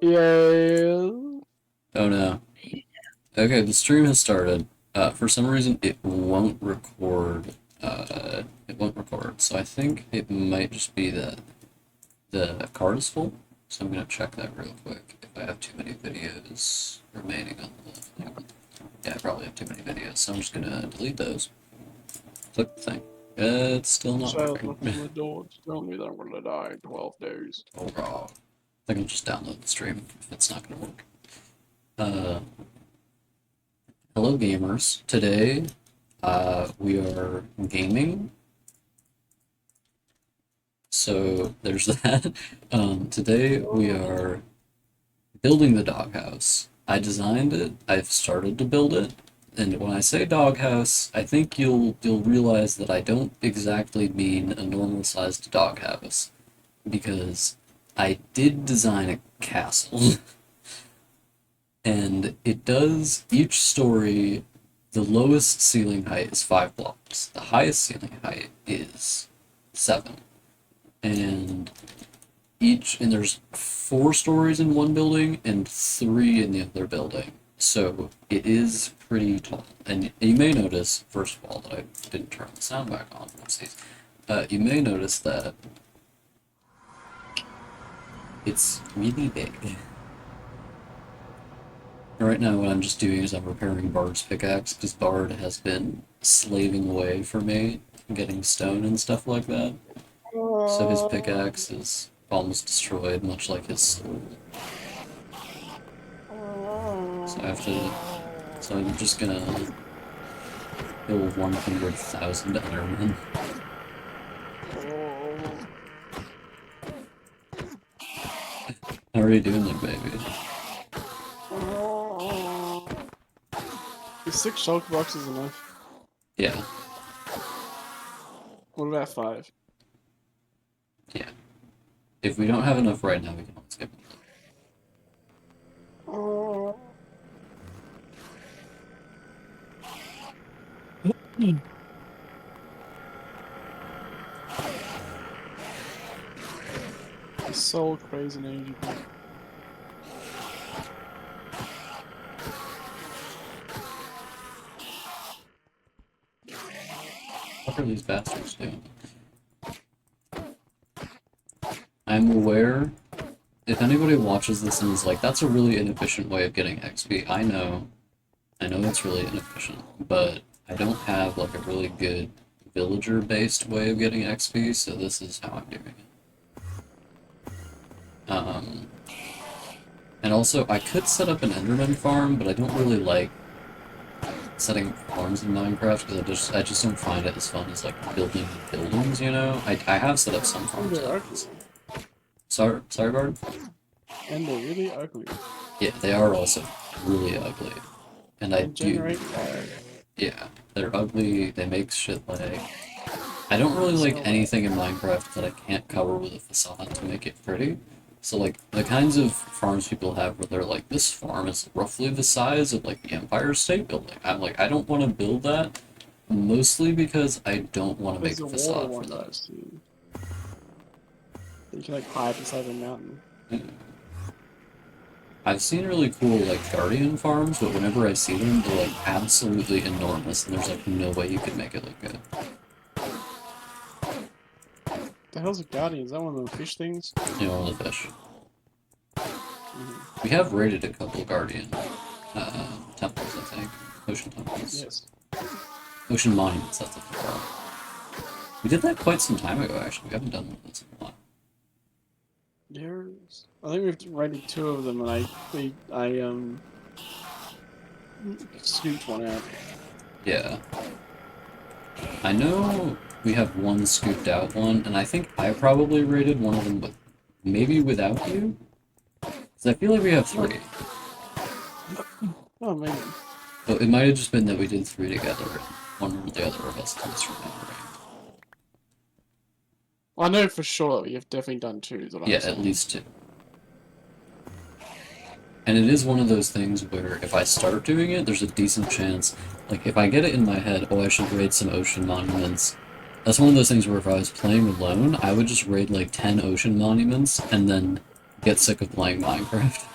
Yeah. Oh no. Okay, the stream has started. For some reason, it won't record. It won't record. So I think it might just be that the card is full. So I'm gonna check that real quick. If I have too many videos remaining on the thing. Yeah, I probably have too many videos. So I'm just gonna delete those. Click the thing. It's still not Child working. knocking on the door, telling me that I'm gonna die in 12 days. Oh, raw. I think I'll just download the stream if it's not gonna work. Uh, Hello gamers. Today, we are gaming. So there's that. Today we are building the doghouse. I designed it. I've started to build it. And when I say doghouse, I think you'll realize that I don't exactly mean a normal sized doghouse because I did design a castle. And it does each story, the lowest ceiling height is 5 blocks. The highest ceiling height is 7. And there's 4 stories in one building and 3 in the other building. So it is pretty tall. And you may notice, first of all, that I didn't turn the sound back on. You may notice that it's really big. Right now, what I'm just doing is I'm repairing Bard's pickaxe because Bard has been slaving away for me, getting stone and stuff like that. So his pickaxe is almost destroyed, much like his soul. So I have to. So I'm just gonna kill 100,000 Endermen. How are you doing there, baby? Is 6 shulk boxes enough? Yeah, What about 5? yeah. If we don't have enough right now, we can always get more. It's so crazy energy. What are these bastards doing? I'm aware if anybody watches this and is like, that's a really inefficient way of getting XP, I know it's really inefficient, but I don't have like a really good villager-based way of getting XP, so this is how I'm doing it. And also, I could set up an Enderman farm, but I don't really like setting farms in Minecraft because I just don't find it as fun as like building buildings, you know? I have set up some And farms. they're ugly. Sorry, Bard? And they're really ugly. Yeah, they are also really ugly. And I And do. generate lag. Yeah, they're ugly, they make shit lag. I don't really like anything in Minecraft that I can't cover with a facade to make it pretty. So like the kinds of farms people have where they're like, this farm is roughly the size of like the Empire State Building. I'm like, I don't want to build that, mostly because I don't want to make There's a a water facade for one that. does too. You can like hide inside a mountain. I've seen really cool like Guardian farms, but whenever I see them, they're like absolutely enormous, and there's like no way you could make it look good. The hell's a guardian? Is that one of the fish things? You know, the fish. We have raided a couple Guardian temples, I think. Ocean temples. Yes. Ocean monuments, that's what they're called. We did that quite some time ago, actually. We haven't done one of those in a while. There's. I think we've rated 2 of them, and I scooped one out. Yeah. I know we have one scooped out one, and I think I probably raided one of them, but maybe without you? Because I feel like we have 3. Oh man. But it might have just been that we did 3 together, and one or the other of us is misremembering. Well, I know for sure that you've definitely done 2. Is what I'm Yeah, saying. at least 2. And it is one of those things where if I start doing it, there's a decent chance, like if I get it in my head, oh, I should raid some ocean monuments. That's one of those things where if I was playing alone, I would just raid like 10 ocean monuments and then get sick of playing Minecraft.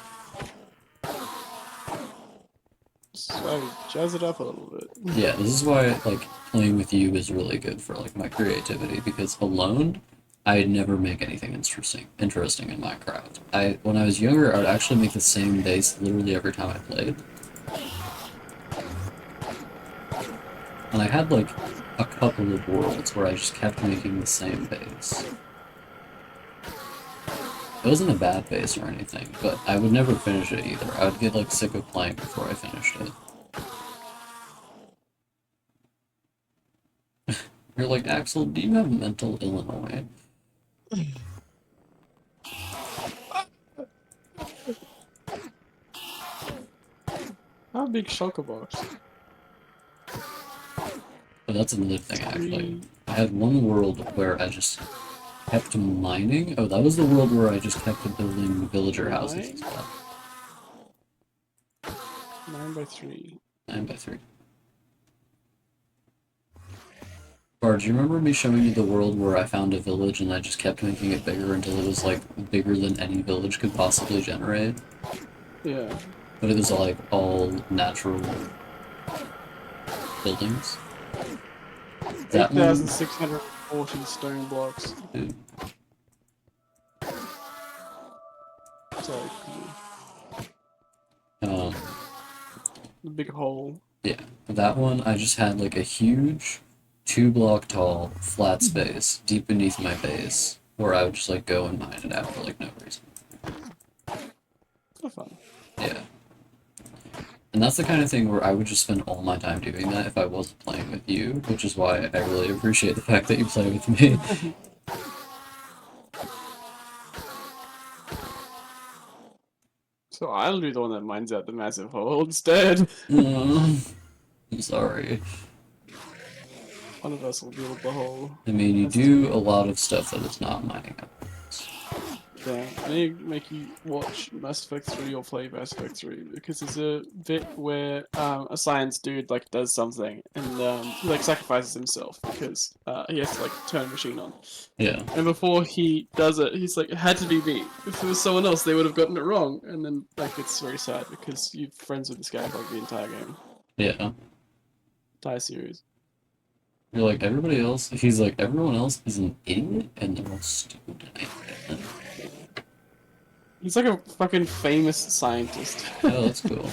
jazz it up a little bit. Yeah, this is why like playing with you is really good for like my creativity because alone I'd never make anything interesting in Minecraft. When I was younger, I would actually make the same base literally every time I played. And I had like a couple of worlds where I just kept making the same base. It wasn't a bad base or anything, but I would never finish it either. I would get like sick of playing before I finished it. You're like, Axel, do you have mental Illinois? How big shulker box? But that's another thing, actually. I had one world where I just kept mining. Oh, that was the world where I just kept building villager houses as well. 9x3. 9x3. Bard, do you remember me showing you the world where I found a village and I just kept making it bigger until it was like bigger than any village could possibly generate? Yeah. But it was like all natural buildings. That one, 8,640 stone blocks. dude, So um, the big hole. yeah, that one I just had like a huge 2 block tall flat space deep beneath my base where I would just like go and mine it out for like no reason. So fun. Yeah. And that's the kind of thing where I would just spend all my time doing that if I wasn't playing with you, which is why I really appreciate the fact that you play with me. So I'll be the one that mines out the massive hole instead. I'm sorry. One of us will build the hole. I mean, you do a lot of stuff that is not mining up. Yeah, I need to make you watch Mass Effect 3 or play Mass Effect 3 because there's a bit where a science dude like does something and he like sacrifices himself because he has to like turn a machine on. Yeah. And before he does it, he's like, it had to be me. If it was someone else, they would have gotten it wrong. And then like it's very sad because you're friends with this guy for like the entire game, Yeah. entire series. You're like, everybody else, he's like, everyone else is an idiot and they're all stupid. He's like a fucking famous scientist. Oh, that's cool.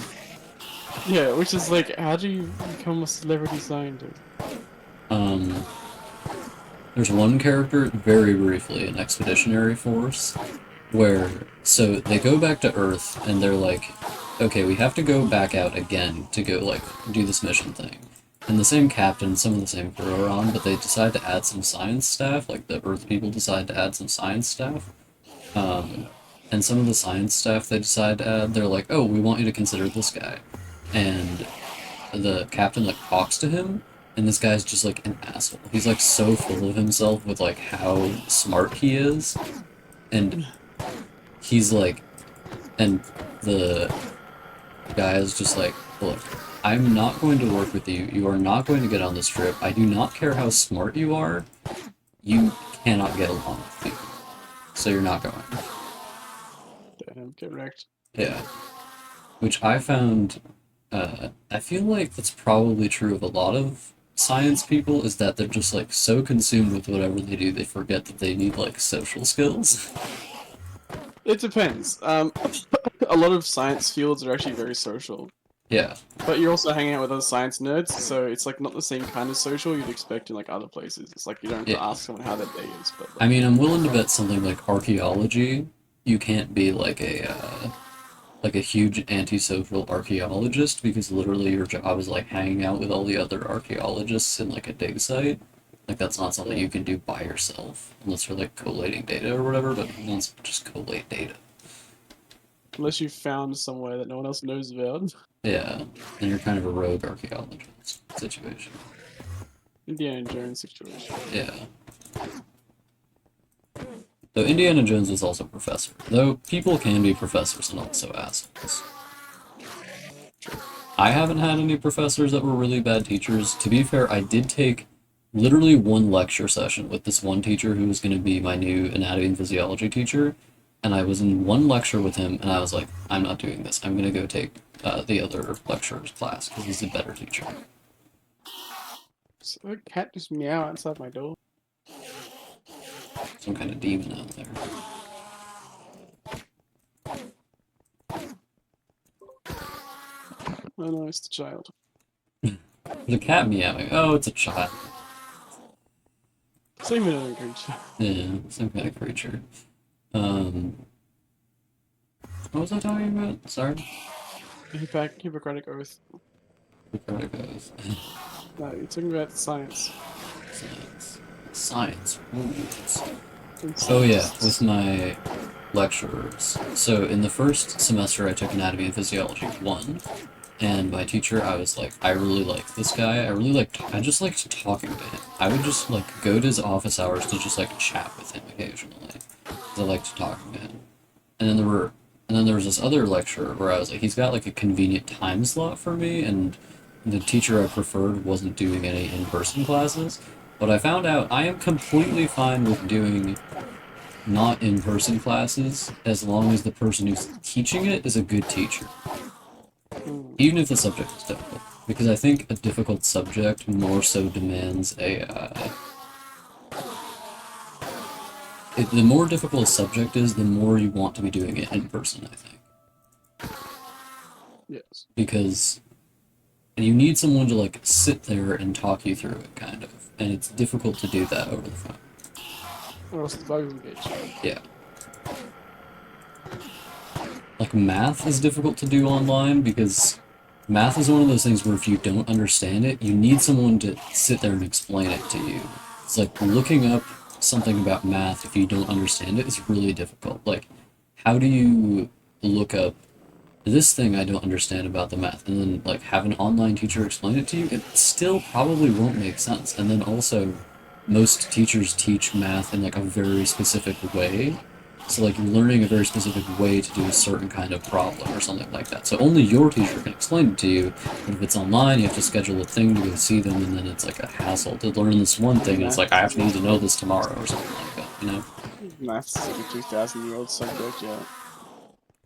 Yeah, which is like, how do you become a celebrity scientist? There's one character, very briefly, in Expeditionary Force, where, so they go back to Earth, and they're like, okay, we have to go back out again to go, like, do this mission thing. And the same captain, some of the same crew are on, but they decide to add some science staff, like, the Earth people decide to add some science staff. And some of the science staff they decide to add, they're like, oh, we want you to consider this guy. And the captain, like, talks to him, and this guy's just, like, an asshole. He's, like, so full of himself with, like, how smart he is. And he's, like, and the guy is just like, look, I'm not going to work with you. You are not going to get on this trip. I do not care how smart you are. You cannot get along with me. So you're not going. Damn, get wrecked. Yeah. Which I found, I feel like that's probably true of a lot of science people, is that they're just, like, so consumed with whatever they do, they forget that they need, like, social skills. It depends. A lot of science fields are actually very social. Yeah. But you're also hanging out with other science nerds, so it's like not the same kind of social you'd expect in like other places. It's like you don't have to ask someone how their day is. But like, I mean, I'm willing to bet something like archaeology, you can't be like a huge antisocial archaeologist because literally your job is like hanging out with all the other archaeologists in like a dig site. Like that's not something you can do by yourself unless you're like collating data or whatever, but who wants to just collate data? unless you found somewhere that no one else knows about. Yeah, and you're kind of a rogue archaeologist situation. Indiana Jones situation. Yeah. Though Indiana Jones was also a professor. Though people can be professors and also assholes. I haven't had any professors that were really bad teachers. To be fair, I did take literally one lecture session with this one teacher who was going to be my new anatomy and physiology teacher. and I was in one lecture with him, and I was like, I'm not doing this. I'm gonna go take the other lecturer's class because he's a better teacher. So a cat just meow outside my door. Some kind of demon out there. Oh no, it's the child. The cat meowing. Oh, it's a child. Same with creature. Yeah, some kind of creature. What was I talking about? Sorry. Hippocratic oath. Where it goes. No, you're talking about science. Science. Science. Ooh, It's oh yeah, just- with my lecturers. So in the first semester I took Anatomy and Physiology 1, and my teacher, I was like, I really like this guy. I just liked talking to him. I would just like go to his office hours to just like chat with him occasionally. 'Cause I liked talking to him. And then there was this other lecturer where I was like, he's got like a convenient time slot for me, and the teacher I preferred wasn't doing any in-person classes. But I found out I am completely fine with doing not in-person classes as long as the person who's teaching it is a good teacher. Even if the subject is difficult. Because I think a difficult subject more so demands the more difficult a subject is, the more you want to be doing it in person, I think. Yes. Because you need someone to like sit there and talk you through it, kind of. And it's difficult to do that over the phone. Or else the bugs engage. Yeah. Like math is difficult to do online because math is one of those things where if you don't understand it, you need someone to sit there and explain it to you. It's like looking up something about math if you don't understand it is really difficult. Like, how do you look up this thing I don't understand about the math and then like have an online teacher explain it to you? It still probably won't make sense. And then also, most teachers teach math in like a very specific way. So like you're learning a very specific way to do a certain kind of problem or something like that. So only your teacher can explain it to you. But if it's online, you have to schedule a thing to go see them, and then it's like a hassle to learn this one thing. And it's like I have to need to know this tomorrow or something like that. You know? Maths is like a 2,000-year-old subject, yeah.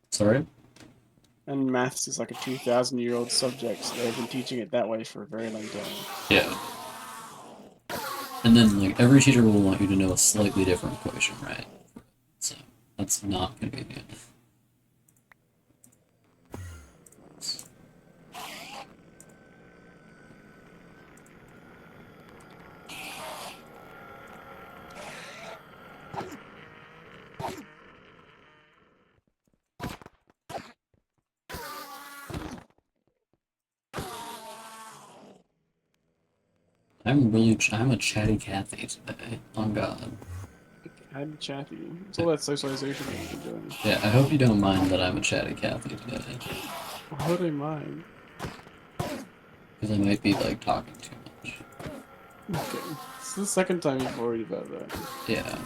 Sorry. And maths is like a 2,000-year-old subject, so they've been teaching it that way for a very long time. Yeah. And then like every teacher will want you to know a slightly different equation, right? So that's not convenient. I'm a chatty Cathy today. On God. I'm chatty. It's all that socialization that you've been doing. Yeah, I hope you don't mind that I'm a chatty Cathy today. Why would I mind? Because I might be like talking too much. Okay. It's the second time you've worried about that. Yeah.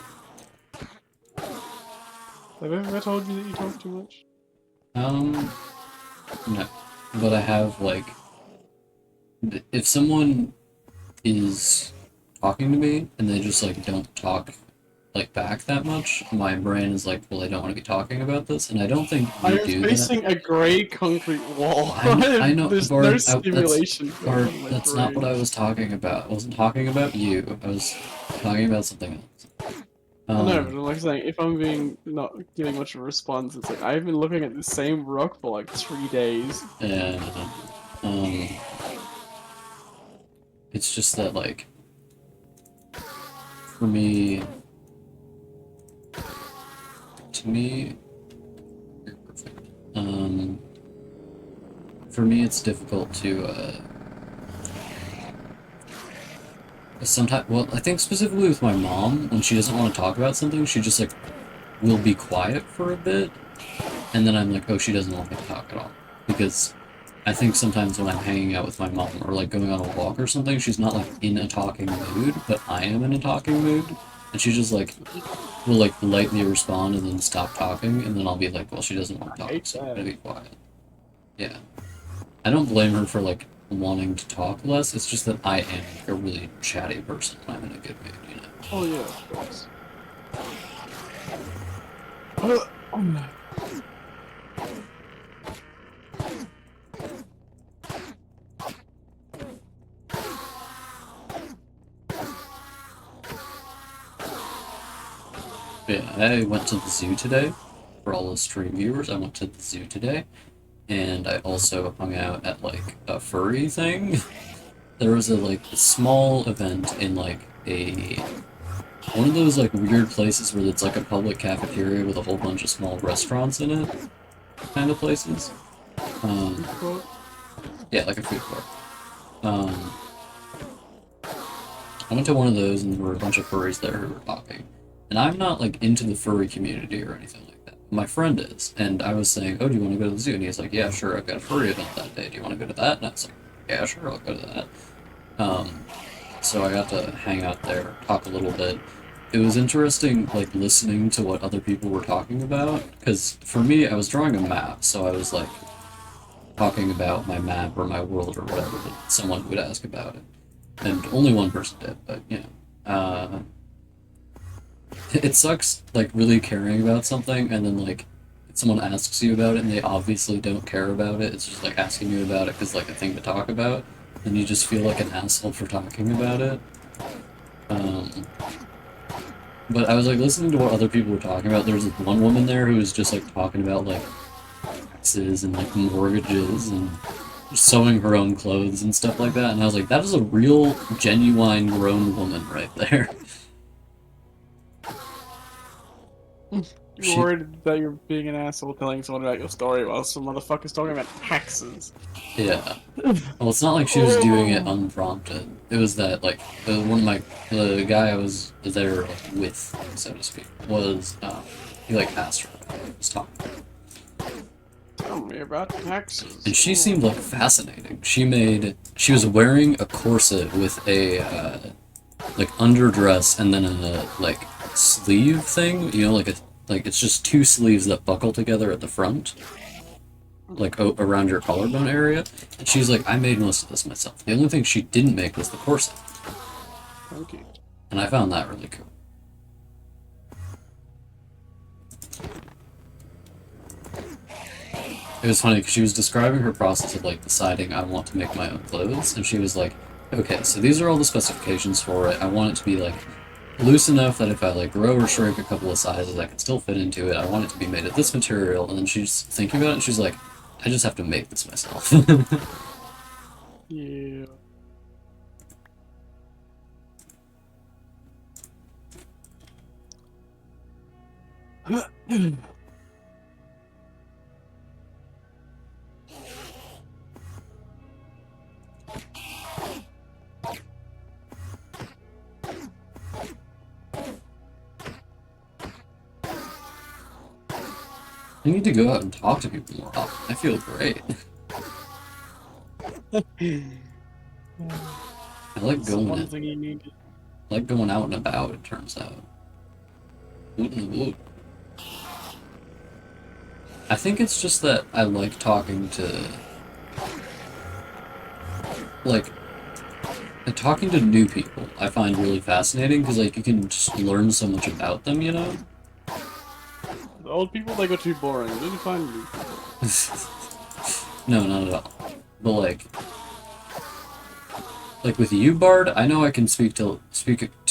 Have I ever told you that you talk too much? No. But I have like if someone is talking to me and they just like don't talk like back that much, my brain is like, well, I don't want to be talking about this, and I don't think I you am do that. facing a grey concrete wall. I know, There's Bard, no stimulation. Bard, going on in my that's not what I brain. was talking about. I wasn't talking about you. I was talking about something else. I know, but I'm like saying, if I'm being not giving much of a response, it's like I've been looking at the same rock for like 3 days. And it's just that like for me, to me, you're perfect. For me, it's difficult to sometimes. Well, I think specifically with my mom, when she doesn't want to talk about something, she just like will be quiet for a bit, and then I'm like, oh, she doesn't want me to talk at all. Because I think sometimes when I'm hanging out with my mom or like going on a walk or something, she's not like in a talking mood, but I am in a talking mood, and she just like will like lightly respond and then stop talking, and then I'll be like, well, she doesn't want to talk, hate so I'm that. gonna be quiet. Yeah. I don't blame her for like wanting to talk less, it's just that I am like, a really chatty person when I'm in a good mood, you know? Oh yeah, of course. Yeah, I went to the zoo today. For all the stream viewers, I went to the zoo today, and I also hung out at like a furry thing. There was a like small event in like a one of those like weird places where it's like a public cafeteria with a whole bunch of small restaurants in it, kind of places. Um, yeah, like a food court. Um, I went to one of those and there were a bunch of furries there who were talking. And I'm not like into the furry community or anything like that. My friend is, and I was saying, "Oh, do you want to go to the zoo?" And he's like, "Yeah, sure. I've got a furry event that day. Do you want to go to that?" And I was like, "Yeah, sure. I'll go to that." So I got to hang out there, talk a little bit. It was interesting, like listening to what other people were talking about. Because for me, I was drawing a map, so I was like talking about my map or my world or whatever that someone would ask about it. And only one person did, but you know. It sucks, like, really caring about something, and then, like, someone asks you about it, and they obviously don't care about it. It's just, like, asking you about it because, like, a thing to talk about, and you just feel like an asshole for talking about it. Um, but I was, like, listening to what other people were talking about. There was like, one woman there who was just, like, talking about, like, taxes and, like, mortgages and sewing her own clothes and stuff like that, and I was like, that is a real, genuine grown woman right there. You're worried that you're being an asshole telling someone about your story while some motherfucker's talking about taxes. Yeah. Well, it's not like she was doing it unprompted. It was that, like, one of my, the guy I was there like, with, so to speak, was, he, like, asked her about it, was talking. Tell me about taxes. And she seemed, like, fascinating. She was wearing a corset with a, like, underdress and then a, like, sleeve thing, you know, like, it's just two sleeves that buckle together at the front. Like around your collarbone area, and she's like, I made most of this myself. The only thing she didn't make was the corset, Okay. and I found that really cool. It was funny because she was describing her process of like deciding I want to make my own clothes, and she was like, okay, so these are all the specifications for it. I want it to be like loose enough that if I like grow or shrink a couple of sizes, I can still fit into it. I want it to be made of this material, and then she's thinking about it, and she's like, I just have to make this myself. Yeah. I need to go out and talk to people more often. I feel great. I like That's the going one in. thing you need. I like going out and about, it turns out. Woot in the woot. I think it's just that I like talking to... Like, talking to new people I find really fascinating, because, like, you can just learn so much about them, you know? The old people, they got too boring. You need to find new people. No, not at all. But, like with you, Bard, I know I can speak to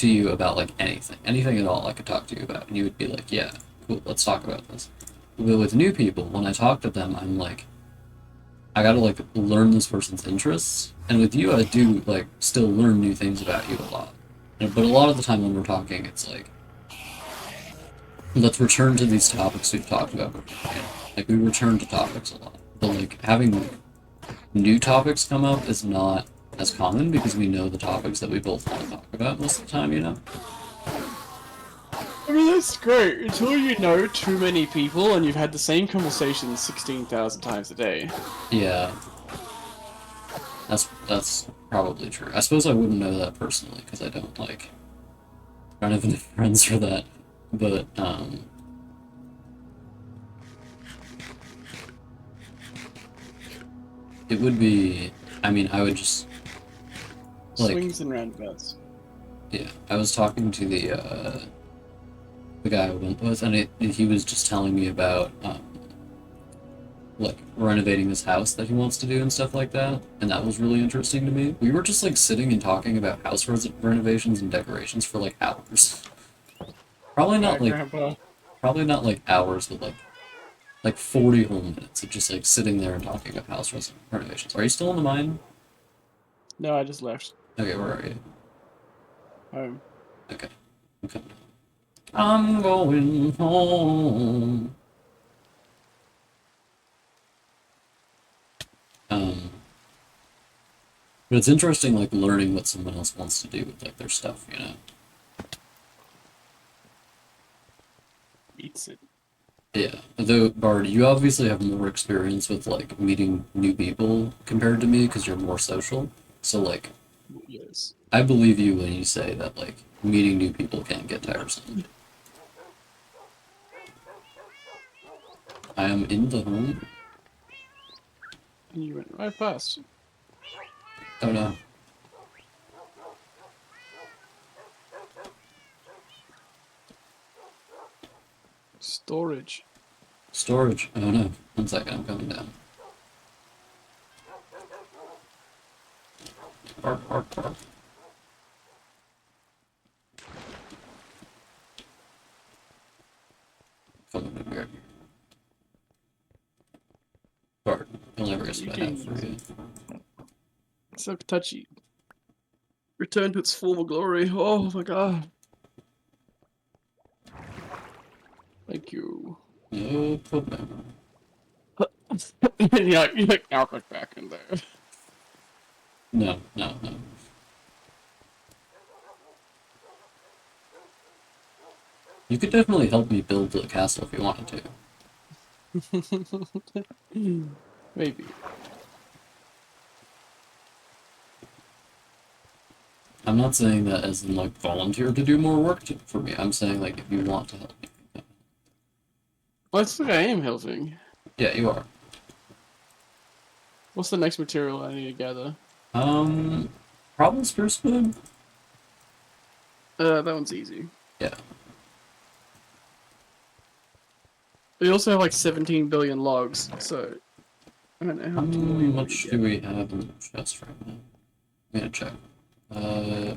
you about, like, anything at all I could talk to you about, and you would be like, yeah, cool, let's talk about this. But with new people, when I talk to them, I'm like, I gotta, like, learn this person's interests, and with you, I do, like, still learn new things about you a lot. But a lot of the time when we're talking, it's like, let's return to these topics we've talked about before. You know? Like, we return to topics a lot. But, like, having new topics come up is not as common because we know the topics that we both want to talk about most of the time, you know? I mean, that's great until you know too many people and you've had the same conversation 16,000 times a day. Yeah. That's probably true. I suppose I wouldn't know that personally because I don't, like, I don't have enough friends for that. But, it would be, I mean, I would just, like, Swings and roundabouts. yeah, I was talking to the guy I went with, and he was just telling me about like renovating his house that he wants to do and stuff like that, and that was really interesting to me. We were just like sitting and talking about house renovations and decorations for like hours. Probably not Alright, like Grandpa. probably not like hours, but like 40 whole minutes of just like sitting there and talking about renovations. Are you still in the mine? No, I just left. Okay, where are you? Home. Okay, okay. I'm going home. Um, but it's interesting, like learning what someone else wants to do with like their stuff, you know? Eats it. Yeah. Although Bard, you obviously have more experience with like meeting new people compared to me because you're more social. So like, Yes. I believe you when you say that like meeting new people can get tiresome. I am in the home. And you went right past. Oh no. Storage. Storage. Oh no. One second, I'm coming down. Bark, bark, bark. Coming over here. Bard, you'll never guess You what I have can for you. so touchy. Return to its former glory. Oh my god. Thank you. No problem. You like now click back in there. No, no, no. You could definitely help me build the castle if you wanted to. Maybe. I'm not saying that as in like volunteer to do more work for me. I'm saying like if you want to help me. Well, I think I am helping. Yeah, you are. What's the next material I need to gather? Um, Problem spruce wood? That one's easy. Yeah. We also have like 17 billion logs, so I don't know how How much more we need much to do get. we have in the chest right now? I'm gonna check. Uh,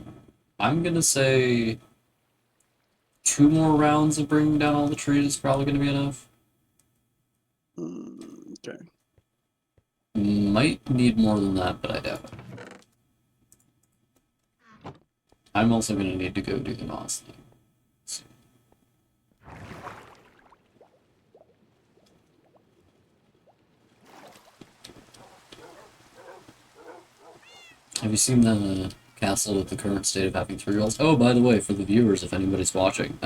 I'm gonna say 2 more rounds of bringing down all the trees is probably gonna be enough. Okay. Might need more than that, but I doubt it. I'm also gonna need to go do the moss thing. Have you seen the castle with the current state of having 3 walls? Oh, by the way, for the viewers, if anybody's watching,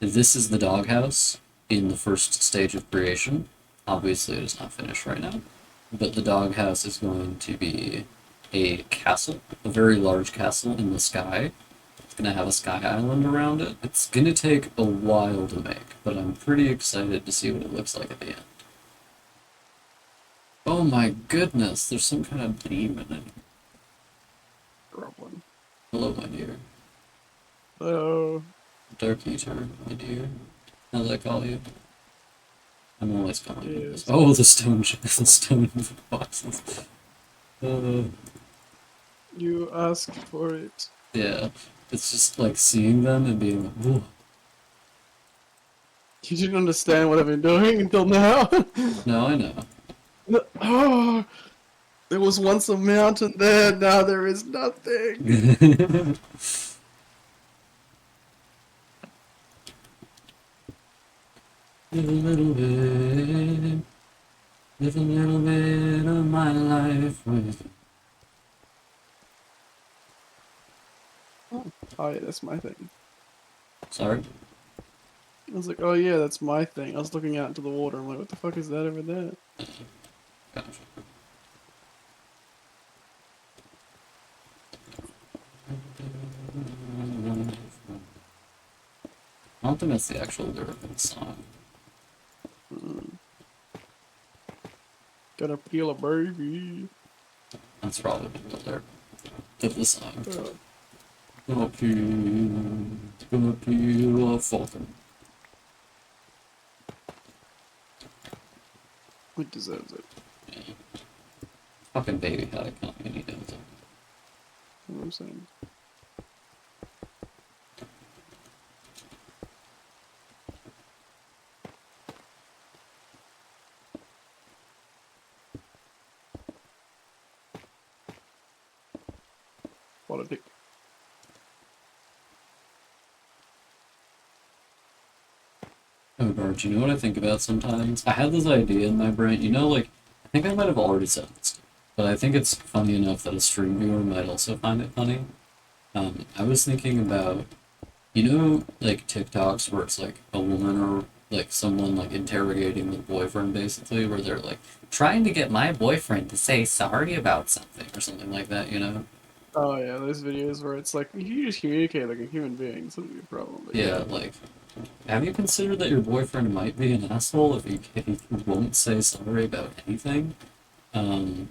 this is the doghouse in the first stage of creation. Obviously, it is not finished right now, but the doghouse is going to be a castle, a very large castle in the sky. It's gonna have a sky island around it. It's gonna take a while to make, but I'm pretty excited to see what it looks like at the end. Oh my goodness, there's some kind of demon in here. Grab one. Hello, my dear. Oh, Dark Eater, my dear. How's I call you? I'm always calling you this. yes. Oh, the stone, the stone boxes. You asked for it. Yeah, it's just like seeing them and being like, whoa. You didn't understand what I've been doing until now. No, I know. Oh, there was once a mountain there, now there is nothing. Live a little bit, live a little bit of my life with you. Oh yeah, that's my thing. Sorry? I was like, oh yeah, that's my thing. I was looking out into the water. I'm like, what the fuck is that over there? Gotcha. I don't think that's the actual lyric of the song. Gotta peel a baby. That's probably the lyric of the song. Uh, Gonna peel a falcon. It deserves it. Yeah. Fucking baby had a company, does it? You know what I'm saying? What a dick. Oh, Bart, you know what I think about sometimes? I had this idea in my brain. You know, like, I think I might have already said this, but I think it's funny enough that a stream viewer might also find it funny. I was thinking about, you know, like TikToks where it's like a woman or like someone like interrogating the boyfriend basically, where they're like trying to get my boyfriend to say sorry about something or something like that, you know? Oh yeah, those videos where it's like, if you just communicate like a human being, it's not be a problem. But Yeah, like, have you considered that your boyfriend might be an asshole if he won't say sorry about anything? Um,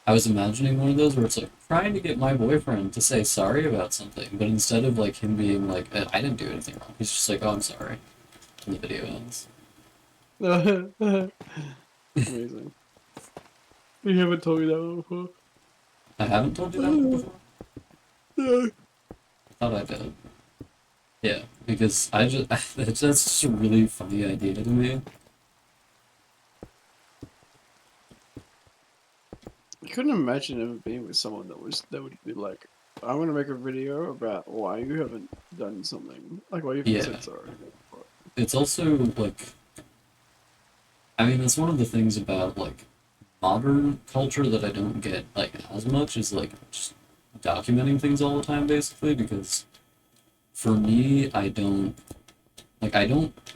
I was imagining one of those where it's like trying to get my boyfriend to say sorry about something, but instead of like him being like, I didn't do anything wrong, he's just like, oh, I'm sorry. And the video ends. amazing. You haven't told me that before. I haven't told you that before? Yeah. I thought I did. Yeah, because I just, that's just a really funny idea to me. I couldn't imagine ever being with someone that would be like, I'm gonna make a video about why you haven't done something, like why you haven't Yeah, said sorry. it's also like, I mean, that's one of the things about like modern culture that I don't get like as much is like just documenting things all the time basically because for me I don't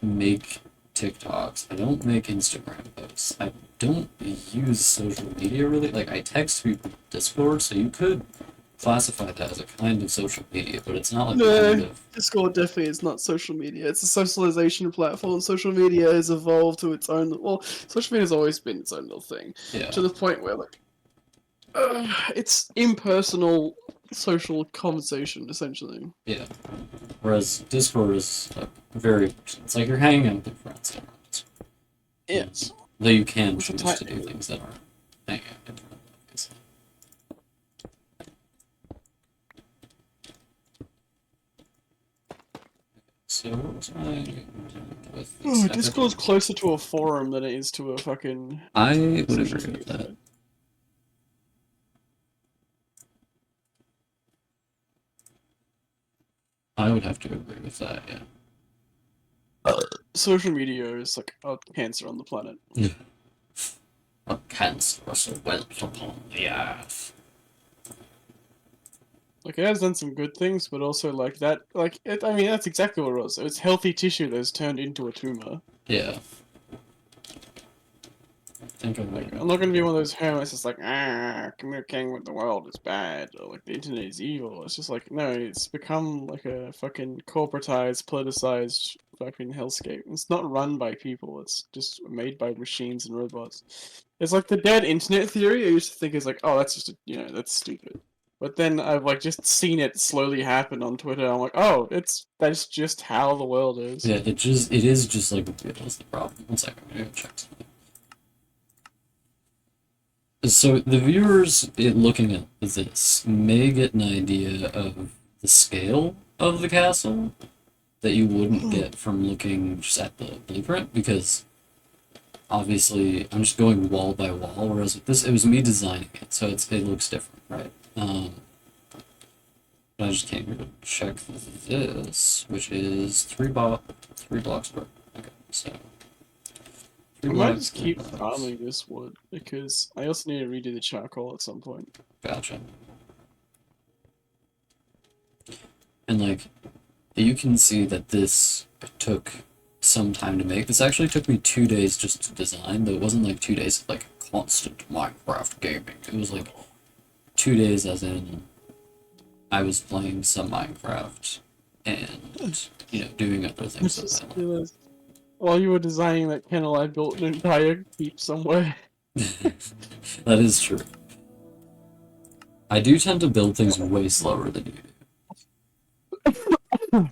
make TikToks, I don't make Instagram posts, I don't use social media really. Like I text people Discord, so you could classify that as a kind of social media, but it's not like the kind No, of Discord definitely is not social media. It's a socialization platform. Social media has evolved to its own. Well, social media has always been its own little thing, yeah, to the point where like it's impersonal social conversation essentially. yeah. Whereas Discord is like very, it's like you're hanging out with your friends. Yes, Though you can with a choose tight. to do things that aren't hanging out with your friends. So what was I with this? Oh, Discord's closer to a forum than it is to a fucking I would social agree media with that. site. I would have to agree with that, yeah. Social media is like a cancer on the planet. A cancerous wealth upon the earth. Like it has done some good things, but also like that, like it, I mean, that's exactly what it was. It's healthy tissue that's turned into a tumor. Yeah. Think of Like it. I'm not gonna be one of those hermits that's like, communicating with the world is bad, or like the internet is evil. It's just like no, it's become like a fucking corporatized, politicized fucking hellscape. It's not run by people. It's just made by machines and robots. It's like the dead internet theory. I used to think is like, oh, that's just that's stupid. But then I've like just seen it slowly happen on Twitter. I'm like, oh, that's just how the world is. Yeah, it is just like it was the problem. One second, I'm gonna check something. So the viewers looking at this may get an idea of the scale of the castle that you wouldn't get from looking just at the blueprint because obviously I'm just going wall by wall, whereas with this it was me designing it, so it looks different, right? But I just came here to check this, which is three blocks per. Okay, so I three might blocks. just keep farming this wood because I also need to redo the charcoal at some point. Gotcha. And like, you can see that this took some time to make. This actually took me 2 days just to design, though it wasn't like 2 days of like constant Minecraft gaming. It was like 2 days as in I was playing some Minecraft and doing other things. Just realized while you were designing that kennel, I built an entire keep somewhere. That is true. I do tend to build things way slower than you do.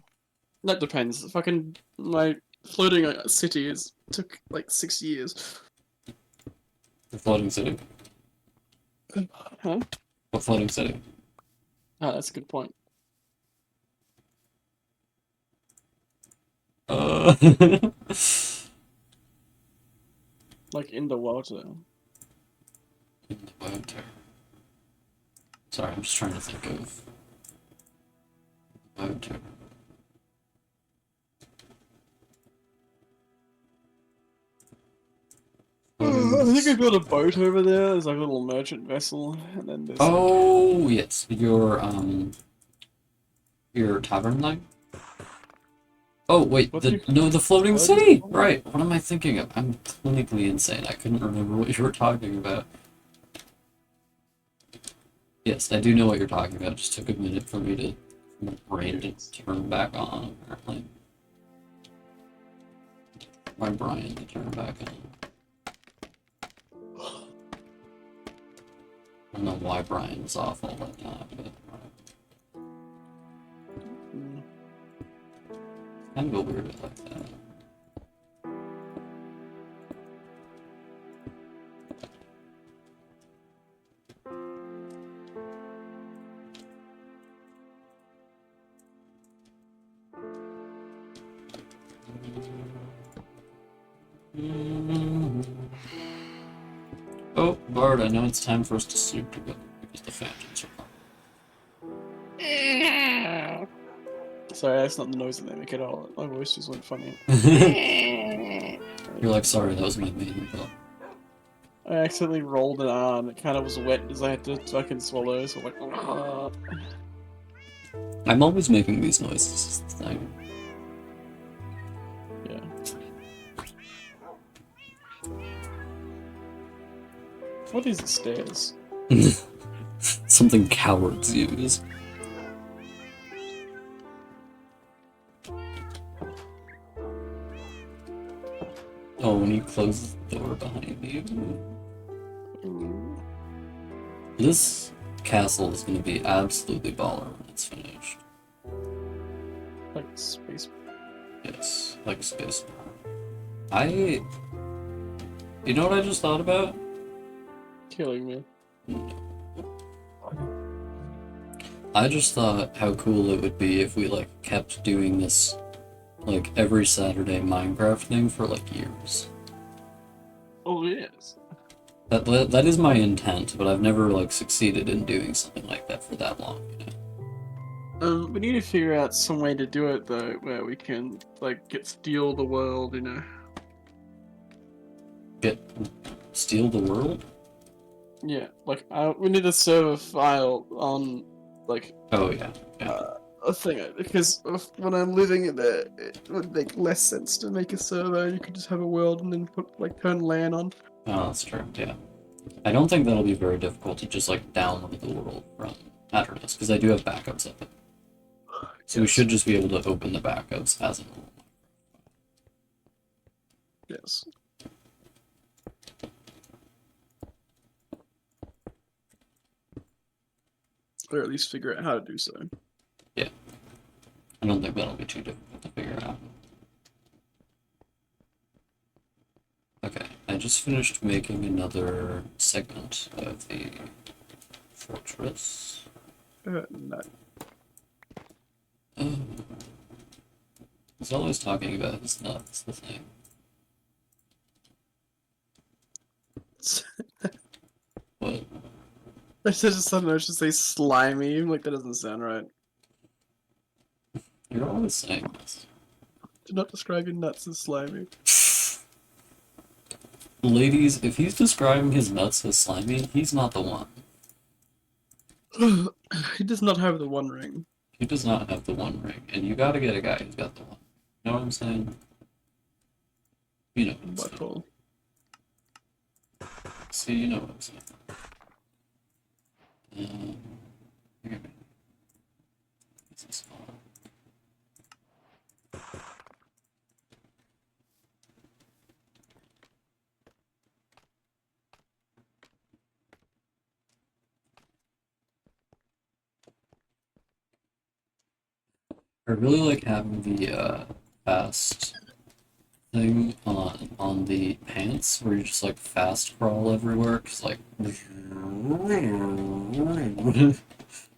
That depends. Fucking my floating city is took like 6 years. The floating city. Huh? What floating city? Ah, that's a good point. In Like in the water. the water. Sorry, I'm just trying to think of water. I think I got a boat over there. There's like a little merchant vessel, and then there's like Oh yes, your tavern thing. Oh wait, what do you the floating floating city. city? Right. What am I thinking of? I'm clinically insane. I couldn't remember what you were talking about. Yes, I do know what you're talking about. It just took a minute for my brain to turn back on. Apparently, my brain to turn back on. I don't know why Brian was off all that time, but Mm. kind of a weird like that. Oh, Bard, I know it's time for us to sleep together because the phantoms are Sorry, that's not the noise that they make at all. My voice just went funny. coming. You're like, sorry, that was my main thought. I accidentally rolled an R and it kind of was wet as I had to fucking swallow, so I'm like, I'm always making these noises. It's the thing. yeah. What is the stairs? Something cowards use. Oh, when you close the door behind you. Ooh. This castle is going to be absolutely baller when it's finished. Like space. Yes, like space. You know what I just thought about? Killing me. I just thought how cool it would be if we like kept doing this like every Saturday Minecraft thing for like years. Oh, yes. That is my intent, but I've never like succeeded in doing something like that for that long. You know? We need to figure out some way to do it though, where we can like steal the world, you know. Steal the world? Yeah, like we need a server file on like Oh yeah, yeah. a thing because when I'm living in there, it would make less sense to make a server. You could just have a world and then put like turn LAN on. Oh, that's true. Yeah. I don't think that'll be very difficult to just like download the world from Address because I do have backups of it. So we Yes. should just be able to open the backups as a normal. Yes. Or at least figure out how to do so. Yeah. I don't think that'll be too difficult to figure out. Okay, I just finished making another segment of the fortress. No. Oh. He's always talking about his nuts, the thing. What? I just I should say slimy. Like that doesn't sound right. You're always saying this. Do not describe your nuts as slimy. Ladies, if he's describing his nuts as slimy, he's not the one. He does not have the one ring. He does not have the one ring, and you gotta get a guy who's got the one. You know what I'm saying? You know what I'm saying. Butthole. See, you know what I'm saying. Here. This is fine. I really like having the fast thing on the pants where you just like fast crawl everywhere, cause like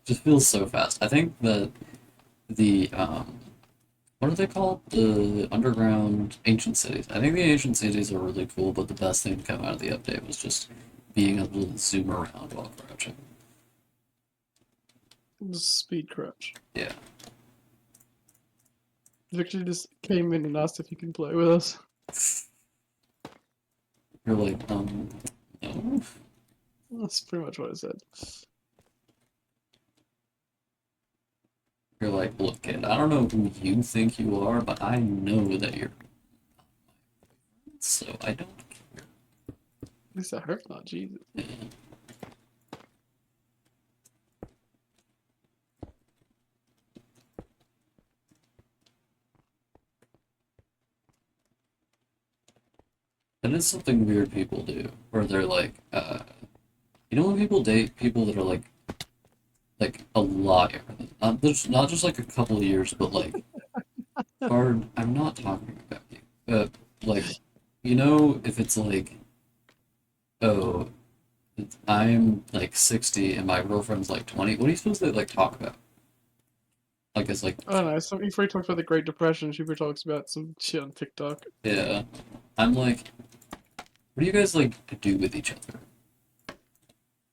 just feels so fast. I think that the what are they called? The underground ancient cities. I think the ancient cities are really cool, but the best thing to come out of the update was just being able to zoom around while crouching. Speed crouch. Yeah. Victor just came in and asked if he can play with us. You're like, no. That's pretty much what I said. You're like, look, kid, I don't know who you think you are, but I know that you're so I don't care. At least I hope not, Jesus. Yeah. That is something weird people do, where they're like, you know when people date people that are like a lot younger than there's not just like a couple of years, but like hard. I'm not talking about you, but like, you know, if it's like, oh, I'm like 60 and my girlfriend's like 20, what are you supposed to like talk about? Like, it's like, I don't know. Some before he talks about the Great Depression, Super talks about some shit on TikTok. yeah, I'm like, what do you guys like do with each other?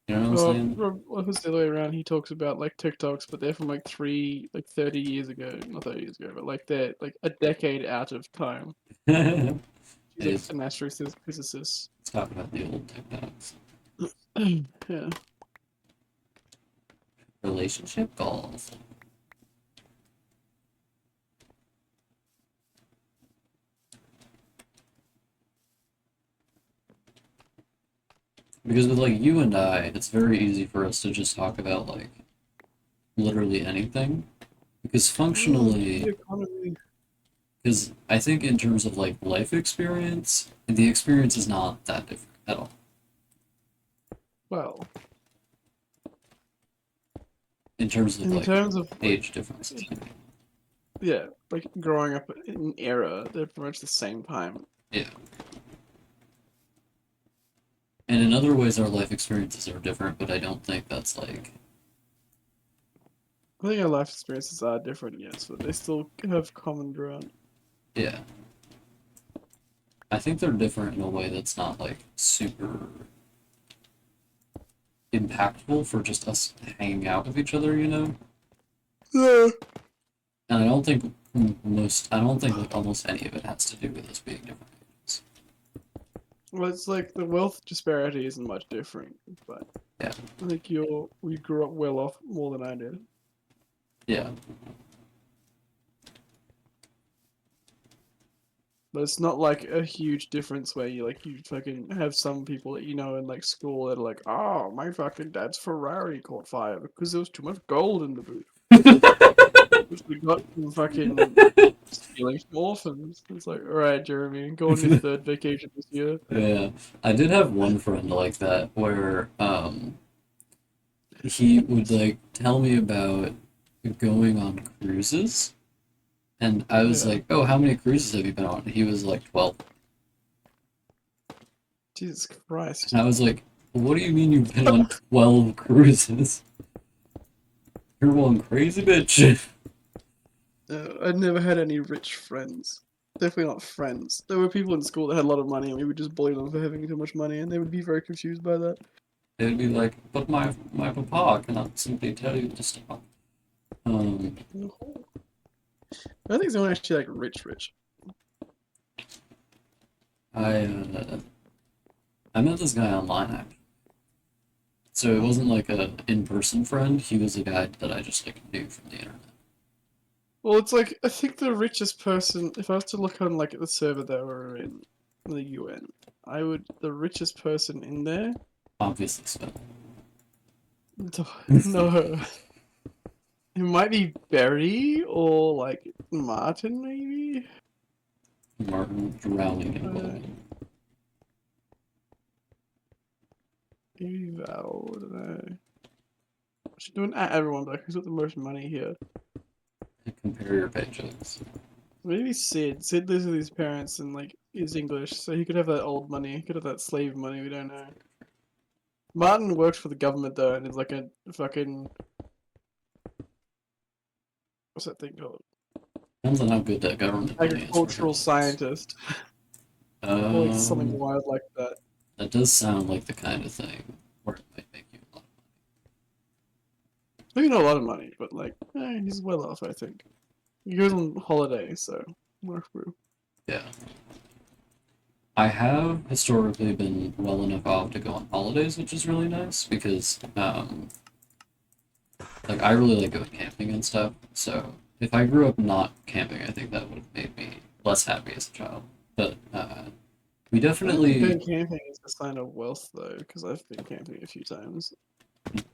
You know what I'm saying? Well, if it's the other way around, he talks about like TikToks, but they're from like 30 years ago. Not 30 years ago, but like they're like a decade out of time. Hey, He's like let's an astrophysicist. talk about the old TikToks. Yeah. Relationship goals. Because with like you and I, it's very easy for us to just talk about like literally anything. Because The functionally, economy. because I think in terms of like life experience, the experience is not that different at all. Well, In terms of in like terms of like, age differences. I mean. yeah, like growing up in an era, they're pretty much the same time. Yeah. And in other ways, our life experiences are different, but I don't think that's like, I think our life experiences are different, yes, but they still have common ground. yeah. I think they're different in a way that's not like super impactful for just us hanging out with each other, you know? Yeah. And I don't think like almost any of it has to do with us being different ages. Well, it's like the wealth disparity isn't much different, but Yeah, I think we grew up well off more than I did. yeah, But it's not like a huge difference where you fucking have some people that you know in like school that are like, oh, my fucking dad's Ferrari caught fire because there was too much gold in the boot, which we got from fucking stealing from orphans. It's like, all right, Jeremy, go on your third vacation this year. yeah. I did have one friend like that where he would like tell me about going on cruises, and I was Yeah, like, "Oh, how many cruises have you been on?" He was like 12, Jesus Christ. and I was like, "What do you mean you've been on 12 cruises? You're one crazy bitch." I never had any rich friends. Definitely not friends. There were people in school that had a lot of money, and we would just bully them for having too much money, and they would be very confused by that. They'd be like, "But my papa cannot simply tell you to stop." Um, I think someone actually like rich. I I met this guy online actually. So it wasn't like a in-person friend. He was a guy that I just like knew from the internet. Well, it's like I think the richest person. If I was to look on like the server that we're in, the UN, the richest person in there. Obviously, so. No, it might be Barry or like Martin, maybe. Martin drowning in Uh, bullying. maybe Val. I don't know. She's doing at everyone, but like, who's got the most money here? Compare your paychecks. Maybe Sid. Sid lives with his parents and like is English, so he could have that old money. He could have that slave money. We don't know. Martin works for the government though, and is like a fucking what's that thing called? Depends on how good that government money is for Agricultural him. scientist, or like something wild like that. That does sound like the kind of thing where it might make you a lot of Maybe not a lot of money, but like he's well off. I think he goes on holiday, so more through. money. Yeah. I have historically been well enough off to go on holidays, which is really nice because, like, I really like going camping and stuff. So if I grew up not camping, I think that would have made me less happy as a child. But we definitely Going camping is a sign of wealth, though, because I've been camping a few times.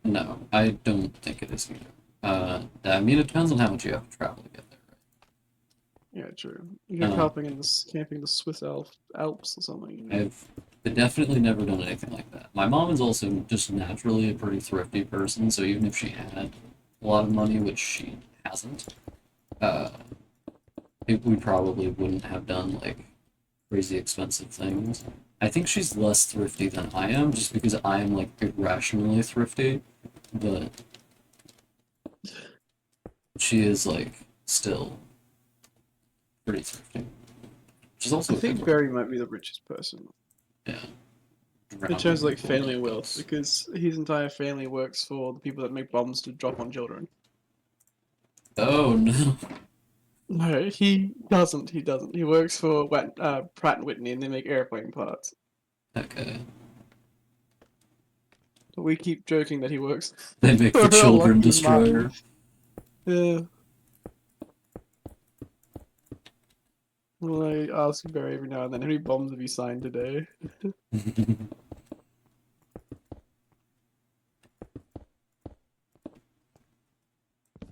no, I don't think it is either. I mean, it depends on how much you have to travel to get there. Yeah, true. You go Um, camping the Swiss Alps or something. You know? I've definitely never done anything like that. My mom is also just naturally a pretty thrifty person, so even if she had a lot of money, which she hasn't, uh, we probably wouldn't have done like crazy expensive things. I think she's less thrifty than I am, just because I am like irrationally thrifty, but she is like still pretty thrifty, which is also I a good think word. Barry might be the richest person Yeah, in terms of drowning like people in family wealth, books. because his entire family works for the people that make bombs to drop on children. Oh no. No, he doesn't. He doesn't. He works for Pratt and Whitney, and they make airplane parts. Okay. We keep joking that he works They make the for children Lockheed Martin. destroyer. Yeah. Well, I ask Barry every now and then, how many bombs have you signed today?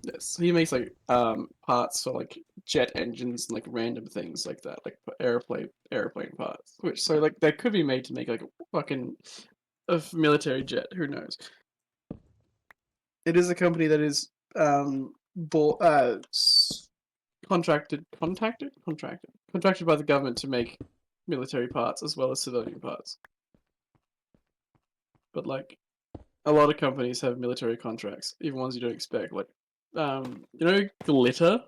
Yes, so he makes like parts for like jet engines and like random things like that, like airplane parts. Which so like that could be made to make like a fucking military jet. Who knows? It is a company that is bought contracted by the government to make military parts as well as civilian parts. But like a lot of companies have military contracts, even ones you don't expect. Like you know, Glitter.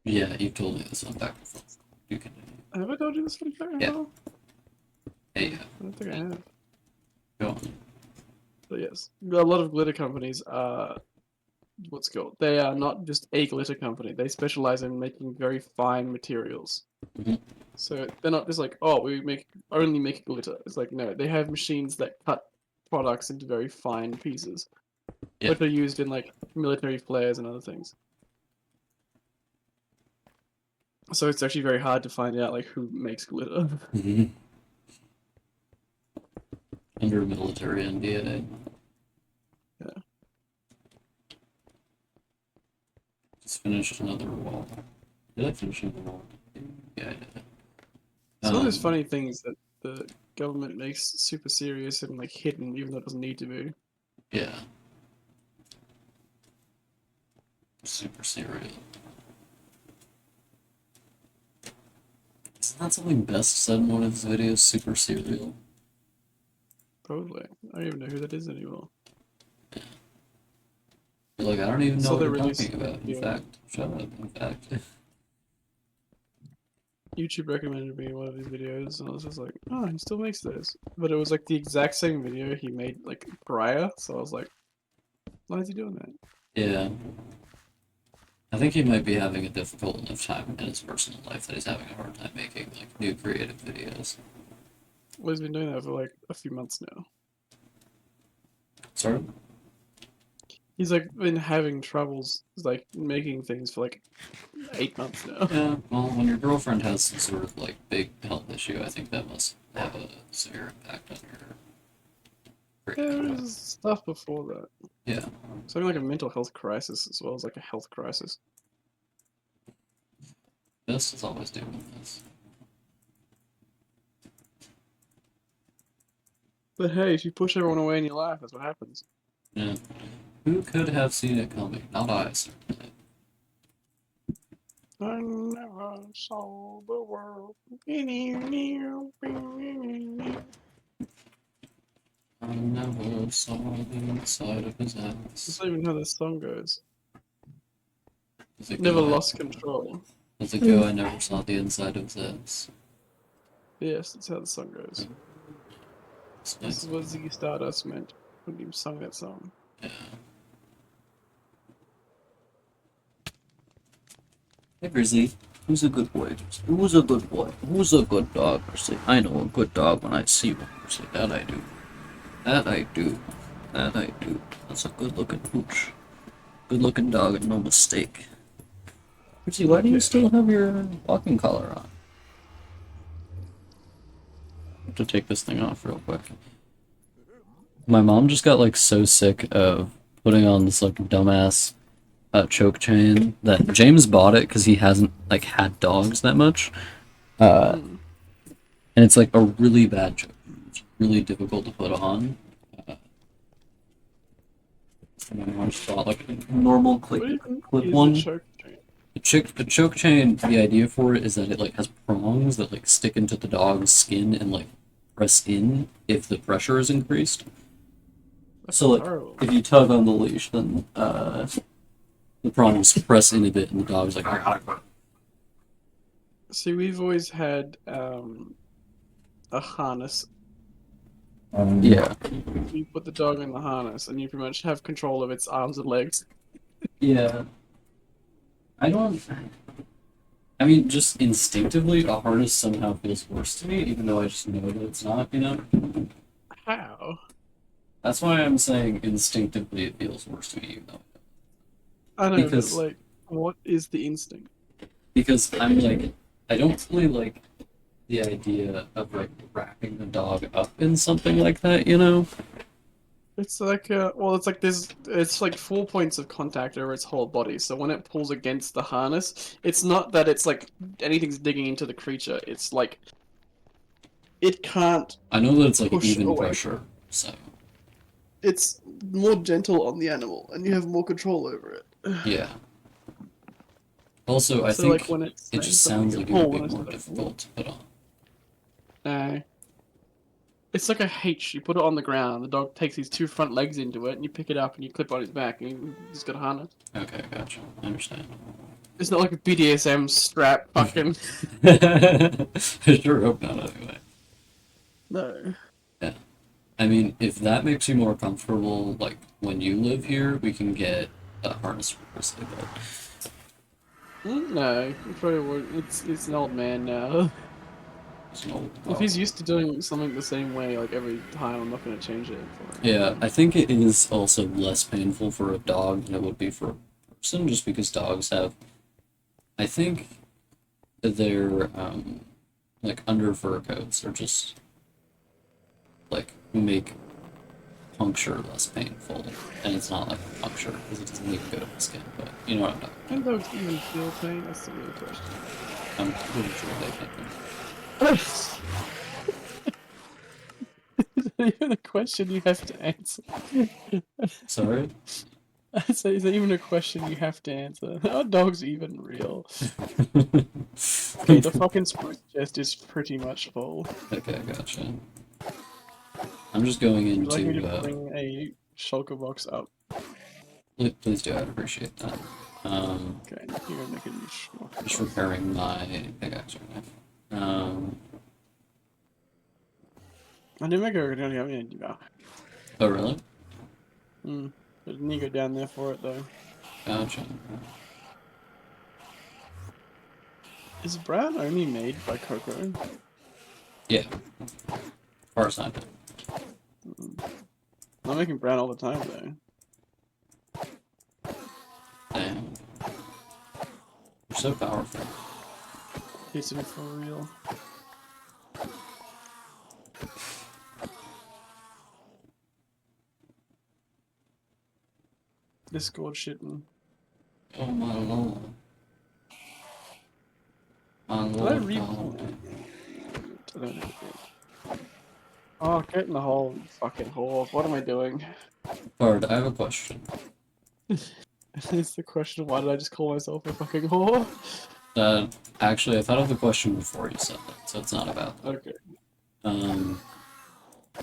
Yeah, you told me this on back before. You can. Have I told you this one Yeah. before? Hey, yeah. I don't think I have. Go on. But yes, a lot of glitter companies are what's it called. They are not just a glitter company. They specialize in making very fine materials. Mhm. So they're not just like, oh, we make only make glitter. It's like no, they have machines that cut products into very fine pieces, Yeah. which are used in like military flares and other things. So it's actually very hard to find out like who makes glitter. Mhm. Under military NDA. Yeah. Just finished another wall. Did I finish another wall? Yeah, I did. It's one of those Um, funny things that the government makes super serious and like hidden, even though it doesn't need to be. yeah. Super serial. Isn't that something Best said in one of his videos? Super serial. Probably. I don't even know who that is anymore. Like, I don't even know So what they you're released talking about. In video. fact, shut up. In fact. YouTube recommended me one of his videos, and I was just like, oh, he still makes those. But it was like the exact same video he made like prior, so I was like, why is he doing that? Yeah. I think he might be having a difficult enough time in his personal life that he's having a hard time making like new creative videos. Well, he's been doing that for like a few months now. Sort of. He's like been having troubles like making things for like 8 months now. Yeah, well, when your girlfriend has some sort of like big health issue, I think that must have a severe impact on your Yeah, there creativity. was stuff before that. Yeah, Something like a mental health crisis as well as like a health crisis. this is always doing this. But hey, if you push everyone away in your life, that's what happens. Yeah. Who could have seen it coming? Not I, certainly. I never saw the world. I never saw the inside of his I ass. don't even know how this song goes. Does it Never go? lost control. Does it go? I never saw the inside of his ass. Yes, that's how the song goes. It's This nice. is what Ziggy Stardust meant when he sung that song. Yeah. Hey, Grizzly. Who's a good boy? Who's a good boy? Who's a good dog, Grizzly? I know a good dog when I see one, Grizzly. That I do. That I do. That I do. That's a good looking pooch. Good looking dog and no mistake. Grizzly, why do you Okay. still have your walking collar on? I have to take this thing off real quick. My mom just got like so sick of putting on this like dumbass choke chain that James bought it because he hasn't like had dogs that much. Mm. And it's like a really bad choke. It's really difficult to put on. And my mom just bought like a normal What clip even clip is a one. choke chain? A choke chain, the idea for it is that it like has prongs that like stick into the dog's skin and like press in if the pressure is increased. That's So like horrible. if you tug on the leash, then the prongs press in a bit, and the dog's like, I gotta go. See, we've always had a harness. Yeah, You put the dog in the harness, and you pretty much have control of its arms and legs. yeah. I don't. I mean, just instinctively, a harness somehow feels worse to me, even though I just know that it's not. You know. How? That's why I'm saying instinctively it feels worse to me, even though. I know, but Because like, what is the instinct? because I'm like, I don't really like the idea of like wrapping the dog up in something like that. You know. It's like well, it's like 4 points of contact over its whole body. So when it pulls against the harness, it's not that it's like anything's digging into the creature. It's like it can't I know that it's like push even away. pressure, so It's more gentle on the animal, and you have more control over it. yeah. Also, I So like think when it's it saying just something, sounds you like it would pull. be When it's more like, difficult to put on. no. It's like a H. You put it on the ground. The dog takes his two front legs into it, and you pick it up and you clip on his back, and he's got a harness. Okay, gotcha. I understand. It's not like a BDSM strap, fucking. I sure hope not, anyway. No. Yeah. I mean, if that makes you more comfortable, like, when you live here, we can get a harness for Grizzly, but No, it probably would. It's an old man now. it's an old If dog. he's used to doing something the same way, like every time, I'm not gonna change it for him. Yeah, I think it is also less painful for a dog than it would be for a person, just because dogs have, I think, their, like, under fur coats are just, like, make puncture less painful, and it's not like a puncture because it doesn't even go to the skin. But you know what I'm talking Can dogs even feel pain? That's the real question. about. I'm pretty sure they can. It's not even a question you have to answer. Sorry. It's not even a question you have to answer. Are dogs even real? Okay, the fucking spruce chest is pretty much full. Okay, gotcha. I'm just going Would you like me into. to bring a shulker box up? Please do. I'd appreciate that. Okay, you're gonna make a new shulker Just box. repairing my pickaxe right now. I didn't make a don't have any. Oh really? Hmm. I didn't go down there for it though. Gotcha. Is brown only made by Coco? Yeah. Far as I know. I'm making brown all the time though. Damn. You're so powerful. Needs to be for real. Discord shitting. Oh my lord. My Did I lord. read? God. I don't know. Oh, get in the hole, you fucking whore. What am I doing? Bard, I have a question. It's the question, why did I just call myself a fucking whore? Actually, I thought of the question before you said that, so it's not about that. Okay. Um,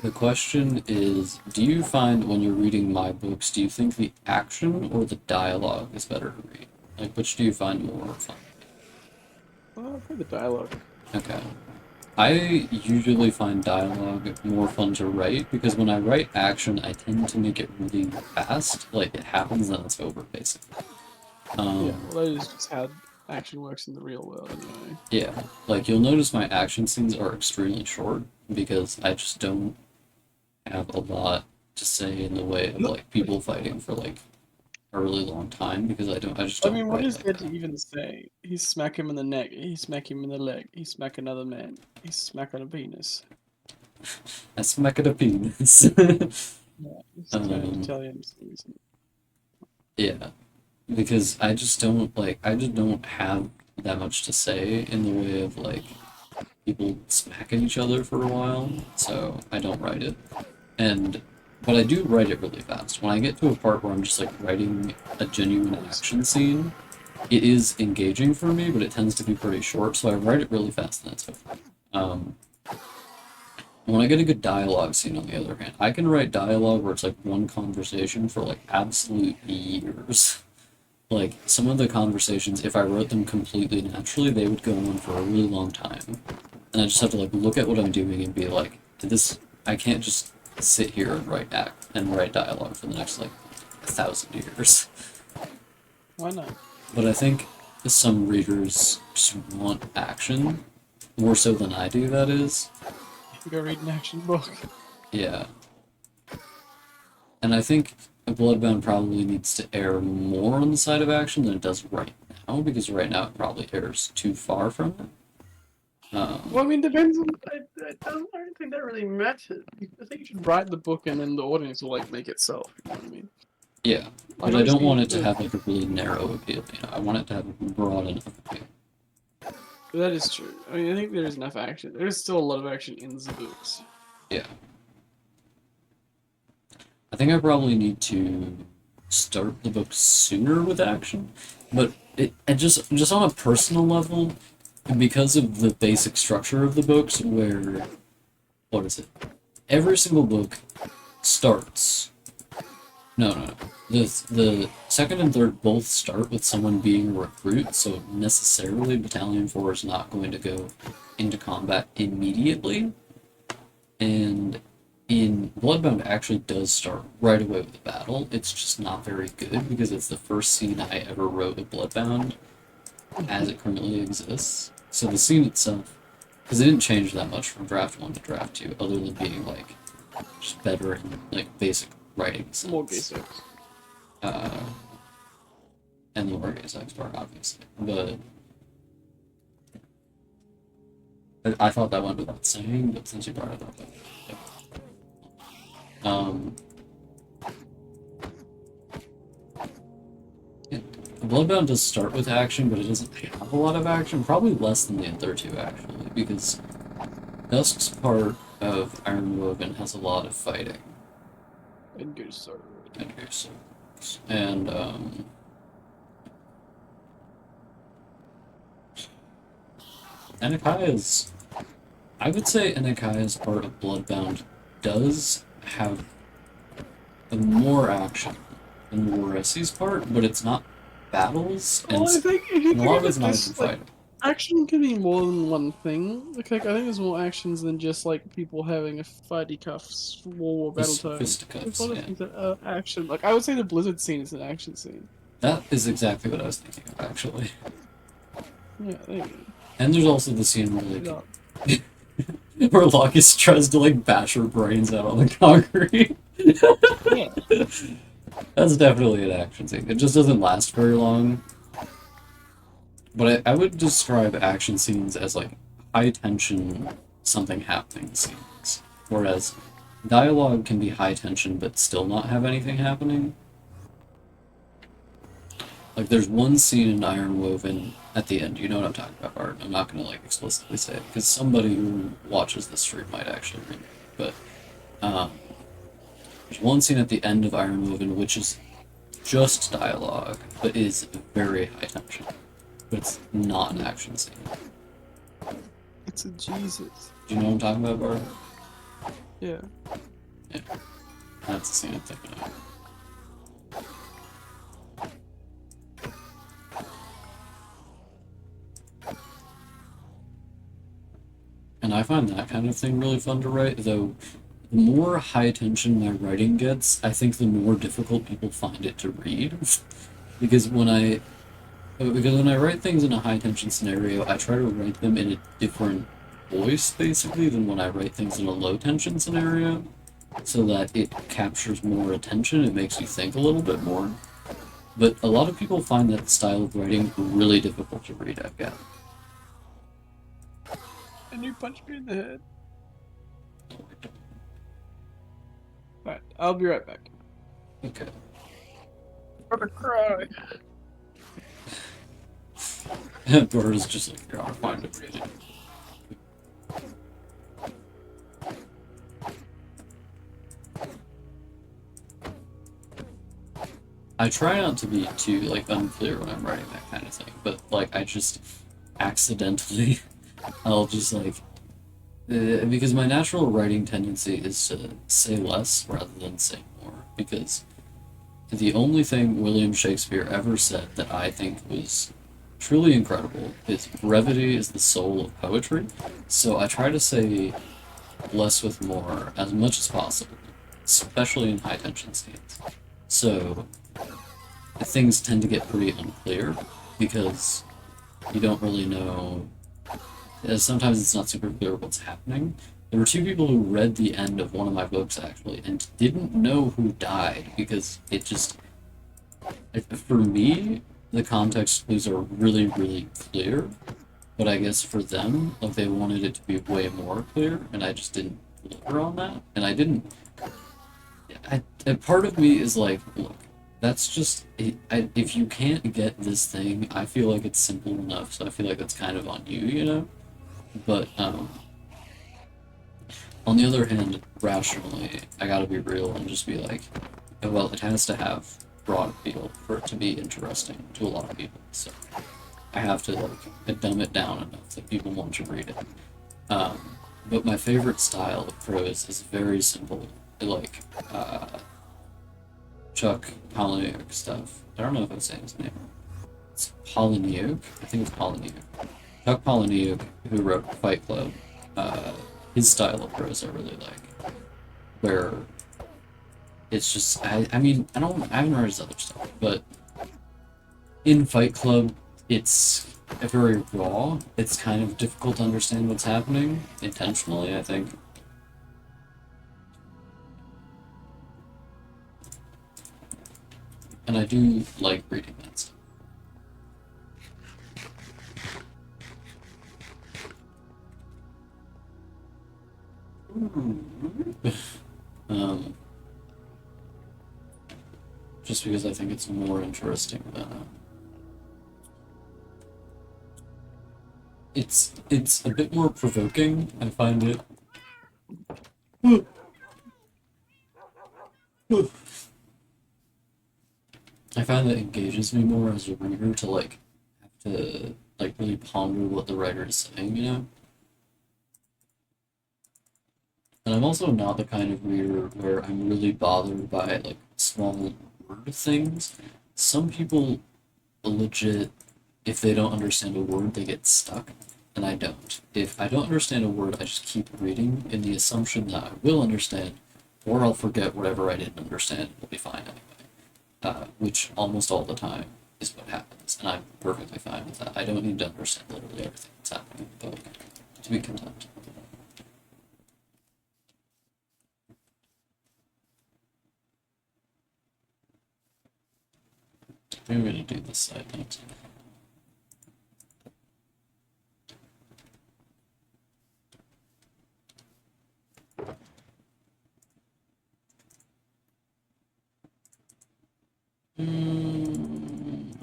the question is, do you find when you're reading my books, do you think the action or the dialogue is better to read? Like, which do you find more fun? Well, for the dialogue. Okay. I usually find dialogue more fun to write because when I write action, I tend to make it really fast. Like, it happens, then it's over, basically. Yeah, Um, well, that is just how action works in the real world, anyway. yeah, like you'll notice my action scenes are extremely short because I just don't have a lot to say in the way of like people fighting for like a really long time because I just I don't mean, what write is like there to that. even say? He smack him in the neck. He smack him in the leg. He smack another man. He smack on a penis. I smack it a penis. Yeah, it's turned um, Italian season. yeah, because I just don't have that much to say in the way of like people smacking each other for a while, so I don't write it. And but I do write it really fast. When I get to a part where I'm just like writing a genuine action scene, it is engaging for me, but it tends to be pretty short, so I write it really fast and that's over. Um, when I get a good dialogue scene, on the other hand, I can write dialogue where it's like one conversation for like absolute years. Like some of the conversations, if I wrote them completely naturally, they would go on for a really long time. And I just have to like look at what I'm doing and be like, did this? I can't just sit here and write dialogue for the next like 1,000 years. Why not? But I think some readers just want action more so than I do. That is, Go read an action book. yeah. And I think Bloodbound probably needs to err more on the side of action than it does right now because right now it probably errs too far from it. Well, I mean, depends on. I don't think that really matters. I think you should write the book and then the audience will like make itself. You know what I mean? Yeah, Like but I don't want obviously, it to have like a really narrow appeal. You know, I want it to have a broad enough appeal. that is true. I mean, I think there is enough action. There is still a lot of action in the books. Yeah, I think I probably need to start the book sooner with action, but and just on a personal level, because of the basic structure of the books, where what is it? Every single book starts. No. The second and third both start with someone being a recruit, so necessarily Battalion 4 is not going to go into combat immediately. And in Bloodbound actually does start right away with a battle. It's just not very good because it's the first scene I ever wrote of Bloodbound as it currently exists. So the scene itself, because it didn't change that much from draft 1 to draft 2, other than being like just better in like basic writing More sense. basic. Uh, and the Wargames part, obviously. But I thought that went without saying, but since you brought it up, yeah. Um, Bloodbound does start with action, but it doesn't have a lot of action. Probably less than the other two, actually, because Dusk's part of Iron Woven has a lot of fighting And good start. and Goose. And, Anakaya's. I would say Anakaya's part of Bloodbound does have more action than Waresi's part, but it's not battles, Well, I think if you and a lot think of it's about not even this, like fighting. action can be more than one thing. Like I think there's more actions than just like people having a fighty cuffs war battle time. There's a Fisticuffs, lot of yeah. things that are action. Like I would say the Blizzard scene is an action scene. That is exactly what I was thinking of, actually. Yeah, there you go. And there's also the scene where, Straight up. like, where Locus tries to, like, bash her brains out on the concrete. Yeah. That's definitely an action scene. It just doesn't last very long. But I would describe action scenes as, like, high tension, something happening scenes. Whereas dialogue can be high tension but still not have anything happening. Like, there's one scene in Iron Woven at the end. You know what I'm talking about, Art. I'm not gonna, like, explicitly say it, because somebody who watches this stream might actually read it. But, there's one scene at the end of Iron Woven which is just dialogue, but is very high tension. but it's not an action scene. It's a Jesus. Do you know what I'm talking about, Bart? Yeah. Yeah, that's the scene I'm thinking of. And I find that kind of thing really fun to write, though the more high tension my writing gets, I think the more difficult people find it to read. because when I write things in a high tension scenario, I try to write them in a different voice basically than when I write things in a low tension scenario, so that it captures more attention, it makes you think a little bit more. But a lot of people find that style of writing really difficult to read, I've got. And you punched me in the head. Right, I'll be right back. Okay. I'm gonna cry. Dora's just like, here, I'll find it really. I try not to be too like unclear when I'm writing that kind of thing, but like I just accidentally, I'll just like because my natural writing tendency is to say less rather than say more. Because the only thing William Shakespeare ever said that I think was truly incredible is brevity is the soul of poetry. So I try to say less with more as much as possible, especially in high tension scenes. So things tend to get pretty unclear because you don't really know. Sometimes it's not super clear what's happening. There were two people who read the end of one of my books actually and didn't know who died because it just. For me, the context clues are really, really clear, but I guess for them, like they wanted it to be way more clear, and I just didn't deliver on that. And I didn't. A part of me is like, look, that's just if you can't get this thing, I feel like it's simple enough, so I feel like that's kind of on you, you know. But on the other hand, rationally, I gotta be real and just be like, well, it has to have broad appeal for it to be interesting to a lot of people. So I have to like dumb it down enough that people want to read it. But my favorite style of prose is very simple, like Chuck Palahniuk stuff. I don't know if I'm saying his name. It's Palahniuk. I think it's Palahniuk. Chuck Palahniuk, who wrote Fight Club, his style of prose I really like, where it's just I mean I haven't read his other stuff, but in Fight Club it's very raw. It's kind of difficult to understand what's happening intentionally, I think. And I do like reading that stuff. um, just because I think it's more interesting than it's a bit more provoking. I find it. I find that engages me more as a reader to like have to like really ponder what the writer is saying, you know. And I'm also not the kind of reader where I'm really bothered by like small word things. Some people legit, if they don't understand a word, they get stuck, and I don't. If I don't understand a word, I just keep reading in the assumption that I will understand, or I'll forget whatever I didn't understand. It'll be fine anyway. Which almost all the time is what happens, and I'm perfectly fine with that. I don't need to understand literally everything that's happening in the book to be content. I'm going to do this side next.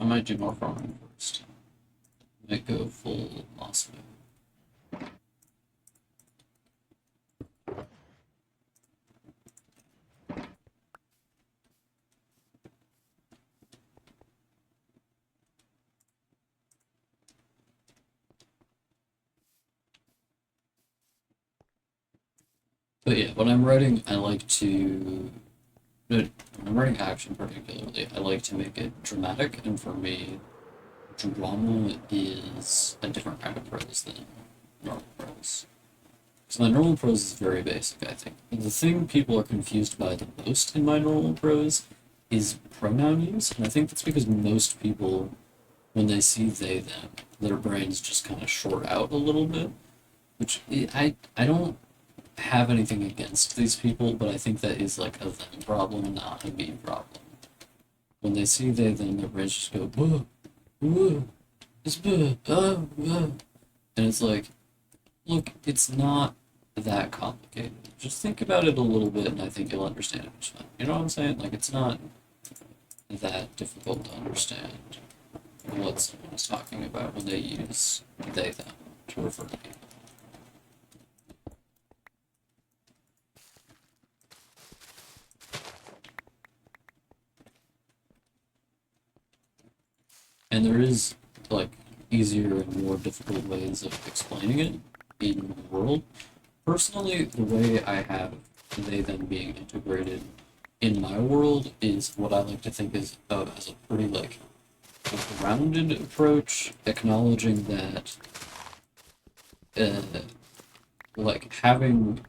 I might do more farming first. Might go full moss mode. But yeah, when I'm writing, I like to. When I'm writing action particularly, I like to make it dramatic, and for me, drama is a different kind of prose than normal prose. So my normal prose is very basic, I think. The thing people are confused by the most in my normal prose is pronoun use, and I think that's because most people, when they see they them, their brains just kind of short out a little bit. I don't have anything against these people, but I think that is like a them problem, not a me problem. When they see they them, their brains just go buh, buh, it's buh, and it's like, look, it's not that complicated. Just think about it a little bit, and I think you'll understand it just fine. You know what I'm saying? Like, it's not that difficult to understand what someone is talking about when they use they them to refer to people. And there is like easier and more difficult ways of explaining it in the world. Personally, the way I have they them being integrated in my world is what I like to think is as a pretty like a grounded approach, acknowledging that uh, like having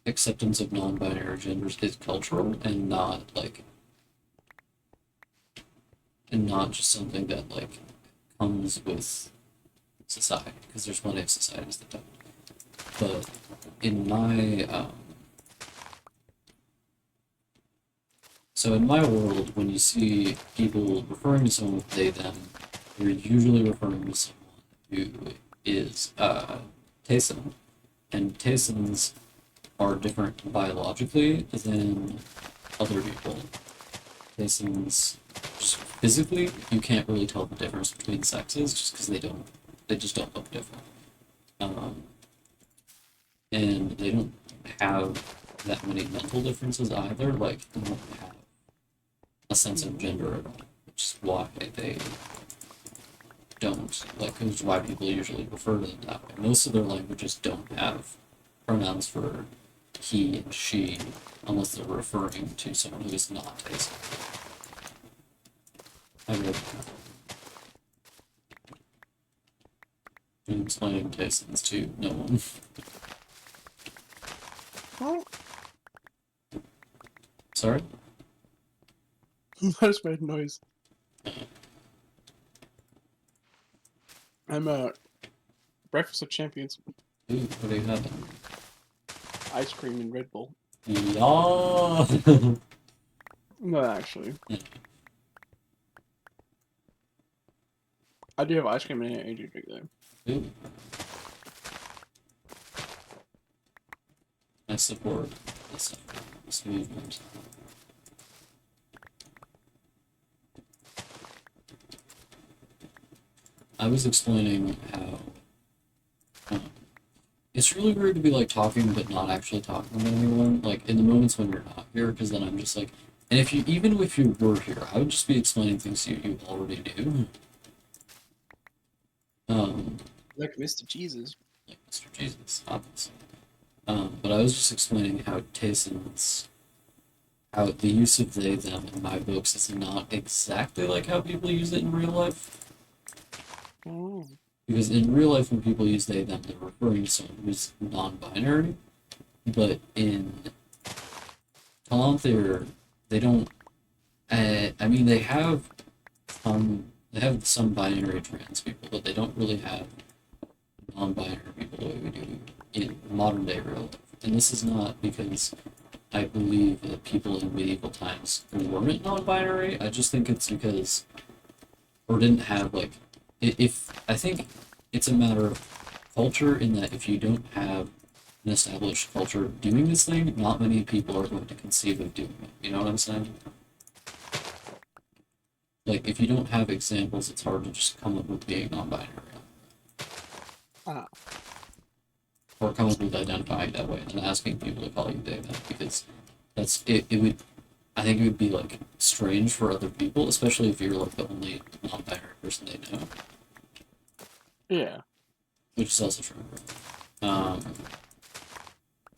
acceptance of non-binary genders is cultural and not like and not just something that like comes with society because there's plenty of societies that don't. But in my so in my world, when you see people referring to someone with they them, you're usually referring to someone who is Taysen, and Taysens are different biologically than other people. Taysens just physically, you can't really tell the difference between sexes just because they just don't look different. Um, and they don't have that many mental differences either. Like they don't have a sense of gender at all, which is why they don't like. Which is why people usually refer to them that way. Most of their languages don't have pronouns for he and she unless they're referring to someone who is not Taysen. I read been explaining Taysens to no one. Well, Sorry? I just made noise. I'm Breakfast of Champions, Ooh, what do you have? ice cream and Red Bull. Yeah. No, actually, I do have ice cream and an energy drink though. Ooh. I support this movement. I was explaining how it's really weird to be like talking but not actually talking to anyone. Like in the moments when you're not here, because then I'm just like, and if you even if you were here, I would just be explaining things you already do. Um, Like Mr. Jesus. like Mr. Jesus, obviously. But I was just explaining how Tayson's how the use of they them in my books is not exactly like how people use it in real life. Oh. Because in real life, when people use they them, they're referring to someone who's non-binary. But in Palantir, they don't. I mean, they have some binary trans people, but they don't really have non-binary people the way we do in modern day real life. And this is not because I believe that people in medieval times weren't non-binary. I just think it's because or didn't have like if I think it's a matter of culture in that if you don't have an established culture of doing this thing, not many people are going to conceive of doing it. You know what I'm saying? Like if you don't have examples, it's hard to just come up with being non-binary Ah. or come up with identifying that way and asking people to call you they them because that's it. It would I think it would be like strange for other people, especially if you're like the only non-binary person they know, Yeah. which is also true. Um,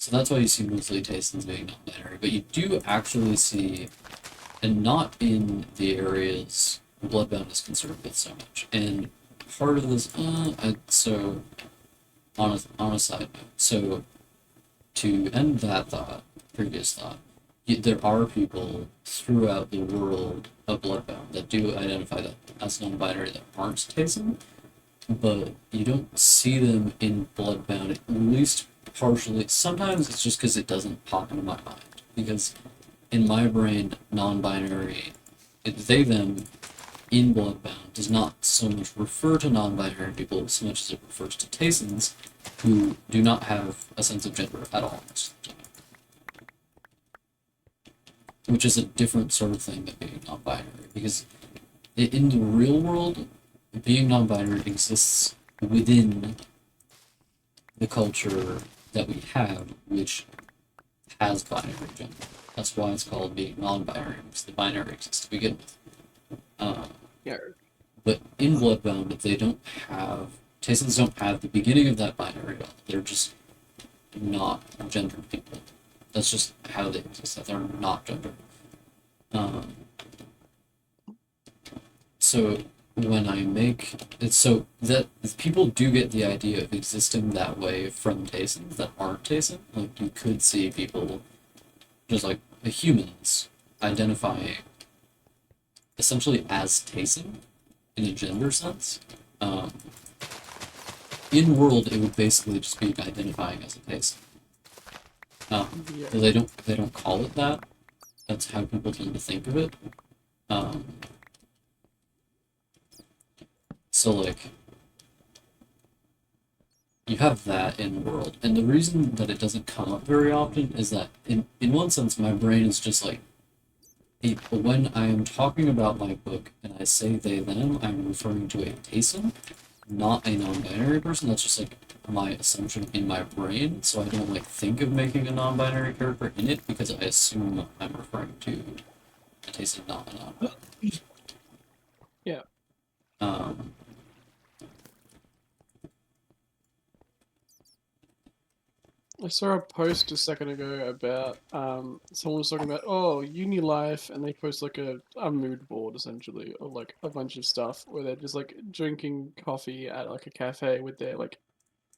So that's why you see mostly Taysons being non-binary. But you do actually see, and not in the areas Bloodbound is concerned with so much. And part of this, so on a side note, so to end that thought, previous thought, there are people throughout the world of Bloodbound that do identify that as non-binary that aren't Tayson, but you don't see them in Bloodbound, at least partially. Sometimes it's just because it doesn't pop into my mind. Because in my brain, non-binary, they, them, in Bloodbound does not so much refer to non-binary people so much as it refers to Taysons who do not have a sense of gender at all. Which is a different sort of thing than being non-binary. Because in the real world, being non-binary exists within the culture that we have, which has binary gender. That's why it's called being non-binary, because the binary exists to begin with. Yeah. But in Bloodbound, they don't have... Taysons don't have the beginning of that binary at all. They're just not gendered people. That's just how they exist, that they're not gendered. So when I make it so that people do get the idea of existing that way from Taysons that aren't Tayson. Like you could see people just like the humans identifying essentially as Tayson in a gender sense. In world, it would basically just be identifying as a Tayson. Yeah. They don't call it that. That's how people tend to think of it. So like you have that in world, and the reason that it doesn't come up very often is that in one sense my brain is just like when I am talking about my book and I say they them, I'm referring to a Tayson, not a non-binary person. That's just like my assumption in my brain, so I don't like think of making a non-binary character in it because I assume I'm referring to a Tayson, not a non-binary. Yeah. I saw a post a second ago about someone was talking about uni life, and they post like a mood board essentially, or like a bunch of stuff where they're just like drinking coffee at like a cafe with their like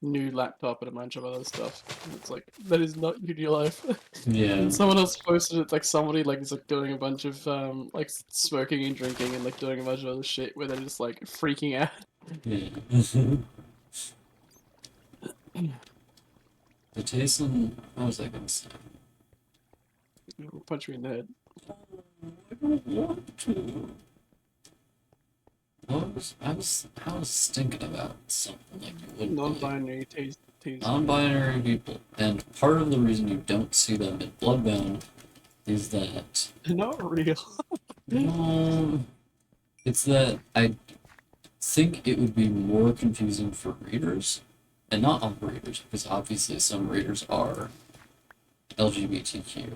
new laptop and a bunch of other stuff. And it's like that is not uni life. Yeah. And someone else posted it like somebody like is like doing a bunch of like smoking and drinking and like doing a bunch of other shit where they're just like freaking out. Yeah. The Tayson, what was I gonna say? Punch me in the head. I don't want to. I was thinking about something like you wouldn't believe. Non-binary taste. Non-binary people, and part of the reason you don't see them in Bloodbound is that Not real. it's that I think it would be more confusing for readers, and not all readers, because obviously some readers are LGBTQ,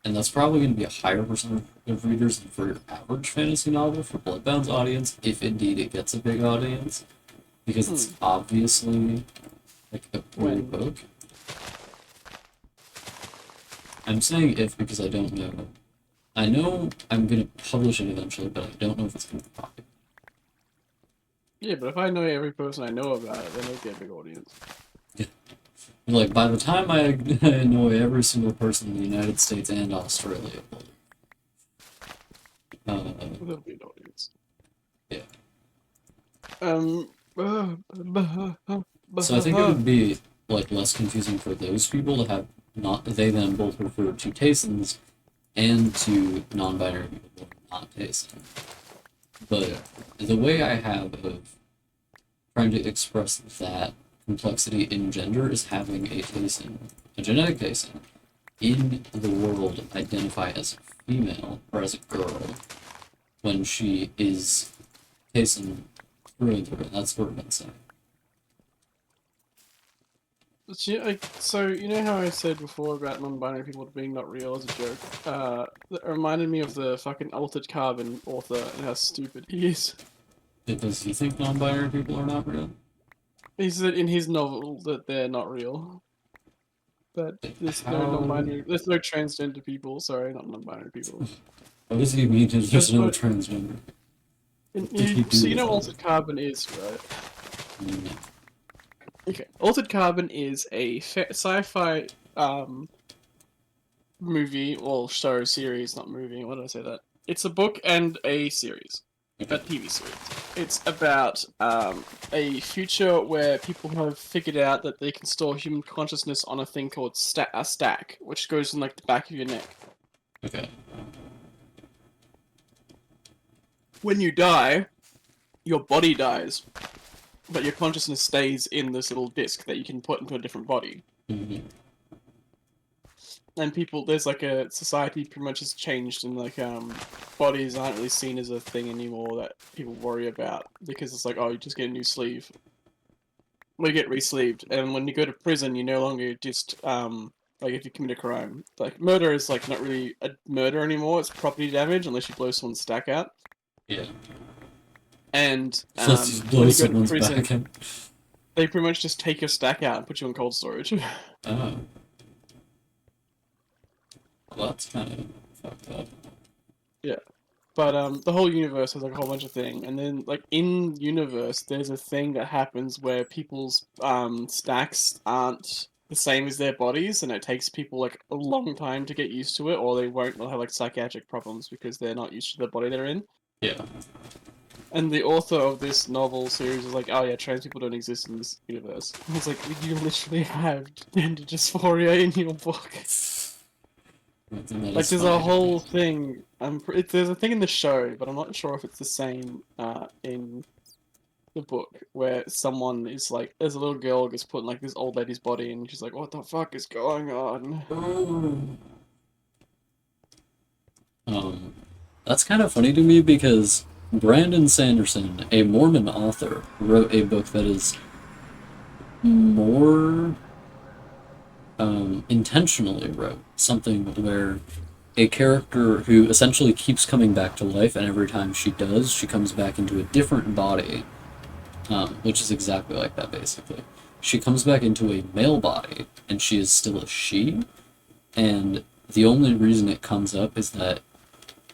and that's probably going to be a higher percentage of readers than for your average fantasy novel for Bloodbound's audience, if indeed it gets a big audience, because it's obviously like a queer book. I'm saying if because I don't know. I know I'm going to publish it eventually, but I don't know if it's going to be popular. Yeah, but if I know every person I know about it, then it'll get a big audience. Yeah. Like, by the time I annoy every single person in the United States and Australia, There'll be an audience. Yeah. So I think it would be, like, less confusing for those people to have not they them both refer to Taysons and to non-binary people who are not Tayson. But the way I have of trying to express that complexity in gender is having a Tayson, a genetic Tayson, in the world identify as a female or as a girl when she is Tayson through and through. That's what I've been saying. So you know how I said before about non-binary people being not real as a joke? That reminded me of the fucking Altered Carbon author and how stupid he is. Does he think non-binary people are not real? He said in his novel that they're not real. But there's no How? non-binary. There's no transgender people. Sorry, not non-binary people. What does he mean? There's There's no no. transgender. And Did he do so you with know, that? altered carbon is right. Mm, Okay, altered carbon is a sci-fi movie, well, show series, not movie. Why did I say that? It's a book and a series, a okay. TV series. It's about a future where people have figured out that they can store human consciousness on a thing called a stack, which goes in like the back of your neck. Okay. When you die, your body dies, but your consciousness stays in this little disc that you can put into a different body. Hmm. And people, there's like a society pretty much has changed, and like bodies aren't really seen as a thing anymore that people worry about, because it's like, oh, you just get a new sleeve, well, you get re-sleeved, and when you go to prison, you no longer just like if you commit a crime, like murder is like not really a murder anymore, it's property damage unless you blow someone's stack out. Yeah. And So let's when blow you go to someone's prison, back in. they pretty much just take your stack out and put you in cold storage. Oh. Well, that's kind of fucked up. Yeah. But the whole universe has like a whole bunch of thing, and then like in universe, there's a thing that happens where people's stacks aren't the same as their bodies, and it takes people like a long time to get used to it, or they won't. They'll have like psychiatric problems because they're not used to the body they're in. Yeah. And the author of this novel series is like, "Oh yeah, trans people don't exist in this universe." And it's like you literally have gender dysphoria in your book. That Like is there's a funny to me. whole thing. There's a thing in the show, but I'm not sure if it's the same in the book where someone is like, there's a little girl gets put in like this old lady's body, and she's like, "What the fuck is going on?" Um, that's kind of funny to me because Brandon Sanderson, a Mormon author, wrote a book that is more intentionally wrote something where a character who essentially keeps coming back to life, and every time she does, she comes back into a different body, which is exactly like that basically. She comes back into a male body, and she is still a she, and the only reason it comes up is that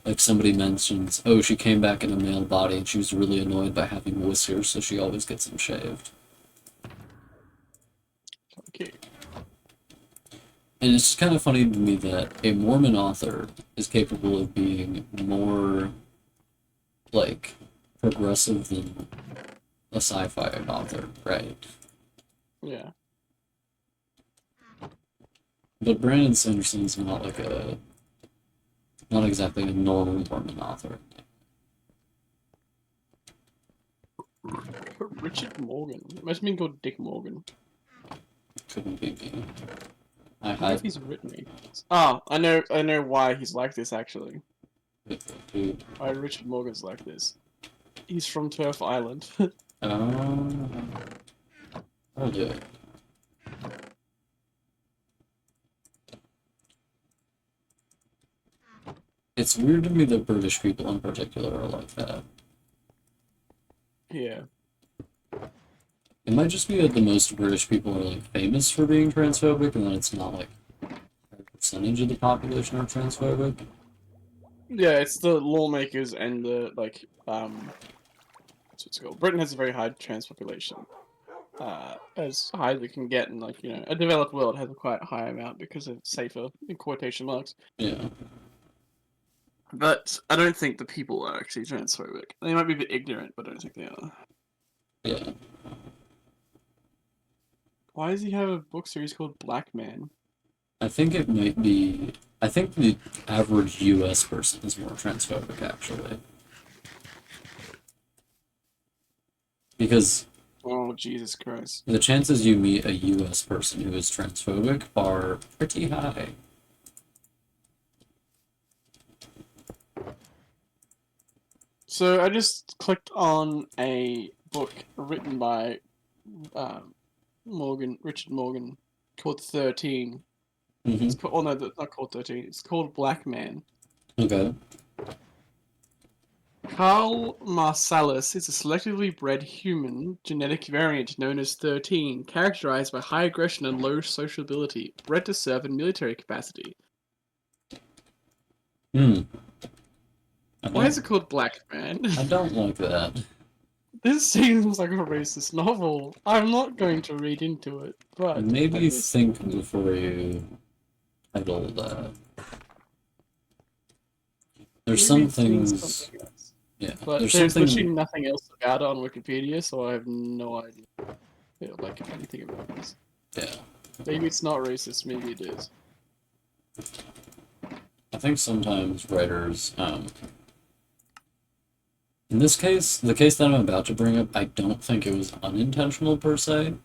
like somebody mentions, oh, she came back in a male body and she was really annoyed by having whiskers, so she always gets them shaved. Okay. And it's just kind of funny to me that a Mormon author is capable of being more like progressive than a sci-fi author, right? Yeah. But Brandon Sanderson's not exactly a normal Mormon author. Richard Morgan. Imagine being called Dick Morgan. Couldn't be me. I I wonder if had he's written anything else. Ah, I know why he's like this actually. to. Why Richard Morgan's like this. He's from Turf Island. Um, I'll do it. It's weird to me that British people in particular are like that. Yeah. It might just be that the most British people are like famous for being transphobic, and that it's not like a percentage of the population are transphobic. Yeah, it's the lawmakers and the like what's it called? Britain has a very high trans population. As high as it can get, and like, a developed world has a quite high amount because it's safer in quotation marks. Yeah, But I don't think the people are actually transphobic. They might be a bit ignorant, but I don't think they are. yeah. Why does he have a book series called Black Man? I think it might be. I think the average U.S. person is more transphobic actually, because Oh, Jesus Christ. the chances you meet a U.S. person who is transphobic are pretty high. So I just clicked on a book written by Richard Morgan, called 13. Hmm. It's called, oh no, not called 13. It's called Black Man. Okay. Carl Marsalis is a selectively bred human genetic variant known as 13, characterized by high aggression and low sociability, bred to serve in military capacity. Hmm. Why is it called Black Man? I don't like that. This seems like a racist novel. I'm not going to read into it, but Maybe I just... think before you title that. There's maybe some it's doing things. something else. Yeah, But there's there's literally something. nothing else about it on Wikipedia, so I have no idea like anything about this. Yeah, Maybe it's not racist, maybe it is. I think sometimes writers. In this case, the case that I'm about to bring up, I don't think it was unintentional per se.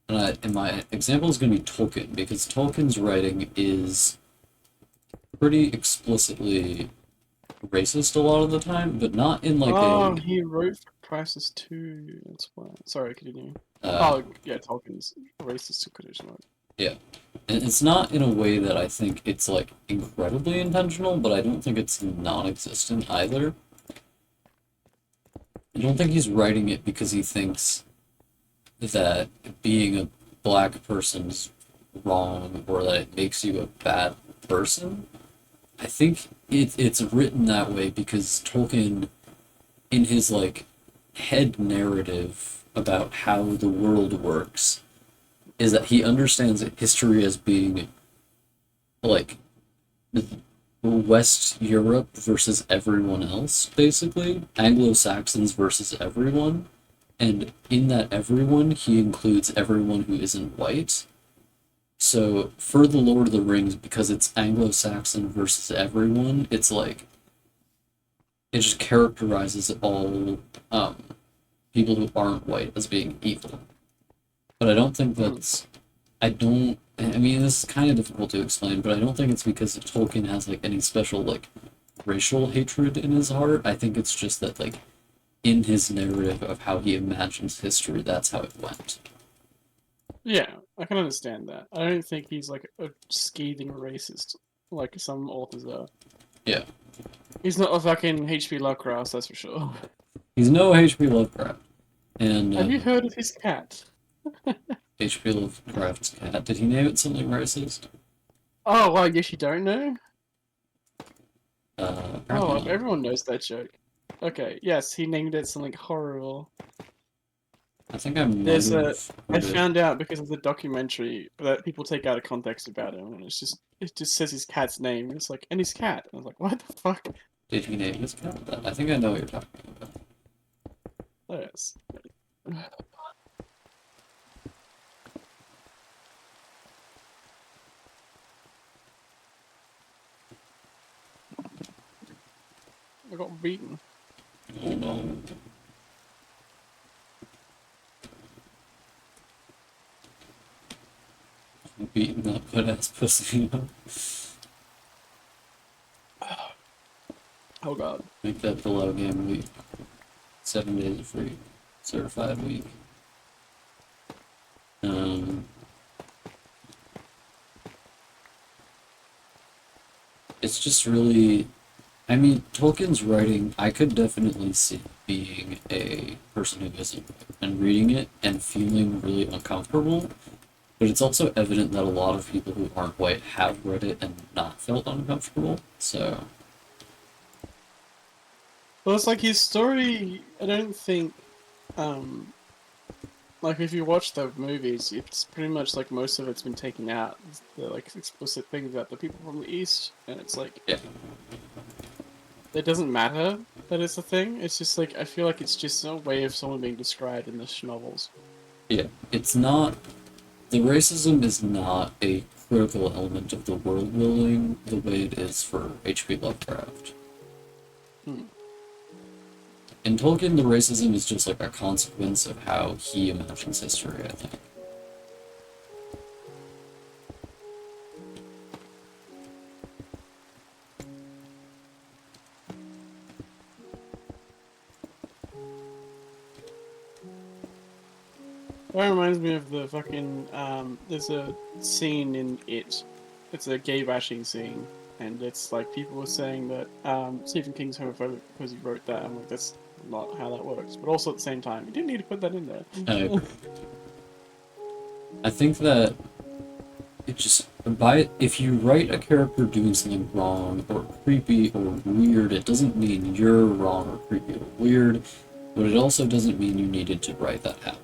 And my example is going to be Tolkien, because Tolkien's writing is pretty explicitly racist a lot of the time, but not in like Oh, a he wrote for Crisis 2, that's why. Sorry, continue. uh, Oh, yeah, Tolkien's racist condition. yeah. And it's not in a way that I think it's like incredibly intentional, but I don't think it's non-existent either. I don't think he's writing it because he thinks that being a black person's wrong or that it makes you a bad person. I think it's written that way because Tolkien, in his like head narrative about how the world works, is that he understands history as being like West Europe versus everyone else, basically. Anglo-Saxons versus everyone. And in that everyone, he includes everyone who isn't white. So for the Lord of the Rings, because it's Anglo-Saxon versus everyone, it's like it just characterizes all people who aren't white as being evil. But I don't think Hmm. that's I don't. I mean, this is kind of difficult to explain, but I don't think it's because Tolkien has like any special like racial hatred in his heart. I think it's just that like in his narrative of how he imagines history, that's how it went. Yeah, I can understand that. I don't think he's like a scathing racist like some authors are. Yeah, He's not a fucking H.P. Lovecraft, that's for sure. he's no H.P. Lovecraft, and Have you heard of his cat? H.P. Lovecraft's cat. Did he name it something racist? Oh, well, I guess you don't know? Apparently Oh, not. everyone knows that joke. Okay, yes, he named it something horrible. I think I might There's a... have I heard it. found out because of the documentary that people take out of context about him, and it just says his cat's name. It's like, and his cat. I was like, what the fuck? Did he name his cat that? I think I know what you're talking about. Oh, yes. I got beaten. Oh no. Beating that butt ass pussy. Oh god. Make that below game week. 7 days of free. Certified week. Um, it's just really. I mean, Tolkien's writing, I could definitely see being a person who isn't and reading it and feeling really uncomfortable. But it's also evident that a lot of people who aren't white have read it and not felt uncomfortable. So, Well, it's like his story. I don't think, um, like if you watch the movies, it's pretty much like most of it's been taken out. The like explicit things about the people from the East, and it's like yeah. it doesn't matter that it's a thing. It's just like I feel like it's just a way of someone being described in the novels. Yeah. It's not. The racism is not a critical element of the world building the way it is for H.P. Lovecraft. Hmm. In Tolkien, the racism is just like a consequence of how he imagines history, I think. That reminds me of the fucking there's a scene in It. It's a gay bashing scene, and it's like people were saying that Stephen King's homophobic because he wrote that. I'm like, that's not how that works. But also at the same time, you didn't need to put that in there. I think that it just if you write a character doing something wrong or creepy or weird, it doesn't mean you're wrong or creepy or weird, but it also doesn't mean you needed to write that happening.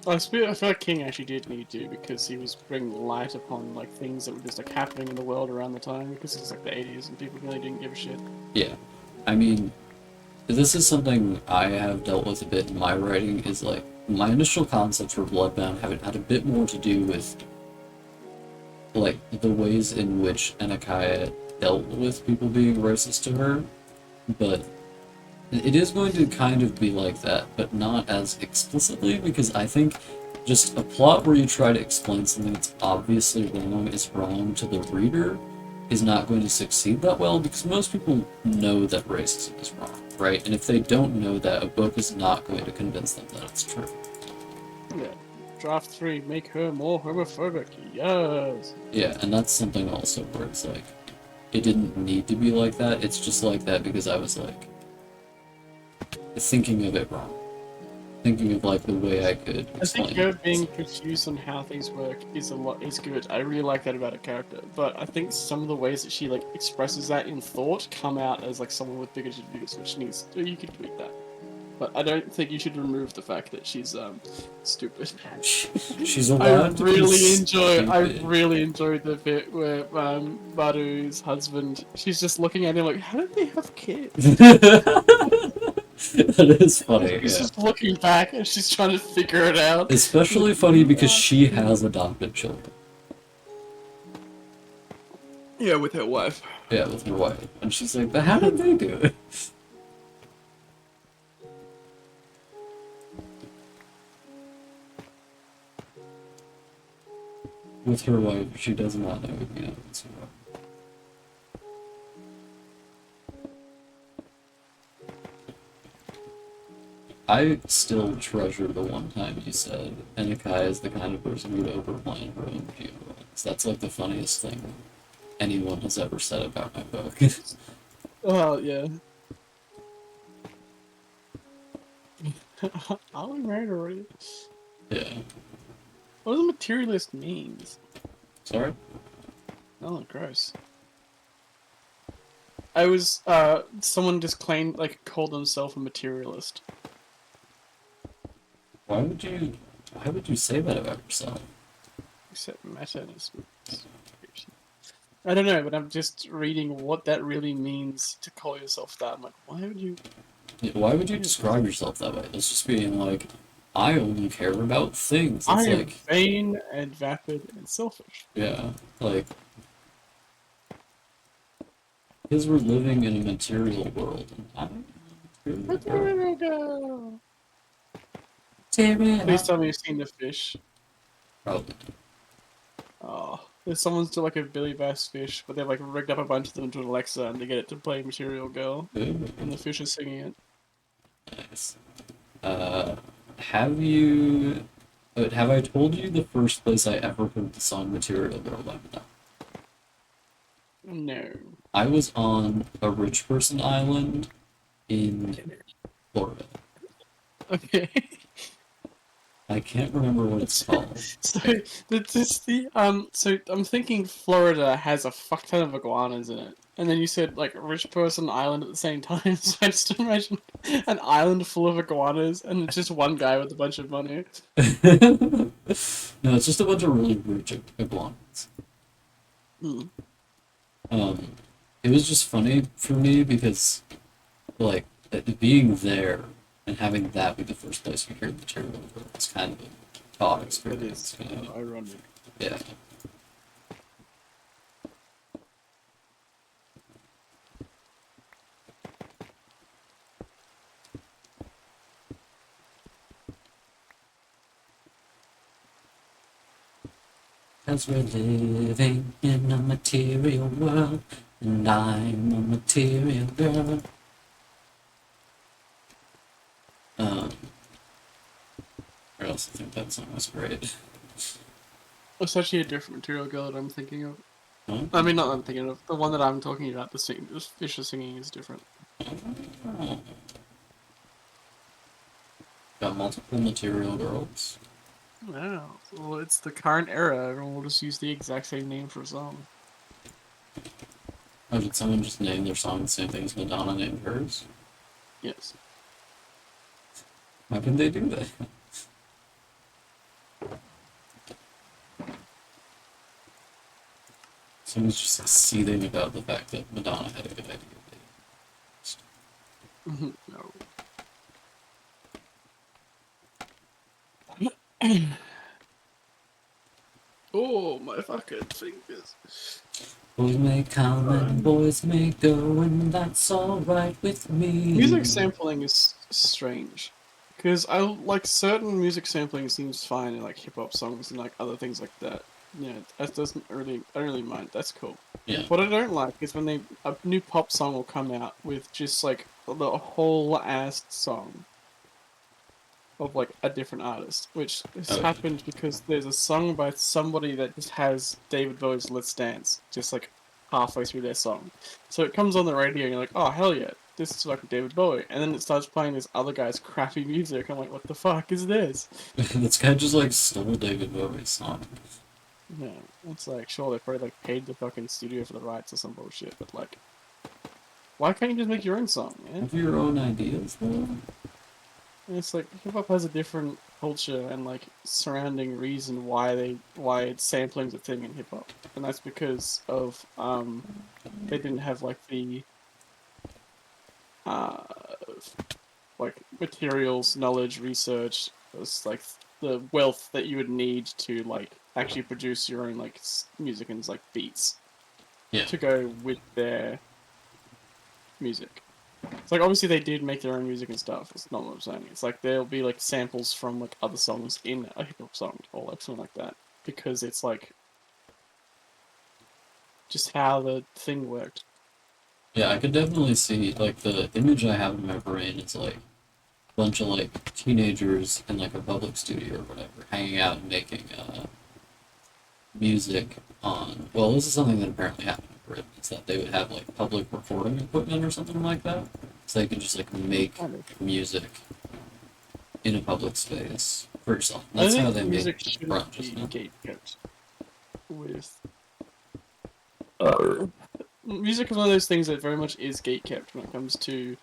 I feel like King actually did need to because he was bringing light upon like things that were just like happening in the world around the time because it's like the 80s and people really didn't give a shit. Yeah, I mean, this is something I have dealt with a bit in my writing. Is like my initial concepts for Bloodbound have had a bit more to do with like the ways in which Anakaya dealt with people being racist to her, but it is going to kind of be like that, but not as explicitly, because I think just a plot where you try to explain something that's obviously wrong is wrong to the reader is not going to succeed that well, because most people know that racism is wrong, right? And if they don't know that, a book is not going to convince them that it's true. Yeah. Draft 3, make her more homophobic. Yes. Yeah, and that's something also where it's like, it didn't need to be like that, it's just like that because I was like, thinking of it wrong. Thinking of like the way I could explain I think her it. being confused on how things work is good. I really like that about a character, but I think some of the ways that she like expresses that in thought come out as like someone with bigoted views, which needs you could tweet that. But I don't think you should remove the fact that she's stupid. She's allowed to be I stupid. really enjoyed the bit where Maru's husband, she's just looking at him like, how did they have kids? That is funny, She's yeah. just looking back and she's trying to figure it out. Especially funny because she has adopted children. Yeah, with her wife. Yeah, with her wife. And she's like, but how did they do it? With her wife, she does not know, it's her wife. I still treasure the one time you said Enikai is the kind of person who'd overplan her own funerals. That's like the funniest thing anyone has ever said about my book. Oh, yeah. Are we married already? Yeah. What does a materialist means? Sorry? Oh, gross. Someone just claimed, like, called himself a materialist. Why would you say that about yourself? Except meta is. I don't know, but I'm just reading what that really means to call yourself that. I'm like, why would you? Yeah, why would you describe yourself that way? That's just being like, I only care about things. I It's am like, vain and vapid and selfish. yeah, like, because we're living in a material world. And I don't know. Material girl. Material. Please tell me you've seen the fish. Probably. Oh, there's someone's do like a Billy Bass fish, but they've like rigged up a bunch of them to Alexa and they get it to play Material Girl, Ooh, and the fish is singing it. nice. Have you? Have I told you the first place I ever heard the song "Material Girl" by Madonna? No. I was on a rich person island in Florida. Okay. I can't remember what it's called. So so I'm thinking Florida has a fuck ton of iguanas in it, and then you said like rich person island at the same time. So I just imagine an island full of iguanas and it's just one guy with a bunch of money. No, it's just a bunch of really rich iguanas. Hmm. It was just funny for me because, like, being there and having that be the first place you hear the Material Girl is kind of a thought It experience, is ironic. Yeah. As we're living in a material world, and I'm a material girl. I also think that song was great. It's actually a different Material Girl that I'm thinking of. Huh? I mean, not that I'm thinking of. The one that I'm talking about, the Fisher singing is different. Oh. Got multiple material girls. Wow. Well, it's the current era. Everyone will just use the exact same name for a song. Oh, did someone just name their song the same thing as Madonna named hers? Yes. How can they do that? Someone's just like, seething about the fact that Madonna had a good idea. No. Oh, my fucking fingers. Boys may come and boys may go, and that's alright with me. Music sampling is strange. Because I like certain music sampling seems fine in like hip hop songs and like other things like that. Yeah, that doesn't really, I don't really mind. That's cool. Yeah. What I don't like is when a new pop song will come out with just like the whole ass song of like a different artist, which has Oh, happened because there's a song by somebody that just has David Bowie's "Let's Dance" just like halfway through their song. So it comes on the radio and you're like, oh hell yeah, this is fucking David Bowie, and then it starts playing this other guy's crappy music. I'm like, what the fuck is this? this guy just like stole David Bowie's song. No, it's like sure they probably like paid the fucking studio for the rights or some bullshit, but like, why can't you just make your own song, man? Have your own ideas, though? And it's like hip hop has a different culture and like surrounding reason why it's sampling's a thing in hip hop, and that's because of they didn't have like the uh like materials, knowledge, research, it's like the wealth that you would need to like actually produce your own like music and like beats Yeah. to go with their music. It's like obviously they did make their own music and stuff. It's not what I'm saying. It's like there'll be like samples from like other songs in a hip hop song or like something like that because it's like just how the thing worked. Yeah, I could definitely see, like, the image I have in my brain is like a bunch of like teenagers in like a public studio or whatever, hanging out and making music on. Well, this is something that apparently happened in Britain. Is that they would have like public recording equipment or something like that, so they could just like make Kind of. music in a public space for yourself. I That's how think they music make shouldn't grunge, be isn't it? gatekept with. Music is one of those things that very much is gatekept when it comes to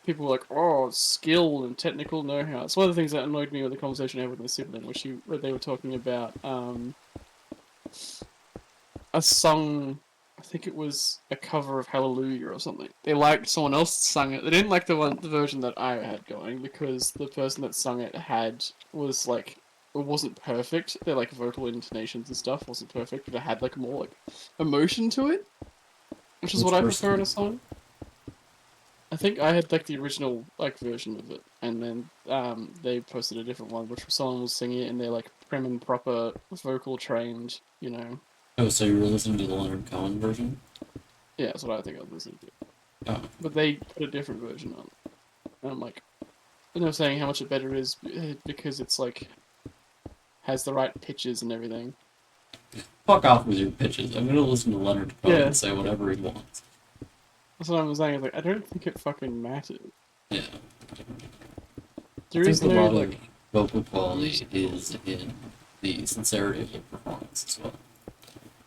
people like, oh, skill and technical know-how. It's one of the things that annoyed me with the conversation I had with my sibling, where they were talking about a song. I think it was a cover of Hallelujah or something. They liked someone else sung it. They didn't like the version that I had going because the person that sung it was like it wasn't perfect. Their like vocal intonations and stuff wasn't perfect, but it had like more like emotion to it, which is Which what I prefer in a person? song. I think I had like the original like version of it, and then they posted a different one, which someone was singing it in their like prim and proper vocal trained, you know. Oh, so you were listening to the Leonard Cohen version? Yeah, that's what I think I was listening to. Oh, But they put a different version on, and I'm like, and they're saying how much it better is because it's like has the right pitches and everything. fuck off with your pitches. I'm gonna listen to Leonard Cohen Yeah, say whatever he wants. that's what I'm saying. Like, I don't think it fucking matters. Yeah. I There think is a no lot of like vocal quality music. is in the sincerity of the performance as well.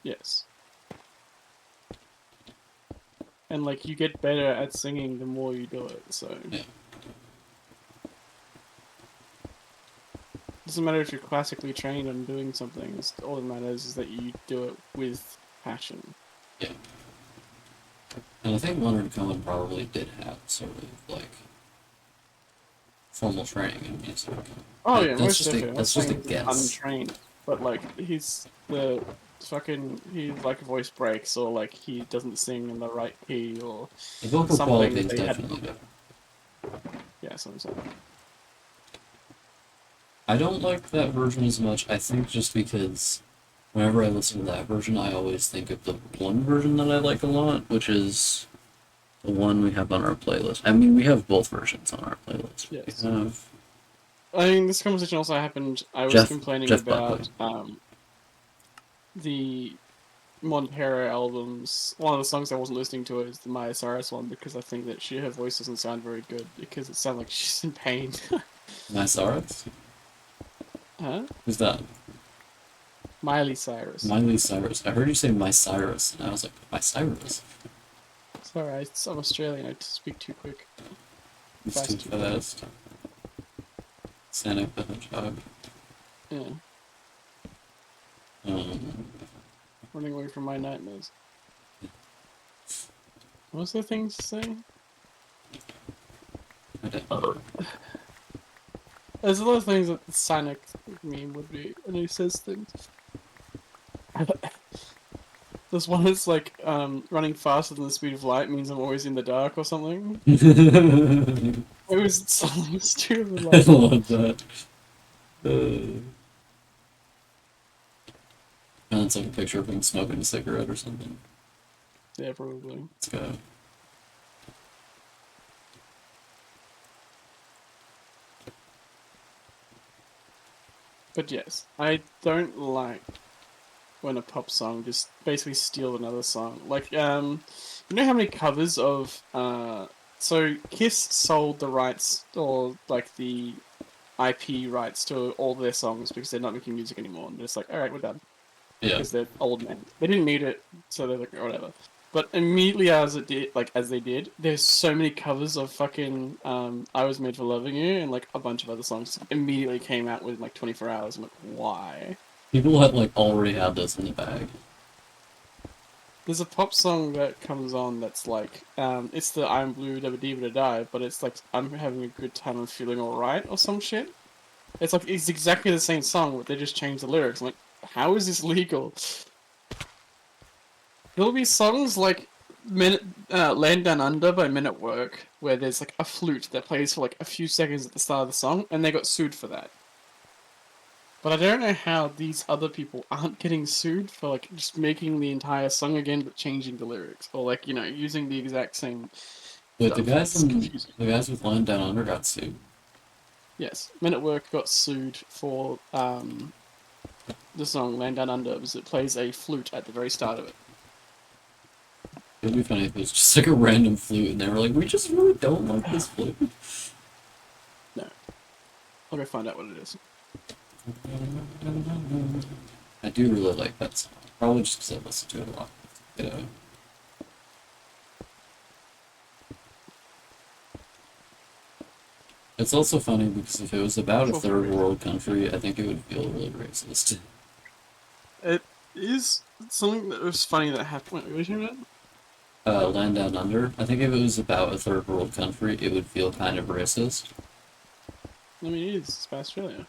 Yes. And like you get better at singing the more you do it, so Yeah. doesn't matter if you're classically trained on doing something. All that matters is that you do it with passion. Yeah. And I think Leonard Cohen probably did have sort of like formal training in music. Oh yeah, That's most just a definitely. I'm not that's just a saying he's guess. untrained, but like he's like voice breaks or like he doesn't sing in the right key or The vocal something quality that is they had. definitely different. Yeah, so I'm saying. I don't like that version as much, I think just because whenever I listen to that version, I always think of the one version that I like a lot, which is the one we have on our playlist. I mean, we have both versions on our playlist. Yes. We have I mean, this conversation also happened. I was Jeff complaining Jeff Buckley. about the Montero albums, one of the songs I wasn't listening to is the Maya Cyrus one because I think that her voice doesn't sound very good because it sounds like she's in pain. Cyrus? Huh? Who's that? Miley Cyrus. Miley Cyrus. I heard you say My Cyrus, and I was like, My Cyrus? Sorry, I'm Australian. I speak too quick. It's too fast. Sonic the Hedgehog. Yeah, running away from my nightmares. What's the thing to say? I don't know. There's a lot of things that the Sonic meme would be, and he says things. There's one that's like, running faster than the speed of light means I'm always in the dark or something. It was something stupid I like that. love that. And it's like a picture of him smoking a cigarette or something. Yeah, probably. Let's go. But yes, I don't like when a pop song just basically steals another song. Like, you know how many covers of, so Kiss sold the rights, or like the IP rights to all their songs because they're not making music anymore. And they're just like, alright, we're done. Yeah. Because they're old men. They didn't need it, so they're like, whatever. But immediately as they did, there's so many covers of fucking I Was Made for Loving You and like a bunch of other songs immediately came out within like 24 hours. I'm like, why? People have like already had this in the bag. There's a pop song that comes on that's like, it's the I'm Blue Dabba Dee Da Die, but it's like I'm having a good time and feeling alright or some shit. It's like, it's exactly the same song, but they just changed the lyrics. I'm like, how is this legal? There'll be songs like Land Down Under by Men at Work, where there's like a flute that plays for like a few seconds at the start of the song, and they got sued for that. But I don't know how these other people aren't getting sued for like just making the entire song again but changing the lyrics, or like, you know, using the exact same Wait, the stuff. guys It's in confusing. the guys with Land Down Under got sued. Yes, Men at Work got sued for the song Land Down Under because it plays a flute at the very start of it. It'd be funny if it was just like a random flute and they were like, we just really don't like this flute. No. I'll go find out what it is. I do really like that song. Probably just because I listen to it a lot. Yeah. It's also funny because if it was about a third world country, I think it would feel really racist. It is something that was funny that happened. Wait, what are you talking about? Land Down Under. I think if it was about a third world country, it would feel kind of racist, I mean, it is. It's by Australia.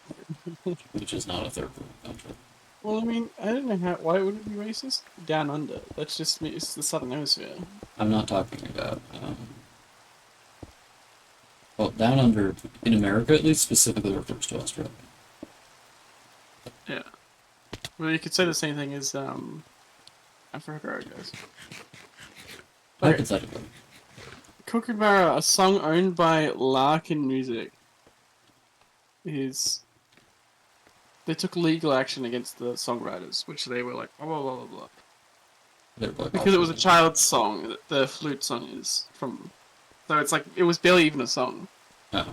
which is not a third world country. Well, I mean, I don't know why would it be racist? Down under. That's just, it's the Southern Hemisphere. I'm not talking about. Well, Down Under in America, at least, specifically refers to Australia. Yeah. Well, you could say the same thing as, I forgot how it goes. Okay. Hypothetically. Kookaburra, a song owned by Larkin Music, is... They took legal action against the songwriters, which they were like, blah, blah, blah, blah, blah. Because it was a child's song, the flute song is from... So it's like, it was barely even a song. Oh.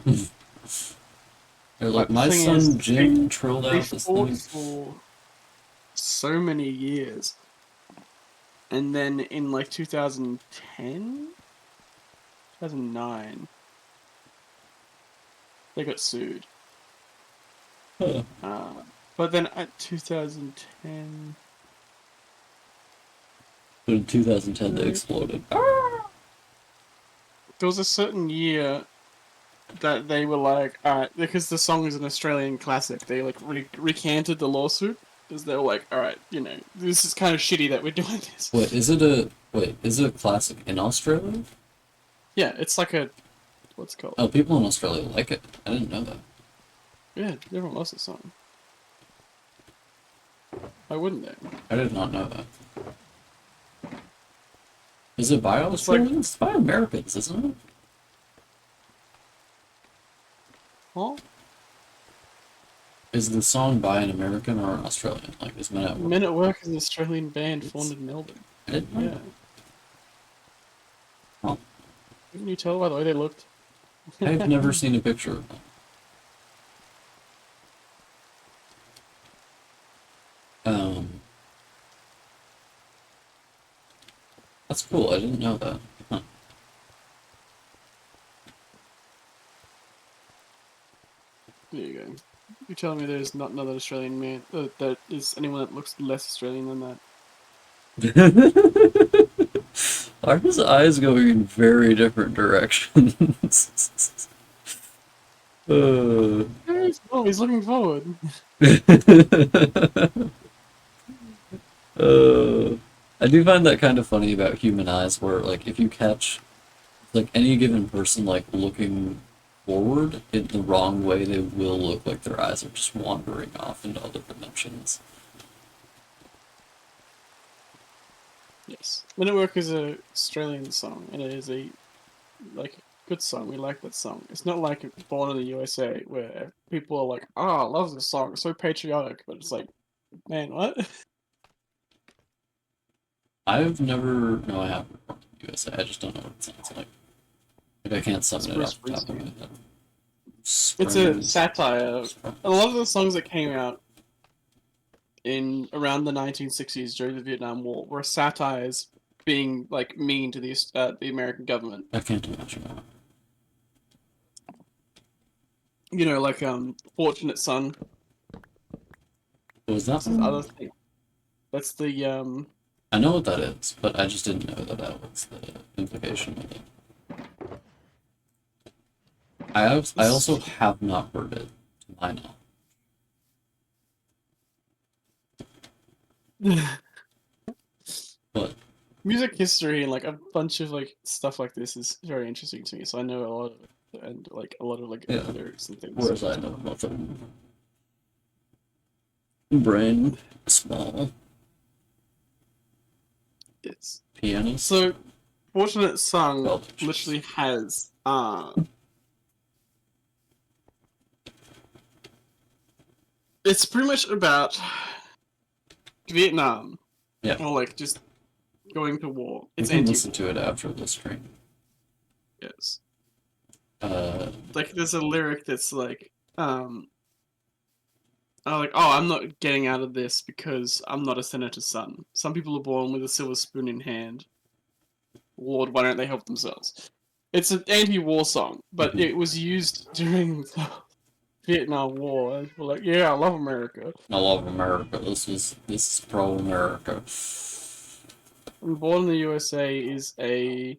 They're like, But the my thing son is, Jim trolled They out this fought thing. for so many years. And then in like 2010? 2009, they got sued. Huh. But then at 2010... But in 2010, they exploded. There was a certain year that they were like, alright, because the song is an Australian classic, they like recanted the lawsuit. Because they were like, alright, you know, this is kind of shitty that we're doing this. Is it a classic in Australia? Yeah, it's like a... What's it called? Oh, people in Australia like it. I didn't know that. Yeah, everyone loves the song. Why wouldn't they? I did not know that. Is it by It's like- Australians? It's by Americans, isn't it? Huh? Is the song by an American or an Australian? Like, is Men at Work? Men at Work is an Australian band It's- formed in Melbourne. I didn't know Yeah. that. Huh. Couldn't you tell by the way they looked? I've never seen a picture of them. Um, that's cool. I didn't know that. Huh. There you go. You're telling me there's not another Australian man that is anyone that looks less Australian than that? Are his eyes going in very different directions? uh. He's looking forward. I do find that kind of funny about human eyes, where like if you catch like any given person like looking forward in the wrong way, they will look like their eyes are just wandering off into other dimensions. Yes. Men at Work is a Australian song, and it is a like good song. We like that song. It's not like Born in the USA where people are like, "Ah, I love this song. It's so patriotic," but it's like, man, what? I've never, no, I haven't from the USA. I just don't know what it sounds like. Like I can't summon it Bruce off the top of my Springsteen. head. It's a Springs. satire. A lot of the songs that came out in around the 1960s during the Vietnam War were satires being like mean to the American government. I can't imagine that. You know, like Fortunate Son. What was that? That's the other thing. That's the I know what that is, but I just didn't know that that was the implication of it. I also have not heard it, to my knowledge. But music history and like a bunch of like stuff like this is very interesting to me. So I know a lot of it and like a lot of like Yeah. lyrics and things. whereas I know nothing. Brain small. It's Pianist. so Fortunate Son Well, literally has it's pretty much about Vietnam. Yeah. Or like just going to war. You It's can anti listen to it after the stream. yes. Like There's a lyric that's like oh, I'm not getting out of this because I'm not a senator's son. Some people are born with a silver spoon in hand. Lord, why don't they help themselves? It's an anti-war song, but it was used during the Vietnam War. And people were like, yeah, I love America. I love America. This is pro America. And Born in the USA is a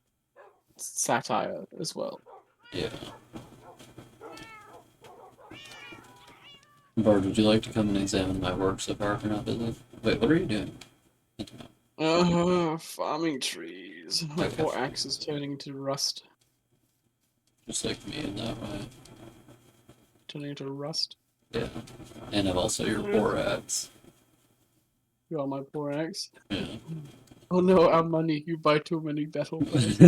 satire as well. Yeah. Bard, would you like to come and examine my work so far if you're not busy? Wait, what are you doing? Farming trees. My Okay. poor axe is turning to rust. Just like me in that way. Turning into rust. Yeah. And I'm also your poor axe. You are my poor axe. Yeah. Oh no, our money. You buy too many battle pass.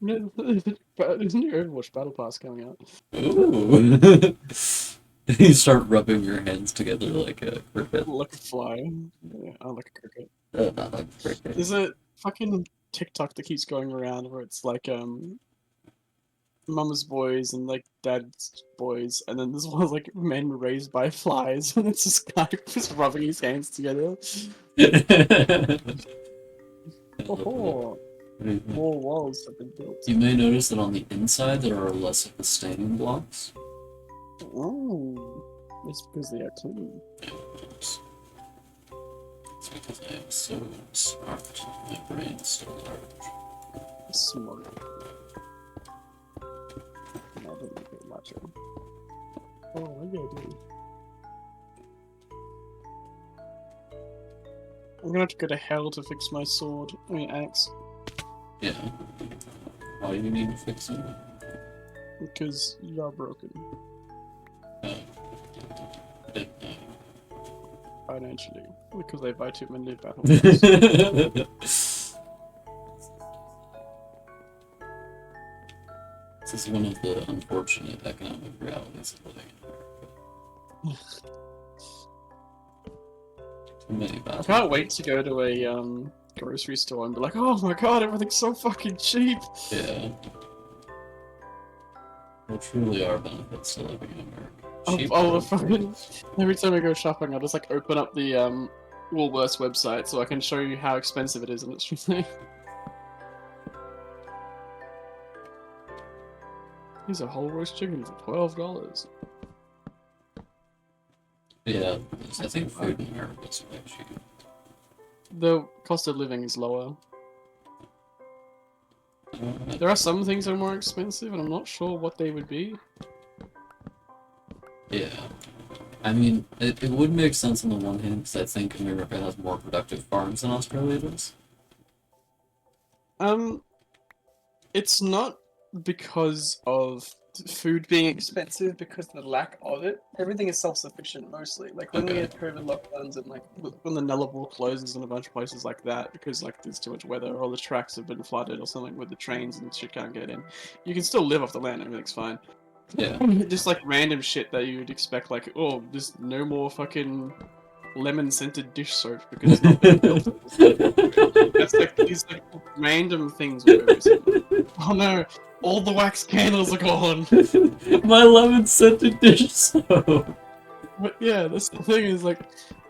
Isn't your Overwatch Battle Pass coming out? Ooh. You start rubbing your hands together like a cricket. Like a fly. Yeah, I like a cricket. Not like a cricket. There's a fucking TikTok that keeps going around where it's like mama's boys and like dad's boys, and then there's one like men raised by flies, and it's this guy just rubbing his hands together. Oh, more walls have been built. You may notice that on the inside there are less of the staining blocks. Oh, it's because they are clean. It's because I am so smart. My brain's so large. Smart. No, don't make it macho. Oh, what do I do? I'm gonna have to go to hell to fix my sword. I mean, axe. Yeah. Why do you need to fix it? Because you're broken. Financially. Because they buy too many battle pass. It's a This is one of the unfortunate economic realities of living in America. Too many I bad can't people. wait to go to a grocery store and be like, oh my god, everything's so fucking cheap. Yeah. There truly are benefits to living in America. Cheap I'll fucking groceries. every time I go shopping, I'll just like open up the Woolworths website so I can show you how expensive it is, and it's really. Here's a whole roast chicken for $12. Yeah, I think food in America is quite cheap. The cost of living is lower. Uh, There are some things that are more expensive, and I'm not sure what they would be. yeah. I mean, it would make sense on the one hand because I think America has more productive farms than Australia does. Um, it's not because of food being expensive, because of the lack of it. Everything is self-sufficient mostly. Like when we Okay. had COVID lockdowns and like when the Nullarbor closes and a bunch of places like that because like there's too much weather or the tracks have been flooded or something with the trains and shit can't get in. You can still live off the land, everything's fine. Yeah. Just like random shit that you'd expect, like, oh, there's no more fucking lemon scented dish soap because it's not being built. That's like these like random things will go missing. Oh no, all the wax candles are gone. My lemon scented dish soap. But yeah, that's the thing is like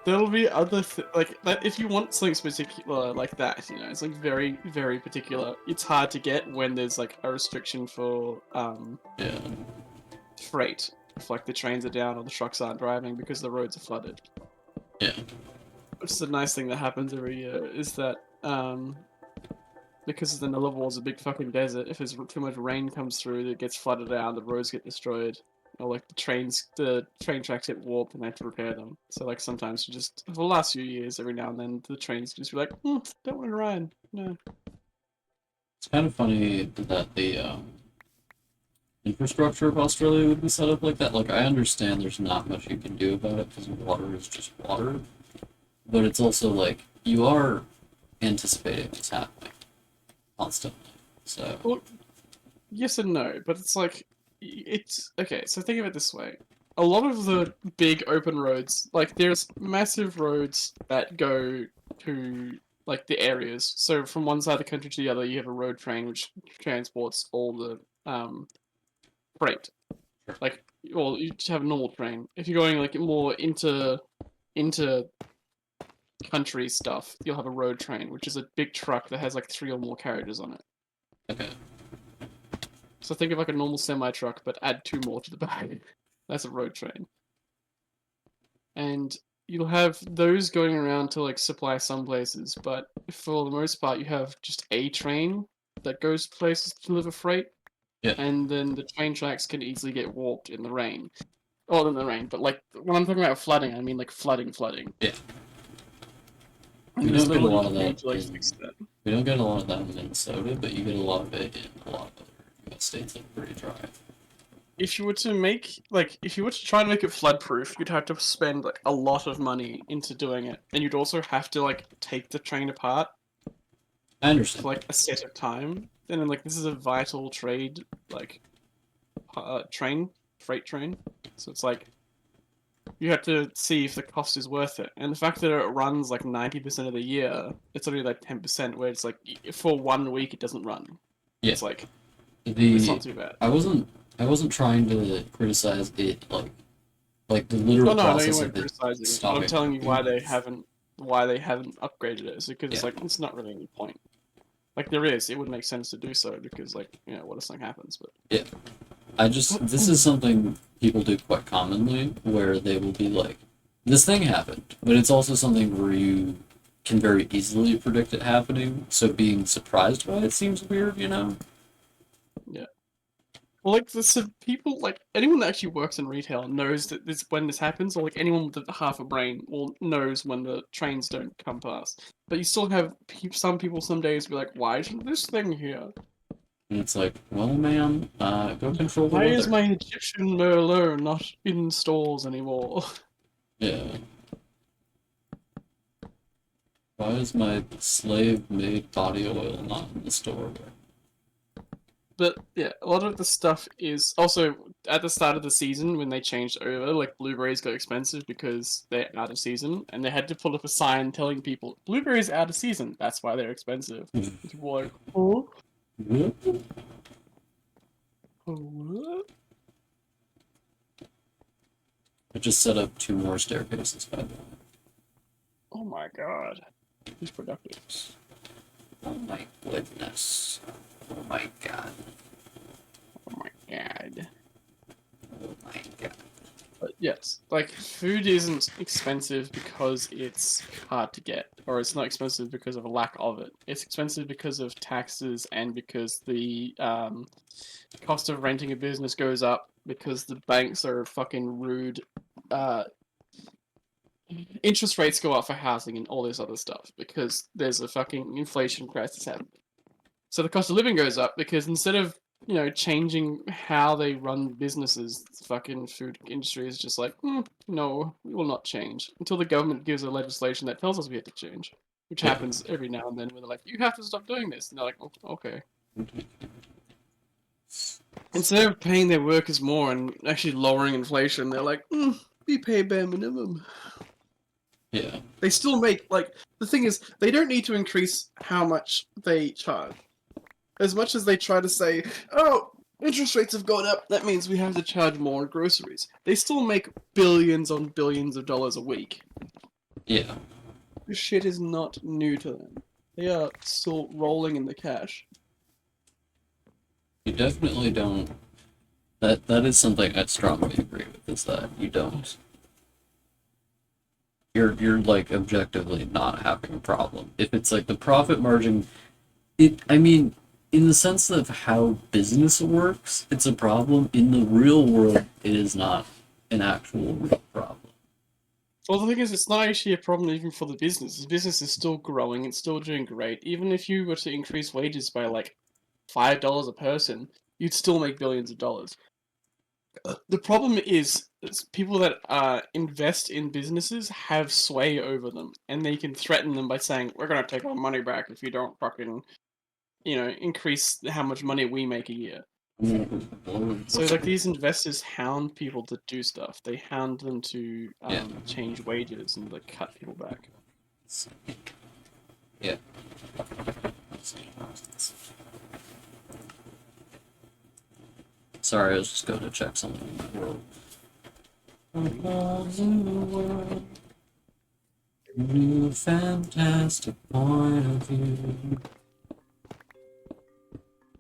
there'll be other like that if you want something particular like that, you know, it's like very very particular. It's hard to get when there's like a restriction for Yeah. freight. If like the trains are down or the trucks aren't driving because the roads are flooded. Yeah. Which is a nice thing that happens every year is that because the Nullarbor is a big fucking desert, if there's too much rain comes through, it gets flooded out, the roads get destroyed. Or like the train tracks get warped and they have to repair them. So like sometimes you just for the last few years, every now and then the trains just be like, don't want to ride. No. It's kind of funny that the infrastructure of Australia would be set up like that. Like, I understand there's not much you can do about it because water is just water, but it's also like you are anticipating what's happening constantly. So, Well, yes and no, but it's like it's okay. So think of it this way: a lot of the big open roads, like there's massive roads that go to like the areas. So from one side of the country to the other, you have a road train which transports all the freight. sure. Like, well, you just have a normal train. If you're going like more into country stuff, you'll have a road train, which is a big truck that has like 3 or more carriages on it. Okay. So think of like a normal semi truck, but add 2 more to the back. That's a road train. And you'll have those going around to like supply some places, but for the most part, you have just a train that goes places to deliver freight, Yeah. and then the train tracks can easily get warped in the rain. Oh, in the rain, but like when I'm talking about flooding, I mean like flooding. Yeah. And We there's don't get a little you lot of can do that to like in fix that. we don't get a lot of that in Minnesota, but you get a lot of it in a lot of other US states that are pretty dry. If you were to make like if you were to try and make it flood proof, you'd have to spend like a lot of money into doing it, and you'd also have to like take the train apart I understand. for like a set of time. And then like this is a vital trade, like train, freight train. So it's like you have to see if the cost is worth it. And the fact that it runs like 90% of the year, it's only like 10% where it's like for 1 week it doesn't run. Yeah. It's like it's The not too bad. I wasn't trying to criticize it like the literal Oh no, I know you process weren't of it criticizing it, but I'm stopping telling you why they moving. haven't upgraded it. Is because it's Yeah. like it's not really any point. Like there is, it would make sense to do so because like what if something happens? But Yeah. This is something people do quite commonly where they will be like, this thing happened, but it's also something where you can very easily predict it happening, so being surprised by it seems weird, you know? yeah. Well, like people, like anyone that actually works in retail knows that this when this happens, or like anyone with half a brain will knows when the trains don't come past. But you still have some people some days be like, why isn't this thing here? And it's like, well, man, go control the Why is weather. my Egyptian Merlot not in stores anymore? Yeah. Why is my slave-made body oil not in the store? But yeah, a lot of the stuff is also at the start of the season when they changed over. Like blueberries got expensive because they're out of season, and they had to put up a sign telling people blueberries are out of season. That's why they're expensive. And people were like, oh, what? I just set up 2 more staircases, by the way. Oh my god, who's productive? Oh my goodness. Oh my god. Oh my god. Oh my god. But yes, like food isn't expensive because it's hard to get, or it's not expensive because of a lack of it. It's expensive because of taxes and because the cost of renting a business goes up because the banks are fucking rude. Interest rates go up for housing and all this other stuff because there's a fucking inflation crisis happening. So the cost of living goes up because instead of changing how they run businesses, the fucking food industry is just like, no, we will not change until the government gives a legislation that tells us we have to change, which Yeah. happens every now and then. Where they're like, you have to stop doing this, and they're like, oh, okay. Instead of paying their workers more and actually lowering inflation, they're like, we pay bare minimum. Yeah. They still make, like, the thing is, they don't need to increase how much they charge. As much as they try to say, oh, interest rates have gone up, that means we have to charge more on groceries. They still make billions on billions of dollars a week. Yeah. This shit is not new to them. They are still rolling in the cash. You definitely don't. That is something I strongly agree with, is that you don't. You're like objectively not having a problem. If it's like the profit margin, I mean, in the sense of how business works, it's a problem. In the real world, it is not an actual real problem. Well, the thing is, it's not actually a problem even for the business. The business is still growing, it's still doing great. Even if you were to increase wages by like $5 a person, you'd still make billions of dollars. The problem is people that invest in businesses have sway over them, and they can threaten them by saying, "We're gonna take our money back if you don't fucking, increase how much money we make a year." So like these investors hound people to do stuff. They hound them to change wages and like cut people back. Yeah. Sorry, I was just going to check something in the world. New fantastic point of view.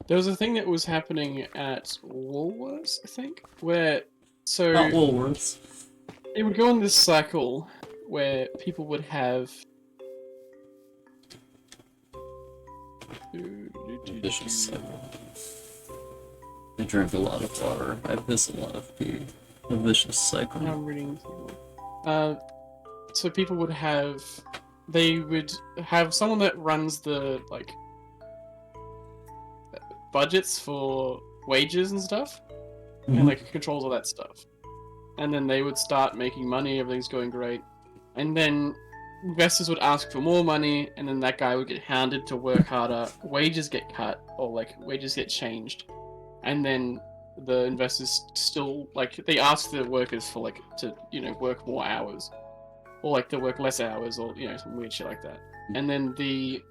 There was a thing that was happening at Woolworths, I think, where Not Woolworths. it would go in this cycle where people would have Vicious cycle. I drink a lot of water. I piss a lot of pee. A vicious cycle. I'm reading. So people would have, they would have someone that runs the like budgets for wages and stuff, and like controls all that stuff. And then they would start making money. Everything's going great, and then investors would ask for more money, and then that guy would get hounded to work harder. Wages get cut, or like wages get changed, and then the investors still like they ask the workers for like to work more hours, or like to work less hours, or some weird shit like that. And then the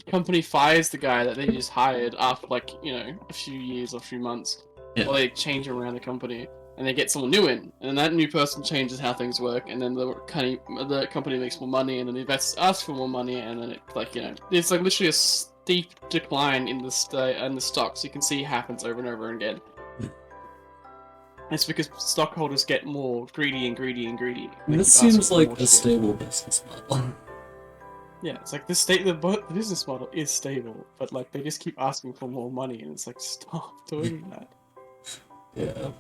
company fires the guy that they just hired after like a few years or a few months, or they change around the company. And they get someone new in, and that new person changes how things work, and then the company makes more money, and then the investors ask for more money, and then it's like it's like literally a steep decline in the stocks. You can see happens over and over again. It's because stockholders get more greedy and greedy and greedy. This seems like a stable business model. Yeah, it's like the business model is stable, but like they just keep asking for more money, and it's like stop doing that. Yeah.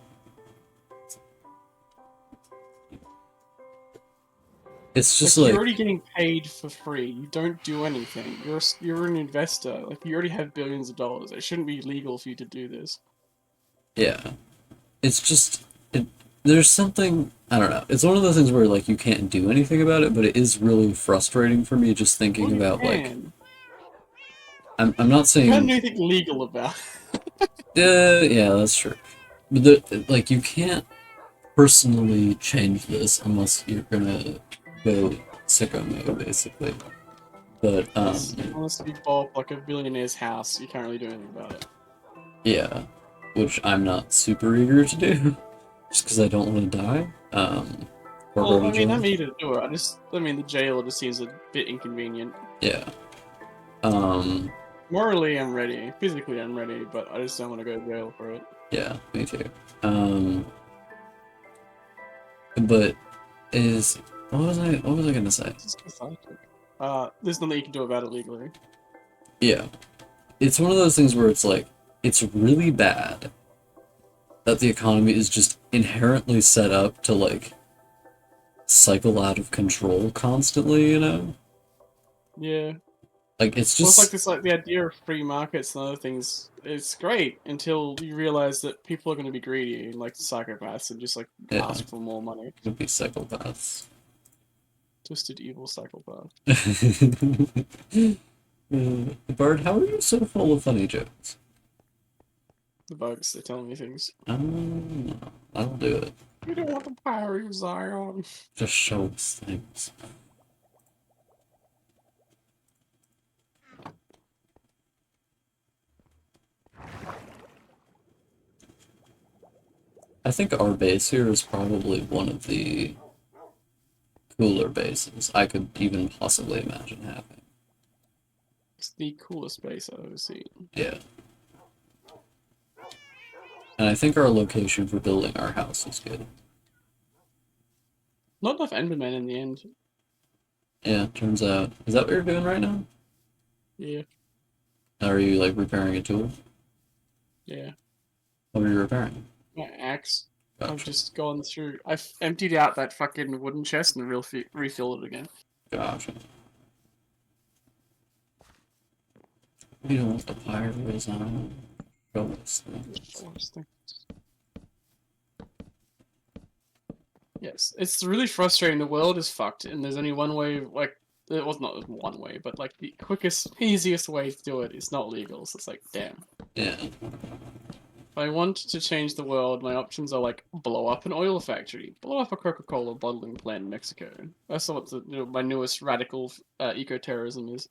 It's just like you're already getting paid for free. You don't do anything. You're an investor. Like you already have billions of dollars. It shouldn't be legal for you to do this. Yeah, it's just there's something, I don't know. It's one of those things where like you can't do anything about it, but it is really frustrating for me just thinking about like I'm not You can't saying do anything legal about yeah, that's true. But like you can't personally change this unless you're gonna go sicko mode, basically. But Yes, unless you blow up like a billionaire's house, you can't really do anything about it. yeah, which I'm not super eager to do, just because I don't want to die. Or go Well, to I mean, jail. I'm eager to do it. I mean, the jail just seems a bit inconvenient. Yeah. Um, Morally, I'm ready. Physically, I'm ready, but I just don't want to go to jail for it. yeah, me too. Um, but is what was I gonna say? It's just cathartic. There's nothing you can do about it legally. Yeah, it's one of those things where it's like it's really bad that the economy is just inherently set up to like cycle out of control constantly, you know? Yeah. Like it's Well, it's like just this, like the idea of free markets and other things. It's great until you realize that people are going to be greedy and like psychopaths and just like yeah, ask for more money. it'd be psychopaths. Twisted evil psychopath. Bard, how are you so full of funny jokes? The bugs, they're telling me things. I'll do it. You don't want the power of Zion. Just show us things. I think our base here is probably one of the cooler bases I could even possibly imagine having. It's the coolest base I've ever seen. Yeah. And I think our location for building our house is good. Not enough Endermen in the end. Yeah, turns out. Is that what you're doing right now? Yeah, Are you like repairing a tool? yeah. What are you repairing? My axe. I've Gotcha. just gone through. I've emptied out that fucking wooden chest and refilled it again. Gotcha. We don't want the pyros on. Show us things. Interesting. Yes, it's really frustrating. The world is fucked, and there's only one way. Like, it was not one way, but like the quickest, easiest way to do it is not legal. So it's like, damn. Yeah. If I want to change the world, my options are like blow up an oil factory, blow up a Coca-Cola bottling plant in Mexico. That's what my newest radical eco-terrorism is.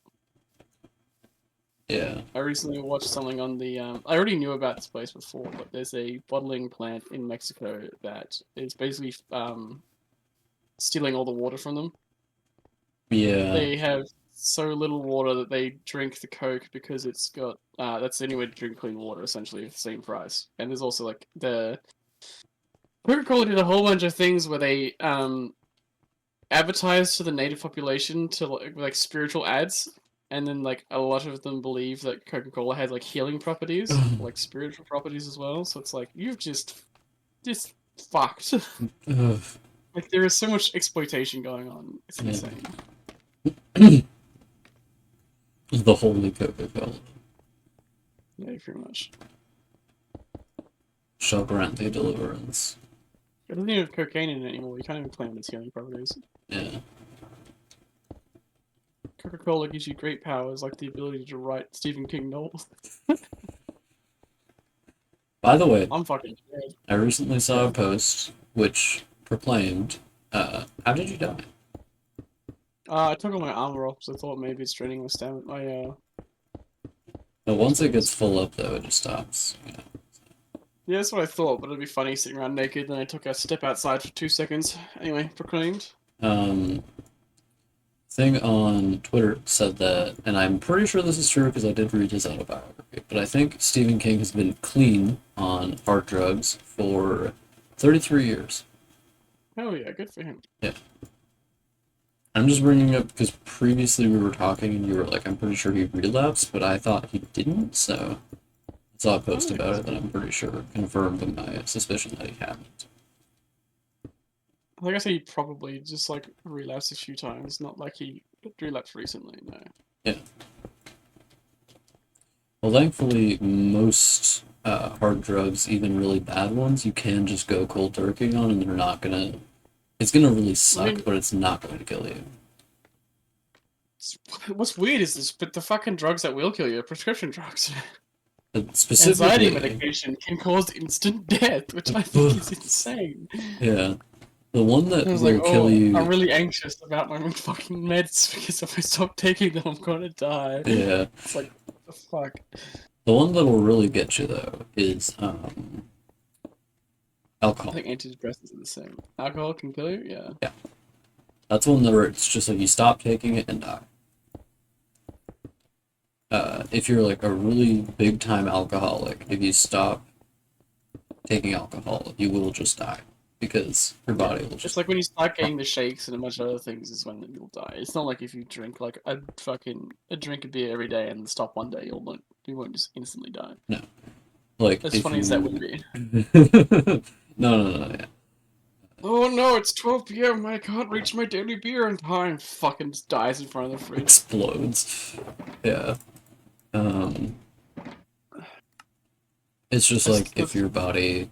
Yeah. I recently watched something on the. I already knew about this place before, but there's a bottling plant in Mexico that is basically stealing all the water from them. Yeah. They have so little water that they drink the Coke because it's got. That's the only way to drink clean water, essentially, for the same price. And there's also like the Coca-Cola did a whole bunch of things where they advertised to the native population to like spiritual ads, and then like a lot of them believe that Coca-Cola has like healing properties, like spiritual properties as well. So it's like you've just fucked. Ugh. Like there is so much exploitation going on. It's Yeah. insane. The holy Coca-Cola. Yeah, pretty much. Shall grant thee deliverance. It doesn't even have cocaine in it anymore. You can't even claim its healing properties. Yeah. Coca-Cola gives you great powers, like the ability to write Stephen King novels. By the way, I'm fucking scared. I recently saw a post which proclaimed, how did you die? I took all my armor off because I thought maybe it's draining my stamina. But once it gets full up, though, it just stops. Yeah. Yeah, that's what I thought, but it'd be funny sitting around naked. Then I took a step outside for 2 seconds. Anyway, proclaimed. Thing on Twitter said that, and I'm pretty sure this is true because I did read his autobiography, but I think Stephen King has been clean on hard drugs for 33 years. Oh yeah, good for him. Yeah. I'm just bringing up because previously we were talking and you were like, I'm pretty sure he relapsed, but I thought he didn't, so I saw a post about it that I'm pretty sure confirmed my suspicion that he hadn't. I think I said he probably just like relapsed a few times, not like he relapsed recently. No. Yeah. Well, thankfully, most hard drugs, even really bad ones, you can just go cold turkey on, and they're not gonna. It's gonna really suck, mean- but it's not going to kill you. What's weird is this, but the fucking drugs that will kill you are prescription drugs. Anxiety Specifically, medication can cause instant death, which I think is insane. yeah, the one that I was will like, kill oh, you. I'm really anxious about my fucking meds because if I stop taking them, I'm gonna die. Yeah, It's like, what the fuck? the one that will really get you though is I alcohol. think antidepressants are the same. Alcohol can kill you? Yeah. Yeah, that's one where it's just like you stop taking it and die. If you're like a really big time alcoholic, if you stop taking alcohol, you will just die because your body will It's just. like when you start getting the shakes and a bunch of other things is when you'll die. It's not like if you drink like a drink of beer every day and stop one day, you won't just instantly die. No, like As if funny you. as that would be. No, yeah. Oh no, it's 12 p.m. I can't reach my daily beer in time. Fucking just dies in front of the fridge. Explodes. Yeah. Um, it's just That's, like if that's your body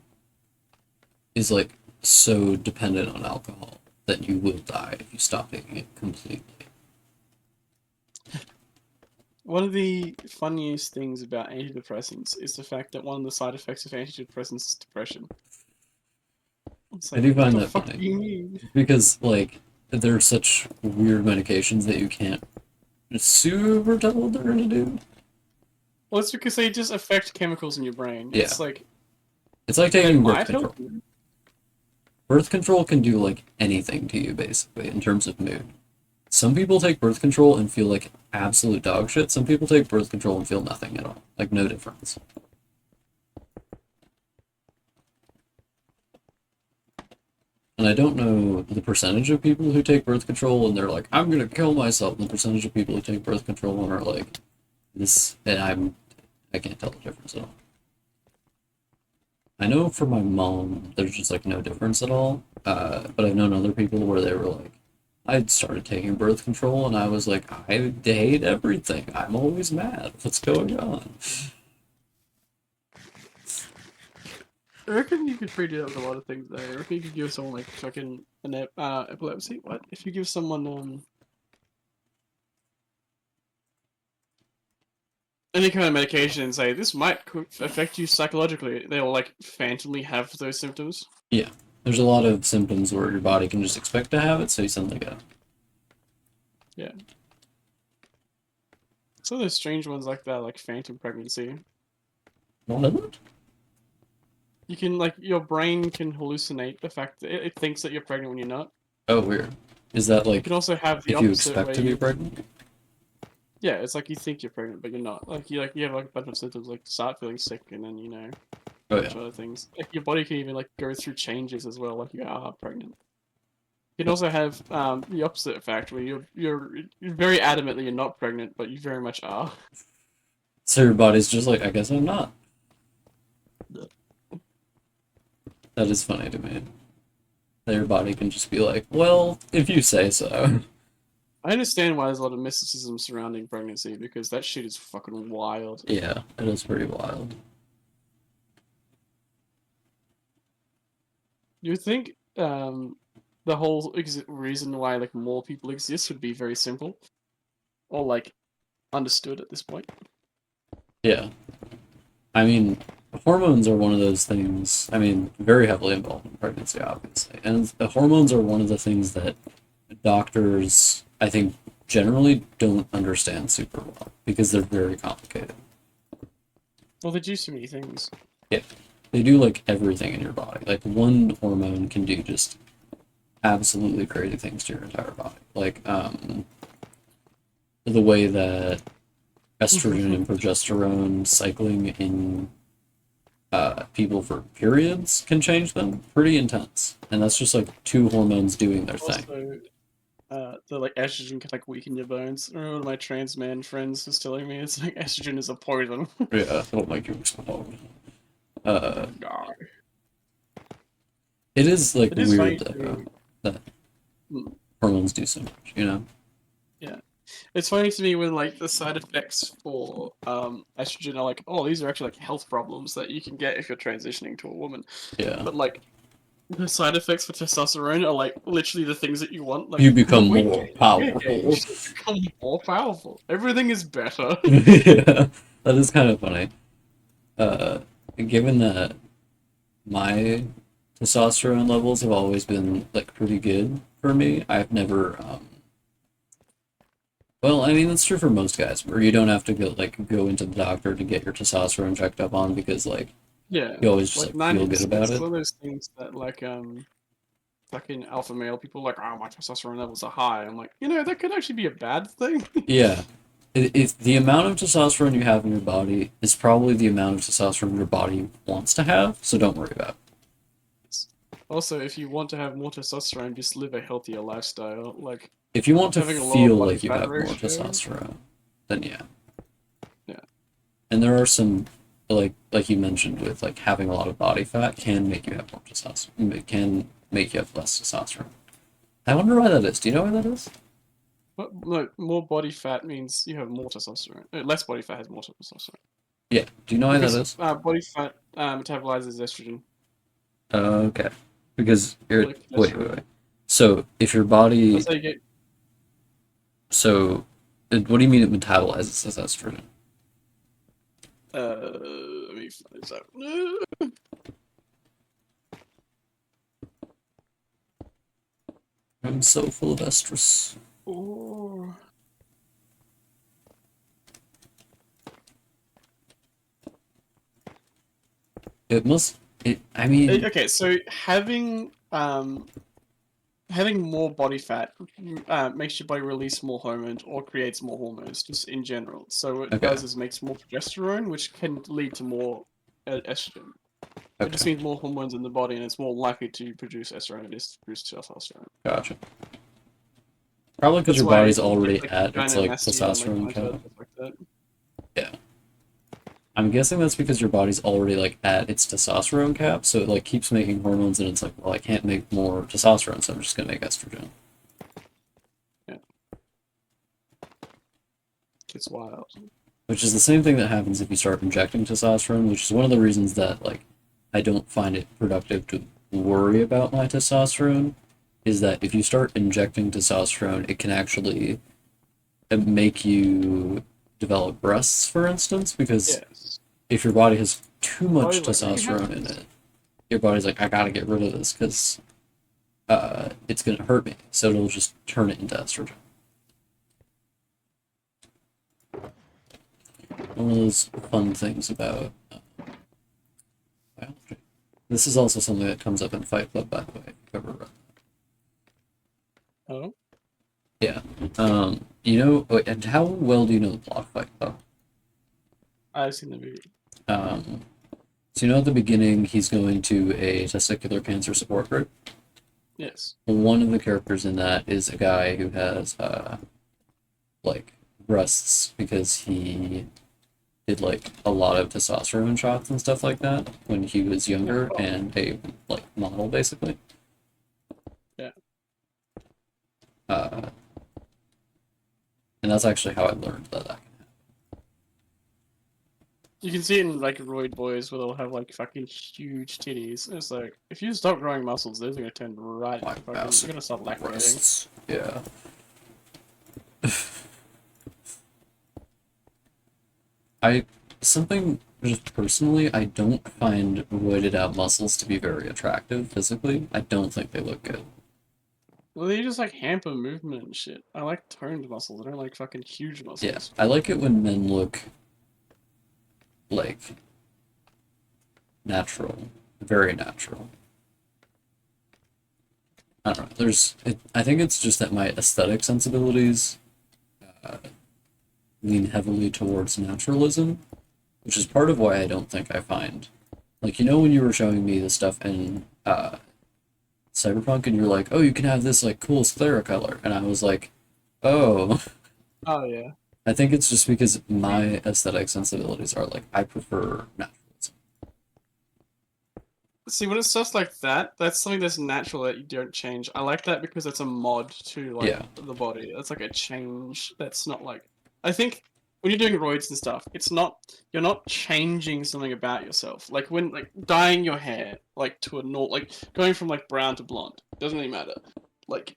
is like so dependent on alcohol that you will die if you stop taking it completely. one of the funniest things about antidepressants is the fact that one of the side effects of antidepressants is depression. It's I like, do what find the that fuck do funny you mean? because like they're such weird medications that you can't super tell what they're gonna do. Well, it's because they just affect chemicals in your brain. Yeah, it's like They taking birth might control. help you. Birth control can do like anything to you basically in terms of mood. Some people take birth control and feel like absolute dog shit. Some people take birth control and feel nothing at all, like no difference. And I don't know the percentage of people who take birth control and they're like, I'm gonna kill myself, and the percentage of people who take birth control and are like, this, and I can't tell the difference at all. I know for my mom, there's just like no difference at all. But I've known other people where they were like, I'd started taking birth control and I was like, I hate everything. I'm always mad. What's going on? I reckon you could treat it with a lot of things though. I reckon you could give someone like fucking epilepsy. What? If you give someone any kind of medication and say this might affect you psychologically, they'll like phantomly have those symptoms. Yeah, there's a lot of symptoms where your body can just expect to have it, so you suddenly get it. Yeah. Some of those strange ones like that, like phantom pregnancy. What? You can like your brain can hallucinate the fact that it thinks that you're pregnant when you're not. Oh, weird. Is that You like can also have the if you opposite expect where to be you pregnant? yeah, it's like you think you're pregnant but you're not. Like you have like a bunch of symptoms like start feeling sick and then Oh a yeah. bunch of other things. Like your body can even like go through changes as well, like you are pregnant. You can also have the opposite effect where you're very adamantly you're not pregnant, but you very much are. So your body's just like, I guess I'm not. That is funny to me. That your body can just be like, well, if you say so. I understand why there's a lot of mysticism surrounding pregnancy because that shit is fucking wild. Yeah, it is pretty wild. You would think the whole reason why like more people exist would be very simple, or like understood at this point. Yeah. I mean, hormones are one of those things, I mean, very heavily involved in pregnancy, obviously. And the hormones are one of the things that doctors, I think, generally don't understand super well because they're very complicated. Well, they do so many things. Yeah. They do like everything in your body. Like one hormone can do just absolutely crazy things to your entire body. Like the way that estrogen and progesterone cycling in people for periods can change them pretty intense, and that's just like two hormones doing their thing. Also, the like estrogen can like weaken your bones. I remember one of my trans man friends was telling me it's like estrogen is a poison. Yeah, it'll make you explode. Uh, God. it is like It is funny weird to that me. hormones do so much, you know? Yeah. It's funny to me when like the side effects for estrogen are like, oh, these are actually like health problems that you can get if you're transitioning to a woman. Yeah. But like the side effects for testosterone are like literally the things that you want. Like You become weight more gain, hair gain, you powerful. just become more powerful. Everything is better. Yeah, that is kind of funny. Uh, given that my testosterone levels have always been like pretty good for me, I've never well, I mean that's true for most guys, where you don't have to go into the doctor to get your testosterone checked up on because like Yeah, you always just like like feel good 90%. about It's it. one of those things that fucking alpha male people are like, oh, my testosterone levels are high. I'm like, that could actually be a bad thing. Yeah. If the amount of testosterone you have in your body is probably the amount of testosterone your body wants to have, so don't worry about Also, if you want to have more testosterone, just live a healthier lifestyle. Like it. If you want to having a lower feel body like you fat have more ratio. testosterone, then yeah. Yeah. And there are some like you mentioned with like having a lot of body fat can make you have more testosterone. It can make you have less testosterone. I wonder why that is. Do you know why that is? But no, more body fat means you have more testosterone. Less body fat has more testosterone Yeah. Do you know why that because is? body fat metabolizes estrogen, Okay. Because you're like wait, progesterone. So if your That's body how you get. so what do you mean it metabolizes as estrogen? Let me find this out. I'm so full of estrus. Oh. It must. I mean, Okay, so having more body fat makes your body release more hormones or creates more hormones just in general. So what it okay, does is makes more progesterone, which can lead to more estrogen. It just okay, means more hormones in the body, and it's more likely to produce estrogen than it is to produce testosterone. gotcha. Probably because That's your why body's you get already like at its like gynecomastia and like testosterone high blood count. stuff like that. Yeah, I'm guessing that's because your body's already like at its testosterone cap, so it like keeps making hormones, and it's like, well, I can't make more testosterone, so I'm just gonna make estrogen. Yeah, it's wild. Which is the same thing that happens if you start injecting testosterone, which is one of the reasons that like I don't find it productive to worry about my testosterone, is that if you start injecting testosterone, it can actually make you develop breasts, for instance, because Yes. if your body has too much Spoiler, it testosterone in happens. it, your body's like, I gotta get rid of this because it's gonna hurt me, so it'll just turn it into estrogen. One of those fun things about biology. This is also something that comes up in Fight Club, by the way. If you've ever read. Oh, Yeah. Wait, and how well do you know the plot of Fight Club? I've seen the movie. Um, so you know at the beginning he's going to a testicular cancer support group. Yes. One of the characters in that is a guy who has like breasts because he did like a lot of testosterone shots and stuff like that when he was younger Oh, and a like model basically. yeah. Uh, and that's actually how I learned that. You can see it in like roid boys where they'll have like fucking huge titties. It's like if you stop growing muscles, those are gonna turn right My into fucking. They're massive gonna start lactating. breasts. Yeah. I something just personally, I don't find roided out muscles to be very attractive physically. I don't think they look good. Well, they just like hamper movement and shit. I like toned muscles. I don't like fucking huge Yeah, muscles. I like it when men look like natural, very natural. I don't know. I think it's just that my aesthetic sensibilities uh, lean heavily towards naturalism, which is part of why I don't think I find, like, when you were showing me the stuff in Cyberpunk, and you're like, oh, you can have this like cool sclera color, and I was like, oh, Oh yeah. I think it's just because See, my aesthetic sensibilities are like I prefer naturalism. see, when it's stuff like that, that's something that's natural that you don't change. I like that because it's a mod to like Yeah, the body. That's like a change. That's not like. I think when you're doing roids and stuff, it's not you're not changing something about yourself. Like when like dyeing your hair like to a normal like going from like brown to blonde doesn't really matter. Like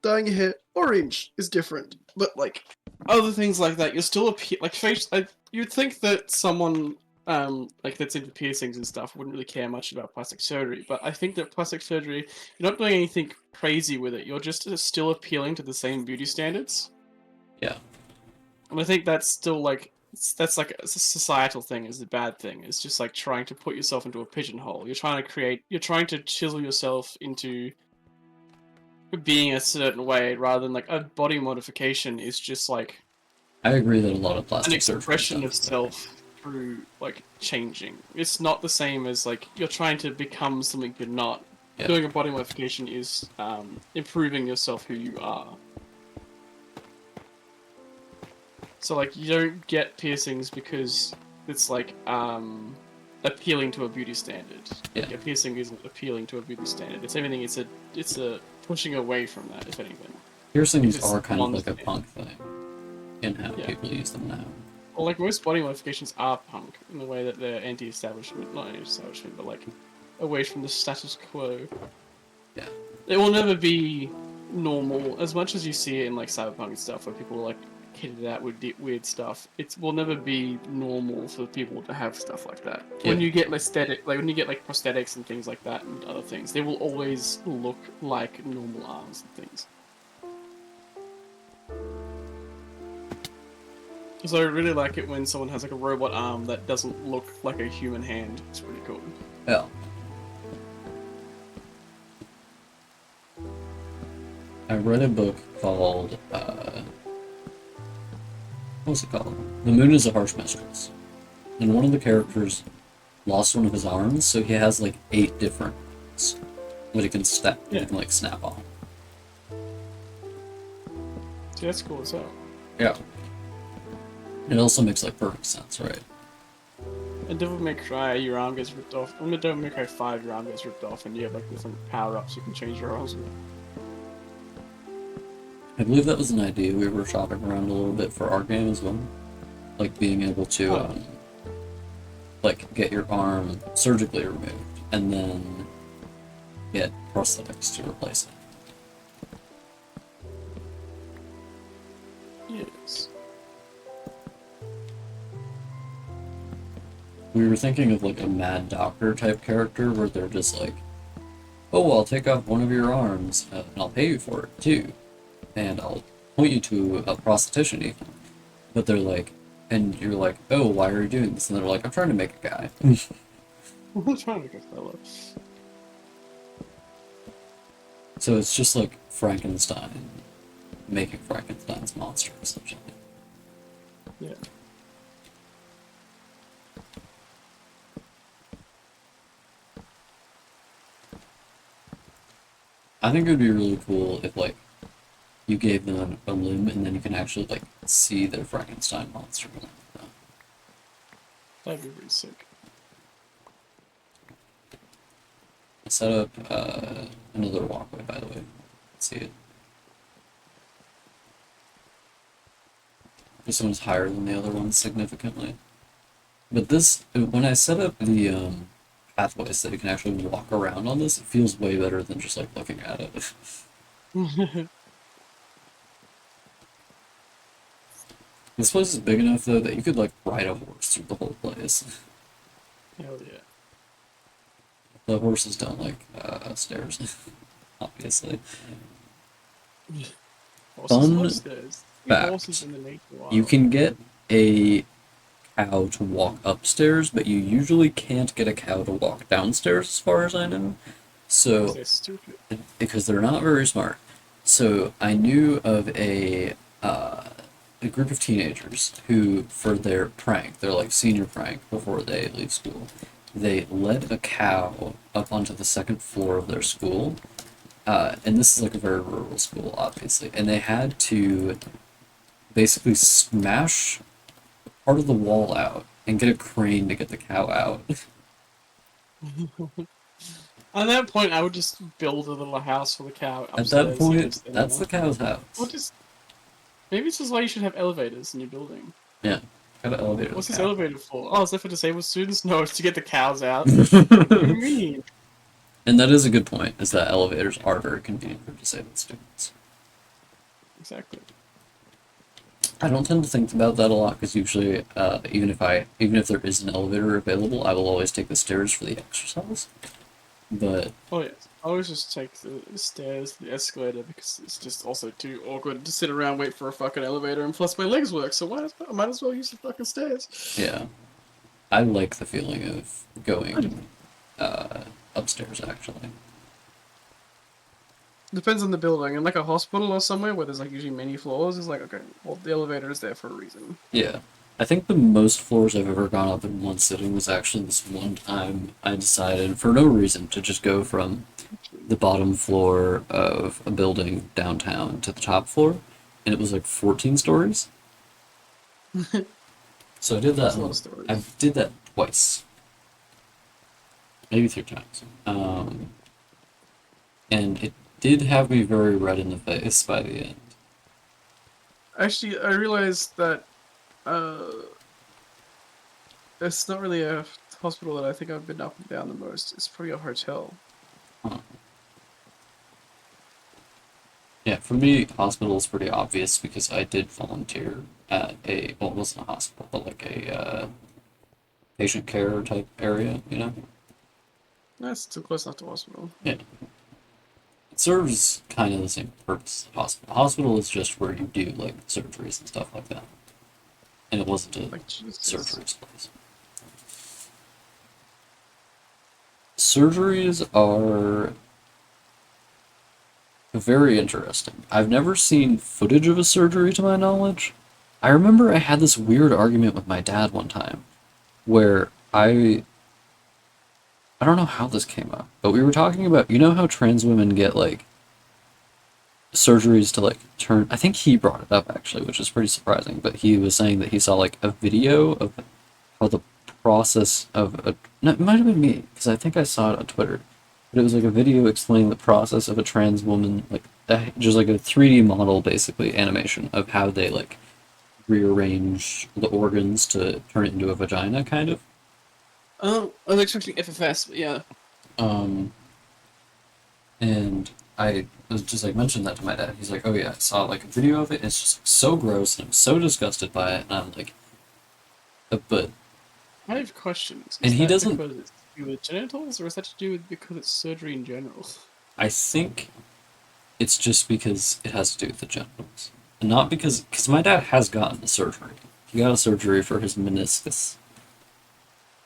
dyeing your hair orange is different, but like other things like that, you're still like face. You'd think that someone like that's into piercings and stuff wouldn't really care much about plastic surgery, but I think that plastic surgery, you're not doing anything crazy with it. You're just still appealing to the same beauty standards. Yeah. And I think that's still like that's like a societal thing is the bad thing. It's just like trying to put yourself into a pigeonhole. You're trying to chisel yourself into being a certain way rather than like a body modification is just like I agree that a lot of an plastic surgery is expression done of for that. self through like changing. It's not the same as like you're trying to become something you're not. Yeah. Doing a body modification is improving yourself who you are. So like you don't get piercings because it's like appealing to a beauty standard. Yeah. Like, a piercing isn't appealing to a beauty standard. It's everything. It's a pushing away from that. If anything. Piercings It's are kind of like a non-standard. punk thing in how Yeah. people use them now. Well, like most body modifications are punk in the way that they're anti-establishment, not anti-establishment, but like away from the status quo. Yeah. It will never be normal as much as you see it in like cyberpunk and stuff, where people are like kitted out with weird stuff. It will never be normal for people to have stuff like that. When Yeah. you get when you get like prosthetics and things like that and other things, they will always look like normal arms and things. So I really like it when someone has like a robot arm that doesn't look like a human hand. It's pretty cool. Yeah. I read a book called what was it called? The Moon is a Harsh Mistress. And one of the characters lost one of his arms, so he has like 8 different ones that he can like snap on. See, that's cool as hell. Yeah. It also makes like perfect sense, right? In Devil May Cry, your arm gets ripped off. In Devil May Cry 5, your arm gets ripped off, and you have like different power-ups you can change your arms with. I believe that was an idea we were shopping around a little bit for our game as well. Like being able to like get your arm surgically removed and then get prosthetics to replace it. Yes. We were thinking of like a Mad Doctor type character where they're just like, oh, well, I'll take off one of your arms and I'll pay you for it too. And I'll point you to a prosthetician even. But they're like, and you're like, oh, why are you doing this? And they're like, I'm trying to make a guy. I'm trying to get fella. So it's just like Frankenstein making Frankenstein's monster, essentially. Yeah. I think it would be really cool if, like, you gave them a limb and then you can actually, like, see their Frankenstein monster. That'd be pretty sick. I set up another walkway, by the way. Let's see it. This one's higher than the other one significantly. But this, when I set up the pathways that you can actually walk around on this, it feels way better than just like looking at it. This place is big enough though that you could like ride a horse through the whole place. Hell yeah. The horses don't like stairs, obviously. Horses Fun love stairs. fact. Horses in the nature wild. You can get a cow to walk upstairs, but you usually can't get a cow to walk downstairs, as far as I know. So, They're stupid. because they're not very smart. So I knew of a group of teenagers who, for their prank, their like senior prank before they leave school, they led a cow up onto the second floor of their school. And this is like a very rural school, obviously, and they had to basically smash part of the wall out and get a crane to get the cow out. At that point, I would just build a little house for the cow At upstairs. that and point, just- that's the cow's house. Maybe it's just why you should have elevators in your building. Yeah, got an elevator. What's this The elevator for? Oh, is that for disabled students? No, it's to get the cows out. What do you cow. mean? And that is a good point. Is that elevators are very convenient for disabled students. Exactly. I don't tend to think about that a lot because usually, even if there is an elevator available, I will always take the stairs for the exercise. But Oh yes, I always just take the stairs, the escalator, because it's just also too awkward to sit around wait for a fucking elevator, and plus my legs work, so I might as well use the fucking stairs. yeah, I like the feeling of going upstairs actually. Depends on the building. In like a hospital or somewhere where there's like usually many floors, it's like okay, well the elevator is there for a reason. Yeah. I think the most floors I've ever gone up in one sitting was actually this one time I decided, for no reason, to just go from the bottom floor of a building downtown to the top floor, and it was like 14 stories. So I did that. That's a lot of stories. I did that twice, maybe 3 times. And it did have me very red in the face by the end. Actually, I realized that uh, it's not really a hospital that I think I've been up and down the most. It's probably a hotel. Huh. Yeah, for me, hospital is pretty obvious because I did volunteer at well, it wasn't a hospital, but like a patient care type area, you know? That's too close enough to hospital. Yeah. It serves kind of the same purpose as a hospital. Hospital is just where you do like surgeries and stuff like that. And it wasn't a Like Jesus. surgeries place. Surgeries are very interesting. I've never seen footage of a surgery to my knowledge. I remember I had this weird argument with my dad one time where I don't know how this came up, but we were talking about, you know how trans women get like surgeries to like turn, I think he brought it up actually, which is pretty surprising, but he was saying that he saw like a video of how the process of a, no, it might have been me because I think I saw it on Twitter, but it was like a video explaining the process of a trans woman, like just like a 3D model basically animation of how they like rearrange the organs to turn it into a vagina kind of. Oh, I was expecting FFS, but yeah. Um, And I was just like mentioned that to my dad. He's like, "Oh yeah, I saw like a video of it. It's just like, so gross, and I'm so disgusted by it." And I'm like, "But," I have questions. and Is he that doesn't. because it's to do with genitals, or is that to do with because it's surgery in general? I think it's just because it has to do with the genitals, and not because my dad has gotten a surgery. He got a surgery for his meniscus,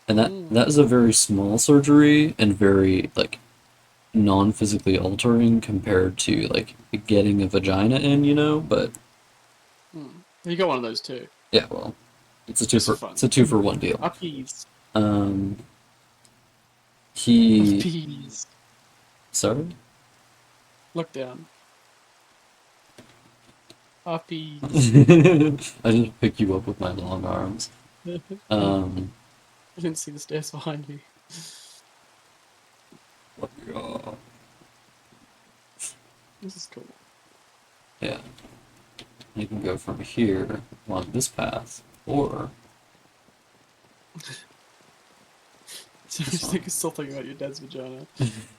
and that is a very small surgery and very like non-physically altering compared to like getting a vagina in, you know. But You got one of those too. yeah, well, it's a Just for fun. 2 for 1 deal. Uppies. Um, he Uppies. sorry. Look down. Uppies. I just pick you up with my long arms. I Um, didn't see the stairs behind me. This is cool. yeah, you can go from here along this path, or So I just think it's still thinking about your dad's vagina.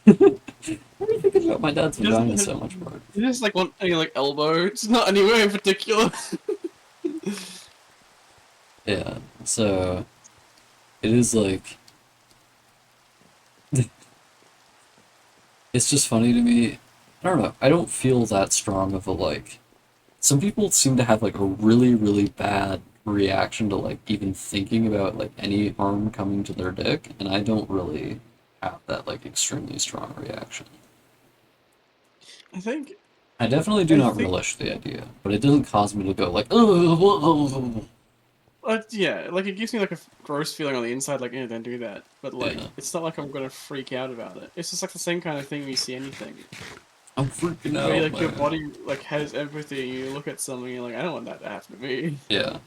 what do you think about my dad's He doesn't vagina have- so much more? He just like one any like elbow. It's not anywhere in particular. Yeah, so it is like it's just funny to me. I don't know. I don't feel that strong of a like. Some people seem to have like a really, really bad reaction to like even thinking about like any harm coming to their dick, and I don't really have that like extremely strong reaction. I think. I definitely do I not think. relish the idea, but it doesn't cause me to go like, oh, Yeah, like it gives me like a gross feeling on the inside, like, yeah, don't do that. But like, yeah, it's not like I'm gonna freak out about it. It's just like the same kind of thing when you see anything. I'm freaking Where out, like your man. body like has empathy, and you look at something, and you're like, I don't want that to happen to me. Yeah.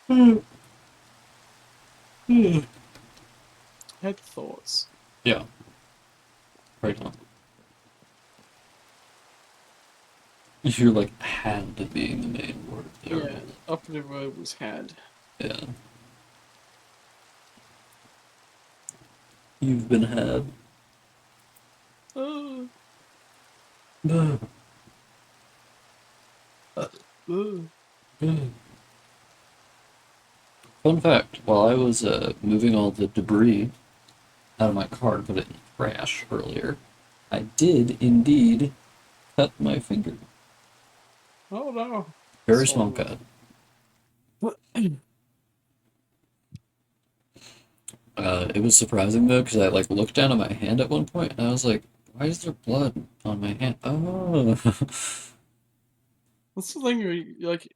Had thoughts. Yeah, right on. You're like had to being the main word there. Yeah, operative word was had. Yeah. You've been had. Oh, Uh, oh. Fun fact, while I was moving all the debris out of my car to put it in the trash earlier, I did indeed cut my finger. Oh no. Very small Swollen cut. up. It was surprising though, because I like looked down at my hand at one point and I was like, why is there blood on my hand? Oh. That's the thing where you like.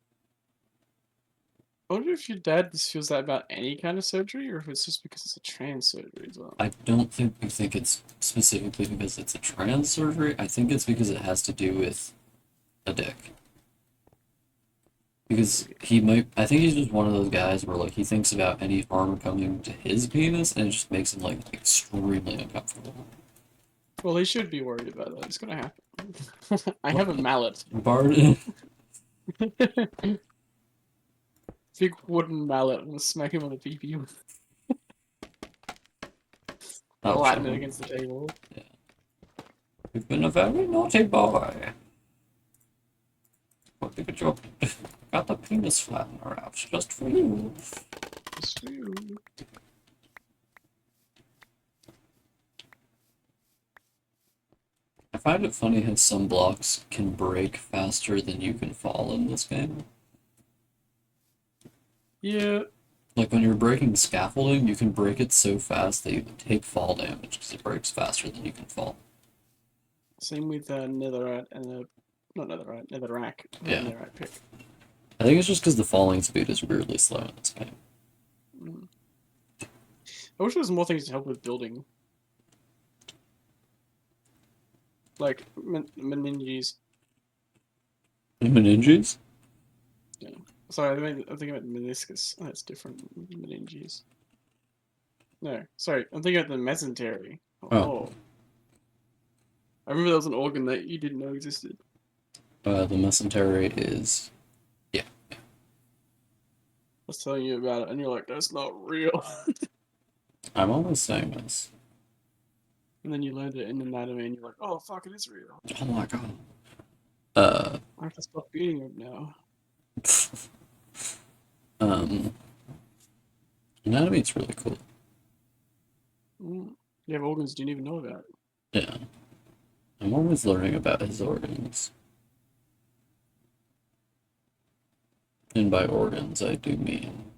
I wonder if your dad just feels that about any kind of surgery, or if it's just because it's a trans surgery as well. I don't think it's specifically because it's a trans surgery. I think it's because it has to do with a dick. Because he might, I think he's just one of those guys where like he thinks about any harm coming to his penis and it just makes him like extremely uncomfortable. Well, he should be worried about that. It's gonna happen. I have a mallet. Bard, Big wooden mallet. I'm gonna smack him on the PP with oh, flatten it Sean, against the table. you've been a very naughty boy. What did you got the penis flattener out just for you? It's true. I find it funny how some blocks can break faster than you can fall in this game. Yeah, Like when you're breaking scaffolding, you can break it so fast that you take fall damage because it breaks faster than you can fall. same with netherite and not netherite, netherrack. Yeah. Netherite pick. I think it's just because the falling speed is weirdly slow in this game. Mm. I wish there was more things to help with building, like meninges. Meninges? Yeah. Sorry, I'm thinking about meniscus. Oh, that's different. Meninges. No, sorry, I'm thinking about the mesentery. Oh, Oh, I remember there was an organ that you didn't know existed. the mesentery is. Yeah. I was telling you about it, and you're like, "That's not real." I'm always saying this. And then you learned it in anatomy, and you're like, "Oh fuck, it is real. Oh my god. Uh, I have to stop eating it now." um, anatomy is really cool. Mm. You have organs you didn't even know about. Yeah. I'm always learning about his organs. And by organs, I do mean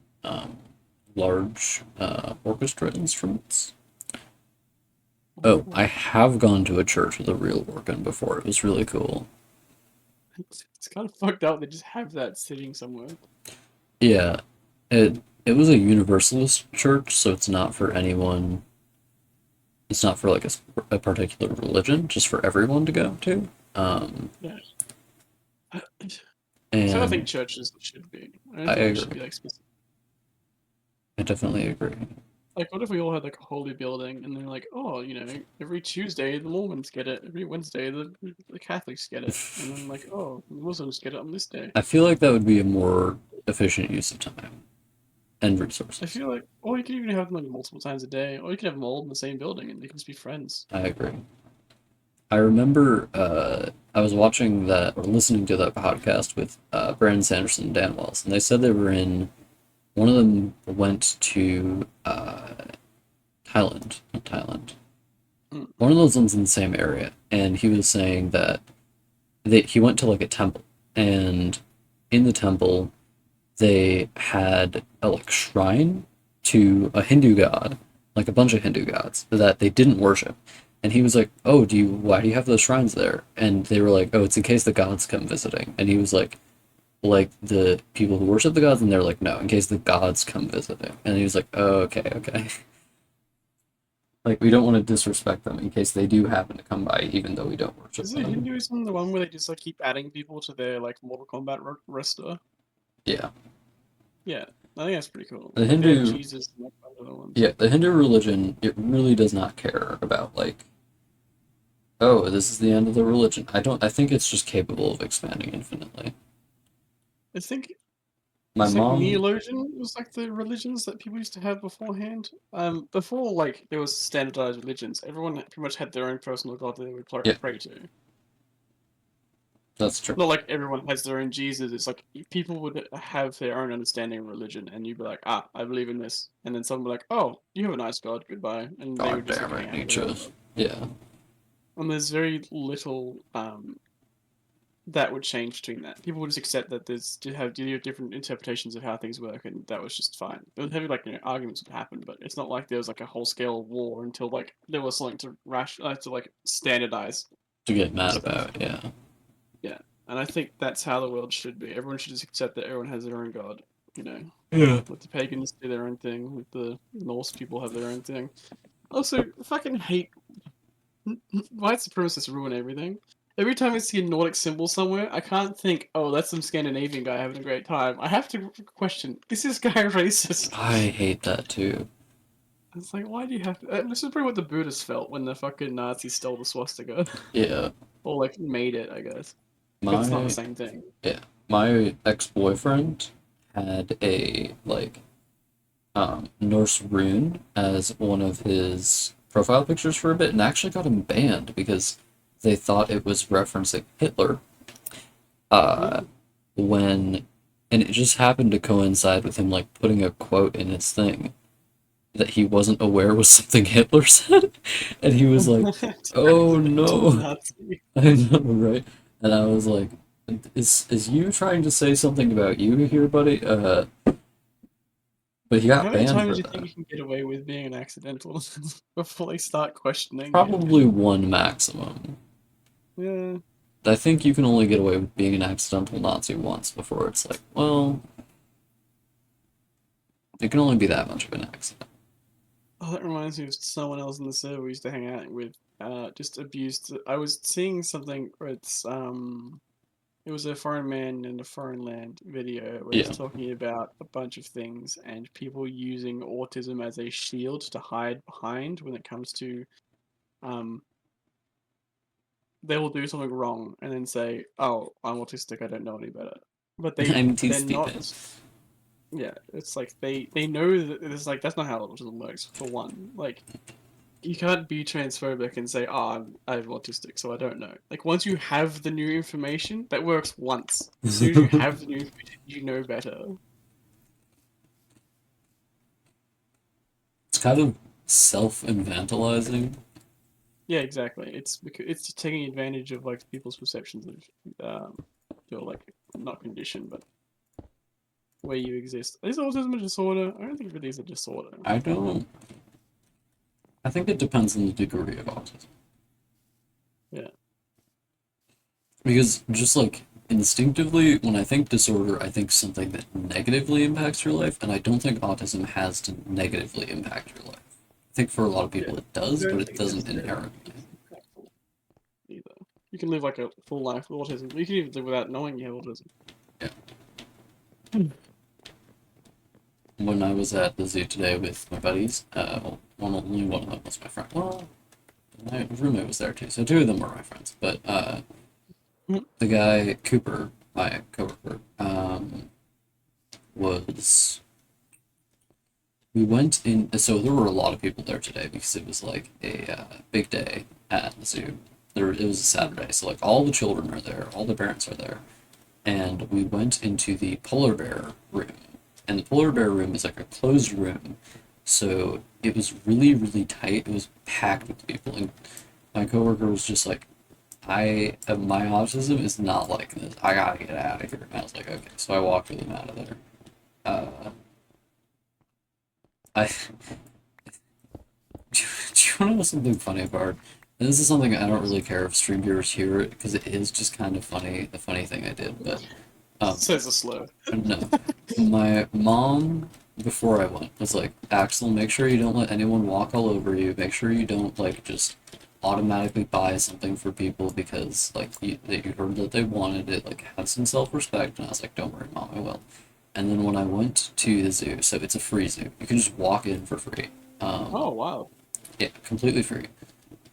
large orchestra instruments. Oh, I have gone to a church with a real organ before. It was really cool. It's kind of fucked up. They just have that sitting somewhere. Yeah, it was a universalist church, so it's not for anyone. It's not for like a particular religion, just for everyone to go to. Yeah. So I think And churches should be. I don't I think they should agree. be like specific. I definitely agree. Like, what if we all had like a holy building, and they're like, oh, every Tuesday the Mormons get it, every Wednesday the Catholics get it, and then like, oh, the Muslims get it on this day. I feel like that would be a more efficient use of time and I resources. feel like, or you can even have them like multiple times a day, or you can have them all in the same building, and they can just be friends. I agree. I remember I was watching that or listening to that podcast with Brandon Sanderson and Dan Wells, and they said they were in. One of them went to Thailand, not Thailand. Mm. One of those ones in the same area, and he was saying that he went to like a temple, and in the temple they had a like shrine to a Hindu god, like a bunch of Hindu gods that they didn't worship. And he was like, "Oh, why do you have those shrines there?" And they were like, "Oh, it's in case the gods come visiting." And he was like the people who worship the gods, and they're like, "No, in case the gods come visiting." And he was like, "Oh, okay, okay." Like we don't want to disrespect them in case they do happen to come by, even though we don't worship Isn't them. Hinduism the one where they just like keep adding people to their like Mortal Kombat roster? Yeah. Yeah. I think that's pretty cool. The Like they have Hindu, Jesus and like other ones. yeah, the Hindu religion, it really does not care about like, oh, this is the end of the religion. I think it's just capable of expanding infinitely. I think My it's like mom, Neologian was like the religions that people used to have beforehand. Before like there was standardized religions, everyone pretty much had their own personal god that they would yeah, pray to. that's true. Not like everyone has their own Jesus. It's like people would have their own understanding of religion, and you'd be like, ah, I believe in this, and then someone would be like, oh, you have a nice god, goodbye, and they God would just like damn hang it, out with their Nietzsche. own god. Yeah. And there's very little that would change between that. People would just accept that there's to have different interpretations of how things work, and that was just fine. There would have like arguments would happen, but it's not like there was like a whole scale war until like there was something to to like standardize To get the mad stuff. about, yeah. Yeah, and I think that's how the world should be. Everyone should just accept that everyone has their own god. You know, Yeah. let the pagans do their own thing. Let the Norse people have their own thing. Also, I fucking hate white supremacists ruin everything. Every time I see a Nordic symbol somewhere, I can't think, oh, that's some Scandinavian guy having a great time. I have to question, is this guy racist? I hate that too. It's like, why do you have to? This is probably what the Buddhists felt when the fucking Nazis stole the swastika. Yeah. Or, like, made it, I guess. But it's not the My same thing. yeah. My ex-boyfriend had a like Norse rune as one of his profile pictures for a bit and actually got him banned because they thought it was referencing Hitler. Uh Mm. when and it just happened to coincide with him like putting a quote in his thing that he wasn't aware was something Hitler said. And he was like, oh Accidental no. Nazi. I know, right? And I was like, is you trying to say something about you here, buddy? But he got How many banned times for do you think that. you can get away with being an accidental before they start questioning you? Probably one maximum. Yeah. I think you can only get away with being an accidental Nazi once before it's like, well, it can only be that much of an accident. Oh, that reminds me of someone else in the server we used to hang out with. Just abused. I was seeing something where it was a foreign man in a foreign land video where he's Yeah. talking about a bunch of things and people using autism as a shield to hide behind when it comes to, um, they will do something wrong and then say, "Oh, I'm autistic. I don't know any better." But I'm too they're stupid. not. Yeah, it's like they know that it's like that's not how autism works. For one, like you can't be transphobic and say, "Oh, I'm autistic, so I don't know." Like once you have the new information, that works once. As soon as you have the new information, you know better. It's kind of self-infantilizing. Yeah, exactly. It's because it's just taking advantage of like people's perceptions of your like not condition, but where you exist. Is autism a disorder? I don't think it really is a disorder. I don't. I think it depends on the degree of autism. Yeah. Because just like instinctively, when I think disorder, I think something that negatively impacts your life, and I don't think autism has to negatively impact your life. I think for a lot of Yeah. people it I does, but don't it think doesn't necessarily inherently. it's impactful either. You can live like a full life with autism. You can even live without knowing you have autism. Yeah. When I was at the zoo today with my buddies, only one of them was my friend. Well, my roommate was there too, so two of them were my friends. But the guy Cooper, my coworker, was we went in. So there were a lot of people there today because it was like a big day at the zoo. It was a Saturday, so like all the children are there, all the parents are there, and we went into the polar bear room. And the polar bear room is like a closed room, so it was really really tight. It was packed with people, and my coworker was just like, my autism is not like this. I gotta get out of here. And I was like, okay. So I walked with him out of there. Uh, I do you want to know something funny, Bard? And this is something I don't Yes. really care if stream viewers hear it because it is just kind of funny. The funny thing I did, but um, Says a slur. no, my mom before I went was like, Axel, make sure you don't let anyone walk all over you. Make sure you don't like just automatically buy something for people because like that you heard that they wanted it. Like have some self respect. And I was like, don't worry, mom, I will. And then when I went to the zoo, so it's a free zoo. You can just walk in for free. Oh wow. Yeah, completely free.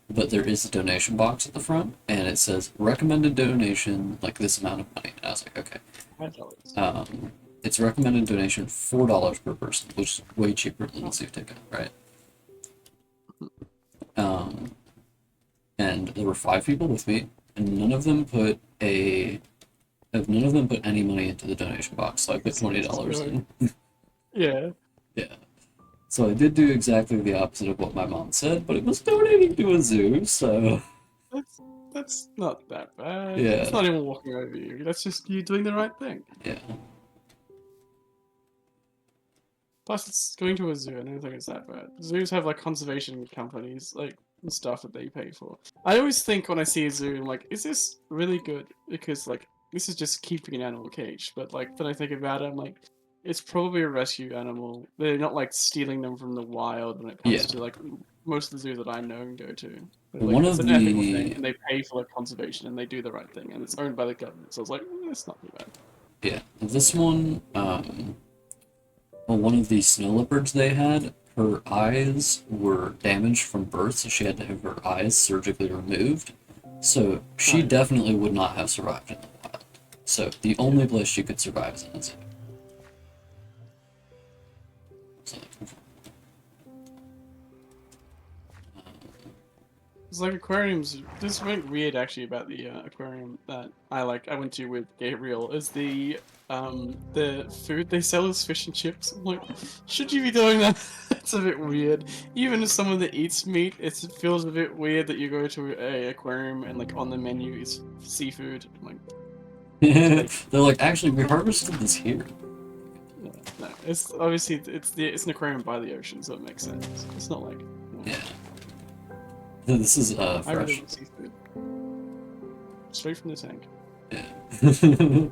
But there is a donation box at the front, and it says recommended donation, like this amount of money. And I was like, okay. $5. It's recommended donation $4 per person, which is way cheaper than the zoo ticket, right? Um, and there were 5 people with me, and none of them put any money into the donation box. So I put $20 in. Yeah. Yeah. So I did do exactly the opposite of what my mom said, but it was donating to a zoo, so That's not that bad. yeah, It's not even walking over you. That's just you doing the right thing. yeah, Plus, it's going to a zoo. I don't think it's that bad. Zoos have like conservation companies, like and stuff that they pay for. I always think when I see a zoo, I'm like, is this really good? Because like this is just keeping an animal caged. But like then I think about it, I'm like, it's probably a rescue animal. They're not like stealing them from the wild when it yeah. comes to like most of the zoos that I know and go to. But, like One it's of an ethical thing, the and they pay for like conservation and they do the right thing, and it's owned by the government. So I was like, it's not too bad. yeah, this one, well, one of the snow leopards they had, her eyes were damaged from birth, so she had to have her eyes surgically removed. So she Right. definitely would not have survived in the wild. So the only place she could survive is in a zoo. So, It's like aquariums. There's something weird actually about the aquarium that I like. I went to with Gabriel. Is the food they sell as fish and chips. I'm like, should you be doing that? It's a bit weird. Even as someone that eats meat, it feels a bit weird that you go to a aquarium and like on the menu is seafood. I'm like, they're like, actually, we harvested this here. no, no. It's obviously it's an aquarium by the ocean, so it makes sense. It's not like. Yeah. This is I really fresh. want seafood. Straight from the tank. Yeah.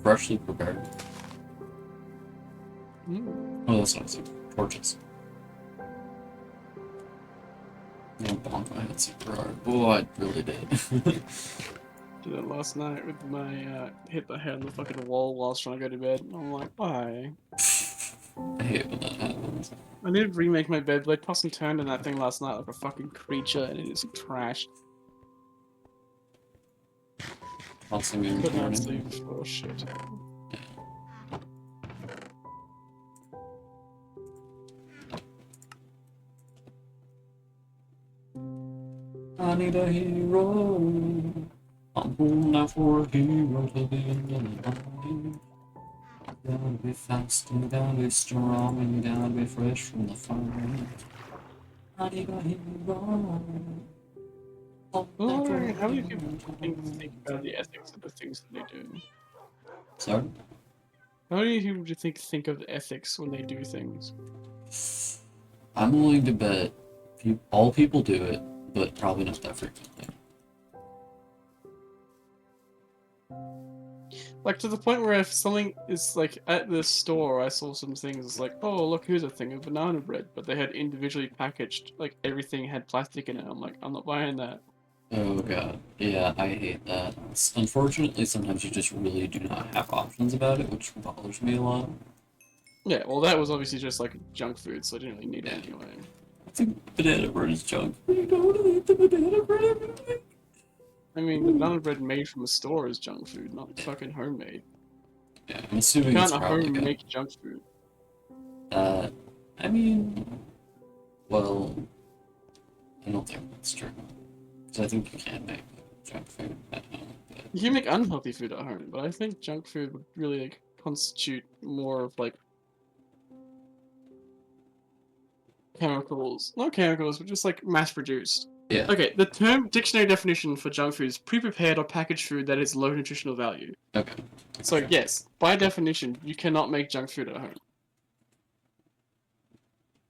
Freshly prepared. Mm. Oh, that's nice. Torches. I bonked my head super hard. Oh, I really did. Did it last night with my hit the head on the fucking wall while I was trying to go to bed. And I'm like, why? I hate when that happens. I need to remake my bed. Like, tossed and turned in that thing last night like a fucking creature, and it is trash. Tossing and Couldn't turning. sleep. Oh shit. I need a hero. I'm holding out for a hero to the end of the line. You gotta be fast, and you gotta be strong, and you gotta be fresh from the fire. I need a hero. Oh, how many people think about the ethics of the things that they do? Sorry? How many people do you think of the ethics when they do things? I'm willing to bet all people do it, but probably not that frequently. Like to the point where if something is like at the store, I saw some things. It's like, oh look, here's a thing of banana bread, but they had individually packaged. Like everything had plastic in it. I'm like, I'm not buying that. Oh god, yeah, I hate that. Unfortunately, sometimes you just really do not have options about it, which bothers me a lot. Yeah, well, that was obviously just like junk food, so I didn't really need it anyway. I think banana bread is junk. You don't eat the banana bread. I mean, the banana bread made from a store is junk food, not fucking homemade. Yeah, I'm You assuming it's can't probably home good. make junk food. I mean, well, I don't think that's true. Because I think you can make junk food at home. But You can make unhealthy food at home, but I think junk food would really like constitute more of like chemicals, not chemicals, but just like mass produced. yeah, Okay, the term dictionary definition for junk food is pre-prepared or packaged food that is low nutritional value. okay. So Sure. yes, by definition, you cannot make junk food at home.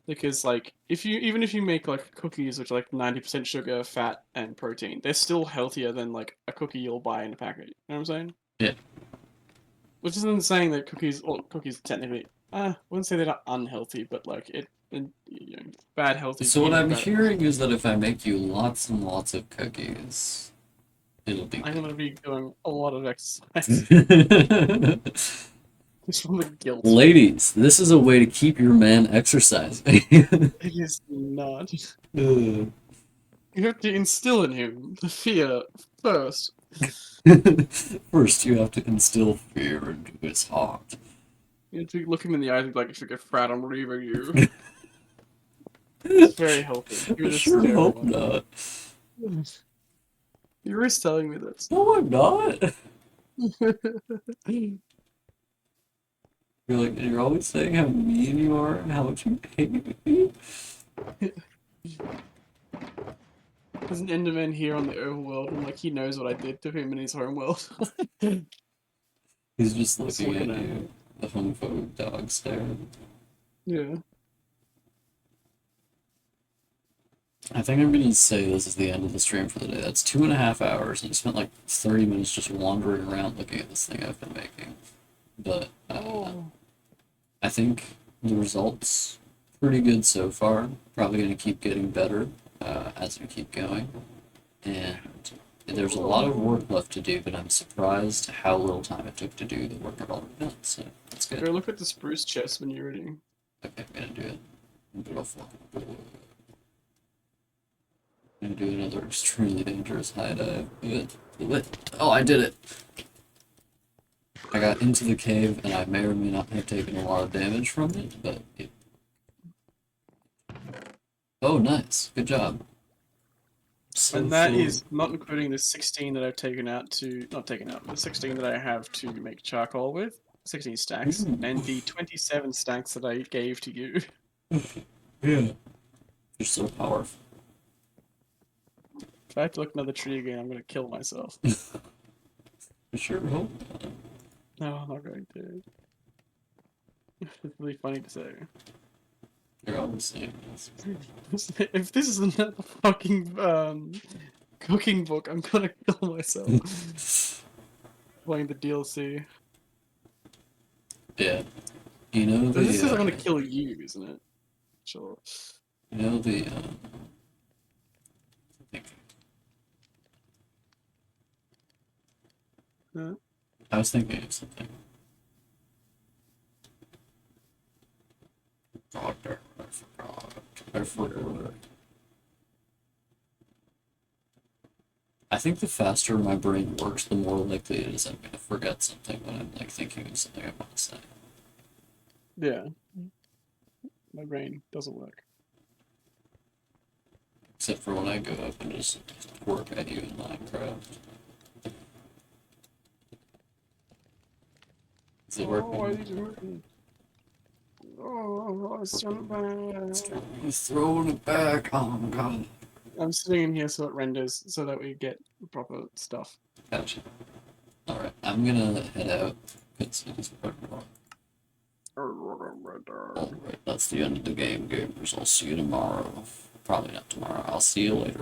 Because like even if you make like cookies which are like 90% sugar, fat, and protein, they're still healthier than like a cookie you'll buy in a packet. You know what I'm saying? Yeah. Which isn't saying that cookies technically I wouldn't say they're not unhealthy, but like bad healthy So what in I'm comparison. hearing is that if I make you lots and lots of cookies, It'll be I'm good. gonna be doing a lot of exercise. Just from the guilt. Ladies, this is a way to keep your man exercising. It is not. Uh, You have to instill in him the fear first. First, you have to instill fear into his heart. You have to look him in the eyes and be like, if you get fat, I'm leaving you. It's very healthy. Give I this sure to hope everyone. not. You're always telling me this. No, I'm not. You're always saying how mean you are and how much you hate me. There's an Enderman here on the overworld, and like he knows what I did to him in his homeworld. He's just Just looking looking at at you, the homophobic dog stare. Yeah. I think I'm gonna say this is the end of the stream for the day. That's 2.5 hours, and I spent like 30 minutes just wandering around looking at this thing I've been making. But Oh. I think the results pretty good so far. Probably gonna keep getting better as we keep going. And there's a lot of work left to do, but I'm surprised how little time it took to do the work I've already done. So that's good. Go look at the spruce chest when you're ready. Okay, I'm gonna do it. I'm gonna do another extremely dangerous high dive. Oh, I did it! I got into the cave, and I may or may not have taken a lot of damage from it, but it... Oh, nice. Good job. So And that full- is not including the 16 that I've taken out to, not taken out, the 16 that I have to make charcoal with, 16 stacks, Ooh. and the 27 stacks that I gave to you. Yeah. You're so powerful. If I have to look at another tree again, I'm gonna kill myself. I sure hope not. No, I'm not going to. It's really funny to say. You're always saying this. If this isn't a fucking cooking book, I'm gonna kill myself. Playing the DLC. Yeah. You know the, This says I'm gonna kill you, isn't it? Sure. you know the, Huh? I was thinking of something. Oh, darn, I forgot. I forgot. I think the faster my brain works, the more likely it is I'm going to forget something when I'm like thinking of something I want to say. Yeah. My brain doesn't work. Except for when I go up and just work at you in Minecraft. Is it working? Oh, it's back. He's throwing it back. Oh my god. I'm sitting in here so it renders so that we get proper stuff. Gotcha. Alright, I'm gonna head out. Alright, that's the end of the game, gamers. I'll see you tomorrow. Probably not tomorrow. I'll see you later.